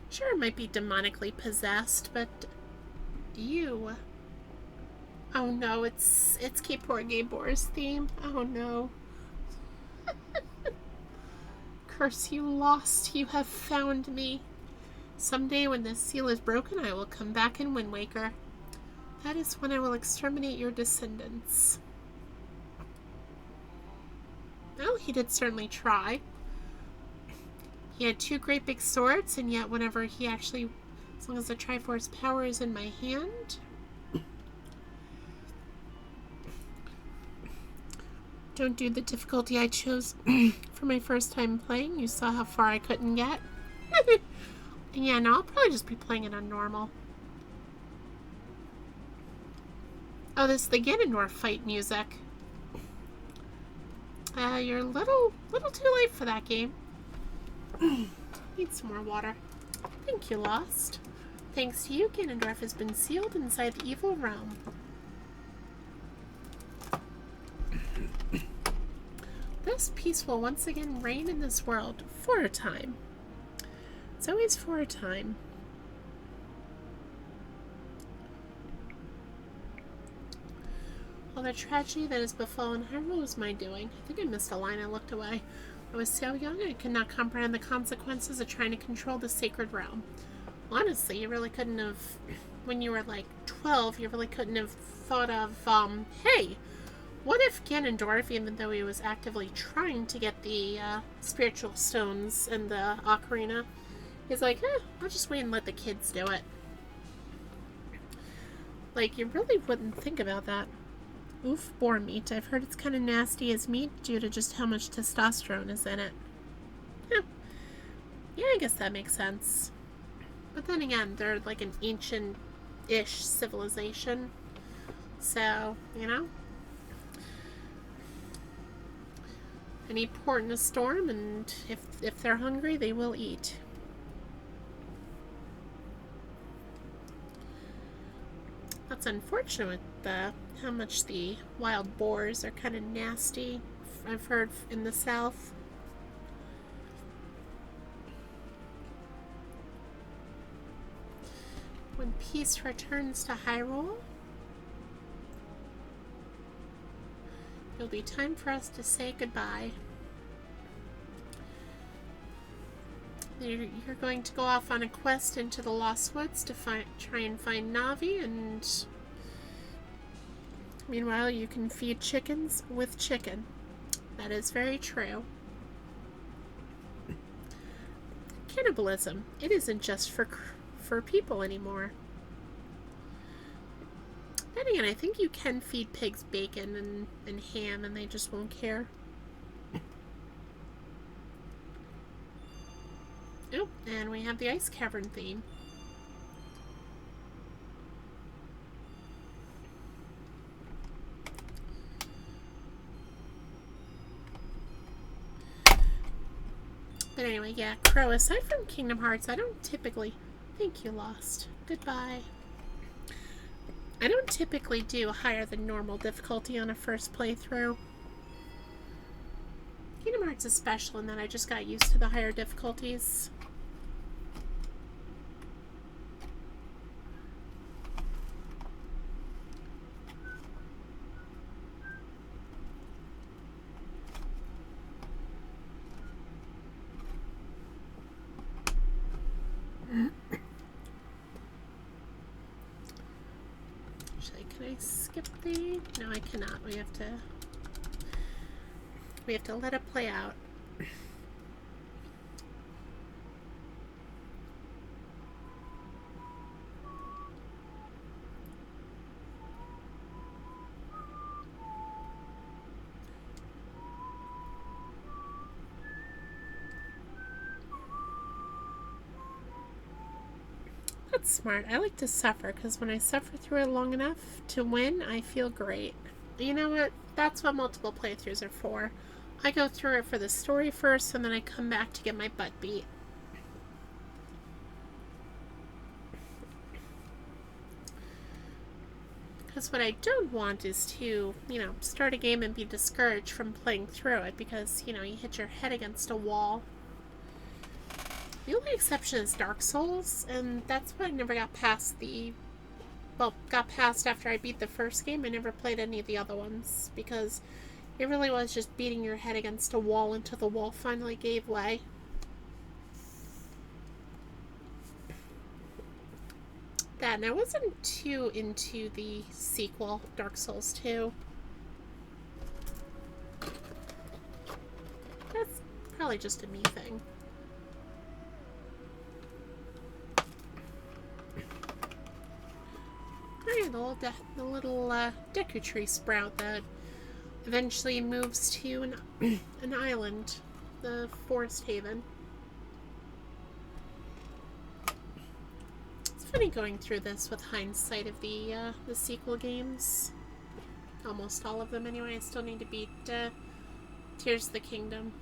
Sure, it might be demonically possessed, but you... Oh no, it's Kiporge Boar's theme. Oh no. Curse you, lost. You have found me. Someday when this seal is broken, I will come back in Wind Waker. That is when I will exterminate your descendants. Well, he did certainly try. He had 2 great big swords, and yet whenever he actually, as long as the Triforce power is in my hand... Don't do the difficulty I chose for my first time playing. You saw how far I couldn't get. Yeah, no, I'll probably just be playing it on normal. Oh, this is the Ganondorf fight music. You're a little too late for that game. Need some more water. Thank you, Lost. Thanks to you, Ganondorf has been sealed inside the evil realm. This peace will once again reign in this world for a time. It's always for a time. All the tragedy that has befallen Hyrule is my doing. I think I missed a line. I looked away. I was so young I could not comprehend the consequences of trying to control the sacred realm. Honestly, you really couldn't have, when you were like 12, you really couldn't have thought of, hey, what if Ganondorf, even though he was actively trying to get the spiritual stones and the Ocarina, he's like, I'll just wait and let the kids do it. Like, you really wouldn't think about that. Oof, boar meat. I've heard it's kind of nasty as meat due to just how much testosterone is in it. Yeah, I guess that makes sense. But then again, they're like an ancient-ish civilization. So, you know? Any port in a storm, and if they're hungry, they will eat. That's unfortunate, how much the wild boars are kind of nasty, I've heard in the south. When peace returns to Hyrule, it'll be time for us to say goodbye. You're going to go off on a quest into the Lost Woods to try and find Navi, and meanwhile you can feed chickens with chicken. That is very true. Cannibalism. It isn't just for people anymore. Then again, I think you can feed pigs bacon and ham and they just won't care. Oh, and we have the ice cavern theme. But anyway, yeah, Crow, aside from Kingdom Hearts, I don't typically... Thank you, Lost. Goodbye. I don't typically do higher than normal difficulty on a first playthrough. Kingdom Hearts is special in that I just got used to the higher difficulties. Can I skip the... No, I cannot. We have to let it play out. That's smart. I like to suffer, because when I suffer through it long enough to win, I feel great. You know what? That's what multiple playthroughs are for. I go through it for the story first, and then I come back to get my butt beat. Because what I don't want is to, start a game and be discouraged from playing through it because, you hit your head against a wall. The only exception is Dark Souls, and that's why I never got past got past after I beat the first game. I never played any of the other ones, because it really was just beating your head against a wall until the wall finally gave way. That, and I wasn't too into the sequel, Dark Souls 2. That's probably just a me thing. The little Deku Tree sprout that eventually moves to an island, the Forest Haven. It's funny going through this with hindsight of the sequel games. Almost all of them anyway. I still need to beat Tears of the Kingdom.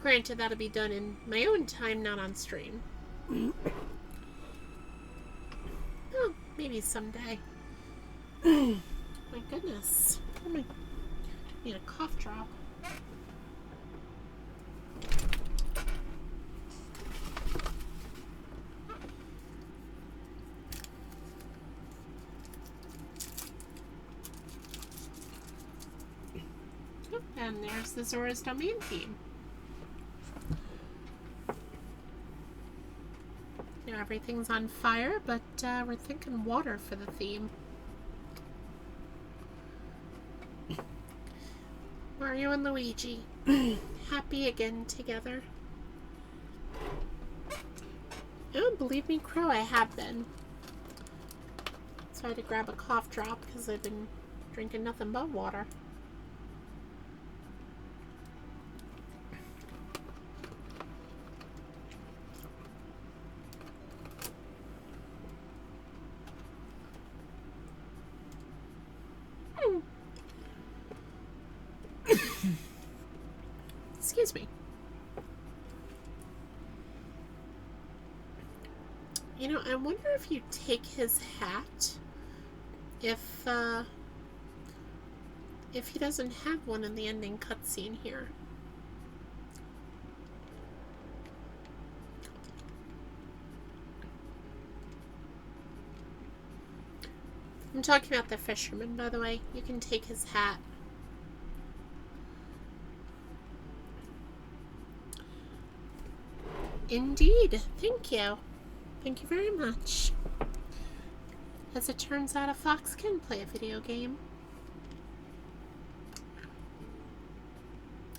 Granted, that'll be done in my own time, not on stream. Oh, maybe someday. My goodness. I need a cough drop. Oh, and there's the Zora's Domain theme. Everything's on fire, but we're thinking water for the theme. Mario and Luigi, happy again together. Oh, believe me, Crow, I have been. So I had to grab a cough drop because I've been drinking nothing but water. Excuse me. I wonder if you take his hat, if he doesn't have one in the ending cutscene here. I'm talking about the fisherman, by the way. You can take his hat. Indeed. Thank you. Thank you very much. As it turns out, a fox can play a video game.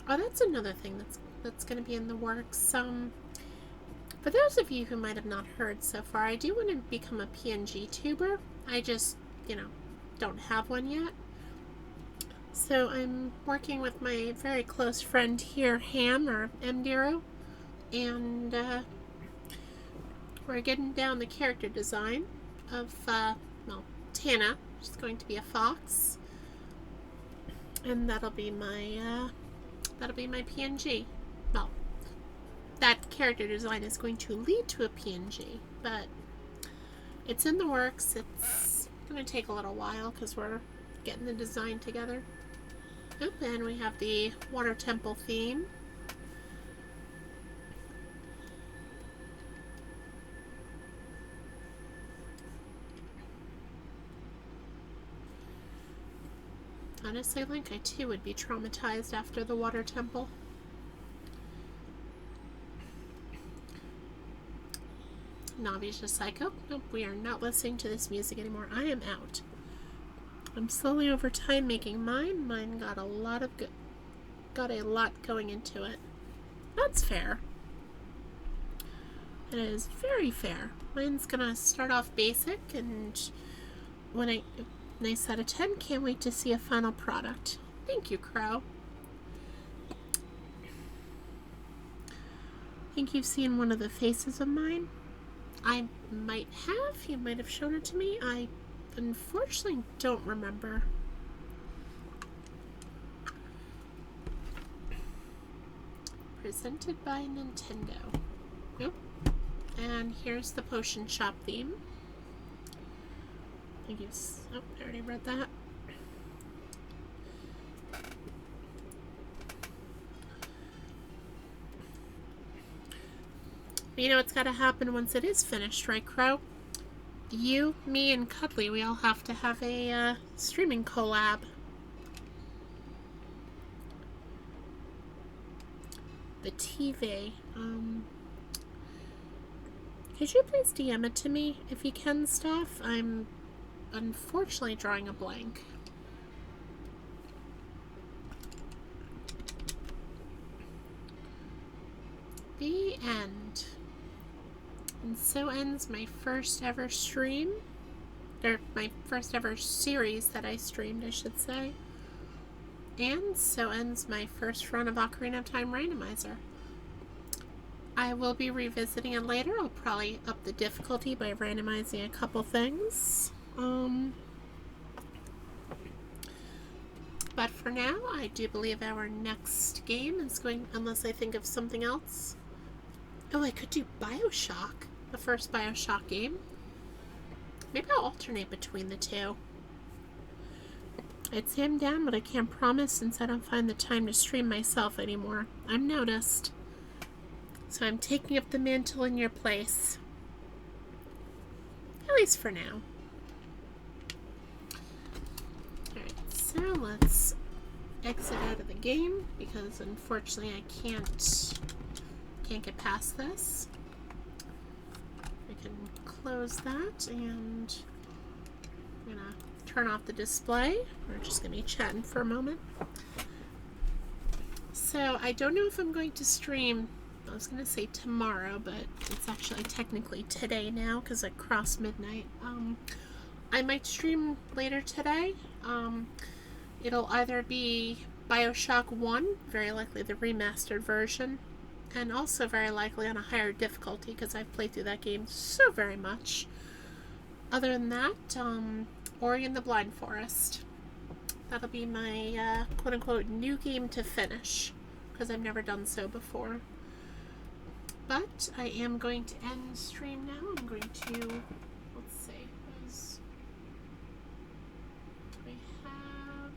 Oh, that's another thing that's going to be in the works. For those of you who might have not heard so far, I do want to become a PNG tuber. I just, don't have one yet. So I'm working with my very close friend here, Ham, or Mdero, and we're getting down the character design of, well, Tana. She's going to be a fox, and that'll be my PNG. Well, that character design is going to lead to a PNG, but it's in the works. It's going to take a little while because we're getting the design together. Oh, and we have the water temple theme. Honestly, I think I too would be traumatized after the water temple. Navi's just like, oh, nope, we are not listening to this music anymore. I am out. I'm slowly over time making mine. Mine got a lot going into it. That's fair. It is very fair. Mine's gonna start off basic, and when I nice out of 10, can't wait to see a final product. Thank you, Crow. Think you've seen one of the faces of mine? I might have. You might have shown it to me. I unfortunately don't remember. Presented by Nintendo. Nope. And here's the potion shop theme. I guess. Oh, I already read that. You know what's got to happen once it is finished, right, Crow? You, me, and Cuddly, we all have to have a streaming collab. The TV. Could you please DM it to me if you can, Steph? I'm unfortunately drawing a blank. The end. And so ends my first ever stream. Or my first ever series that I streamed, I should say. And so ends my first run of Ocarina of Time Randomizer. I will be revisiting it later. I'll probably up the difficulty by randomizing a couple things. But for now, I do believe our next game is going, unless I think of something else. Oh, I could do Bioshock, the first Bioshock game. Maybe I'll alternate between the two. I'd say I'm down, but I can't promise since I don't find the time to stream myself anymore. I'm noticed. So I'm taking up the mantle in your place. At least for now. Alright, so let's exit out of the game because unfortunately I can't get past this. I can close that and I'm gonna turn off the display. We're just gonna be chatting for a moment. So I don't know if I'm going to stream. I was gonna say tomorrow, but it's actually technically today now because I crossed midnight. I might stream later today. It'll either be Bioshock 1, very likely the remastered version, and also very likely on a higher difficulty because I've played through that game so very much. Other than that, Ori and the Blind Forest. That'll be my quote-unquote new game to finish because I've never done so before. But I am going to end the stream now. I'm going to, let's see, we have,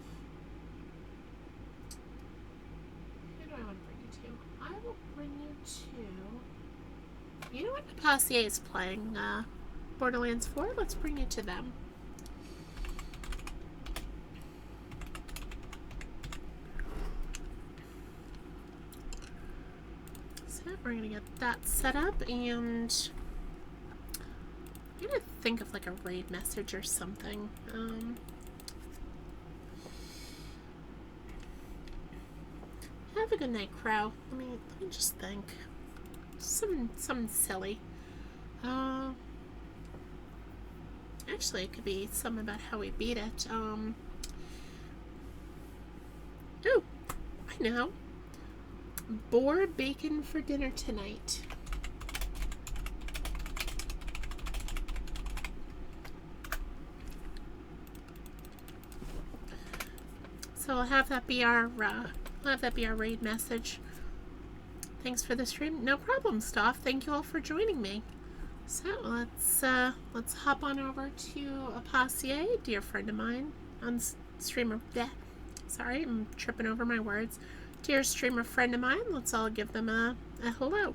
who do I want to bring you to? I will bring you to, you know what, Passier is playing Borderlands 4. Let's bring you to them. We're gonna get that set up, and I'm gonna think of like a raid message or something. Have a good night, Crow. Let me just think. Something silly. Actually, it could be something about how we beat it. Oh, I know. Boar bacon for dinner tonight. So I'll have that be our raid message. Thanks for the stream. No problem, Stoff. Thank you all for joining me. So let's hop on over to Apassier, dear friend of mine, on streamer. Sorry, I'm tripping over my words. Dear streamer friend of mine, let's all give them a hello.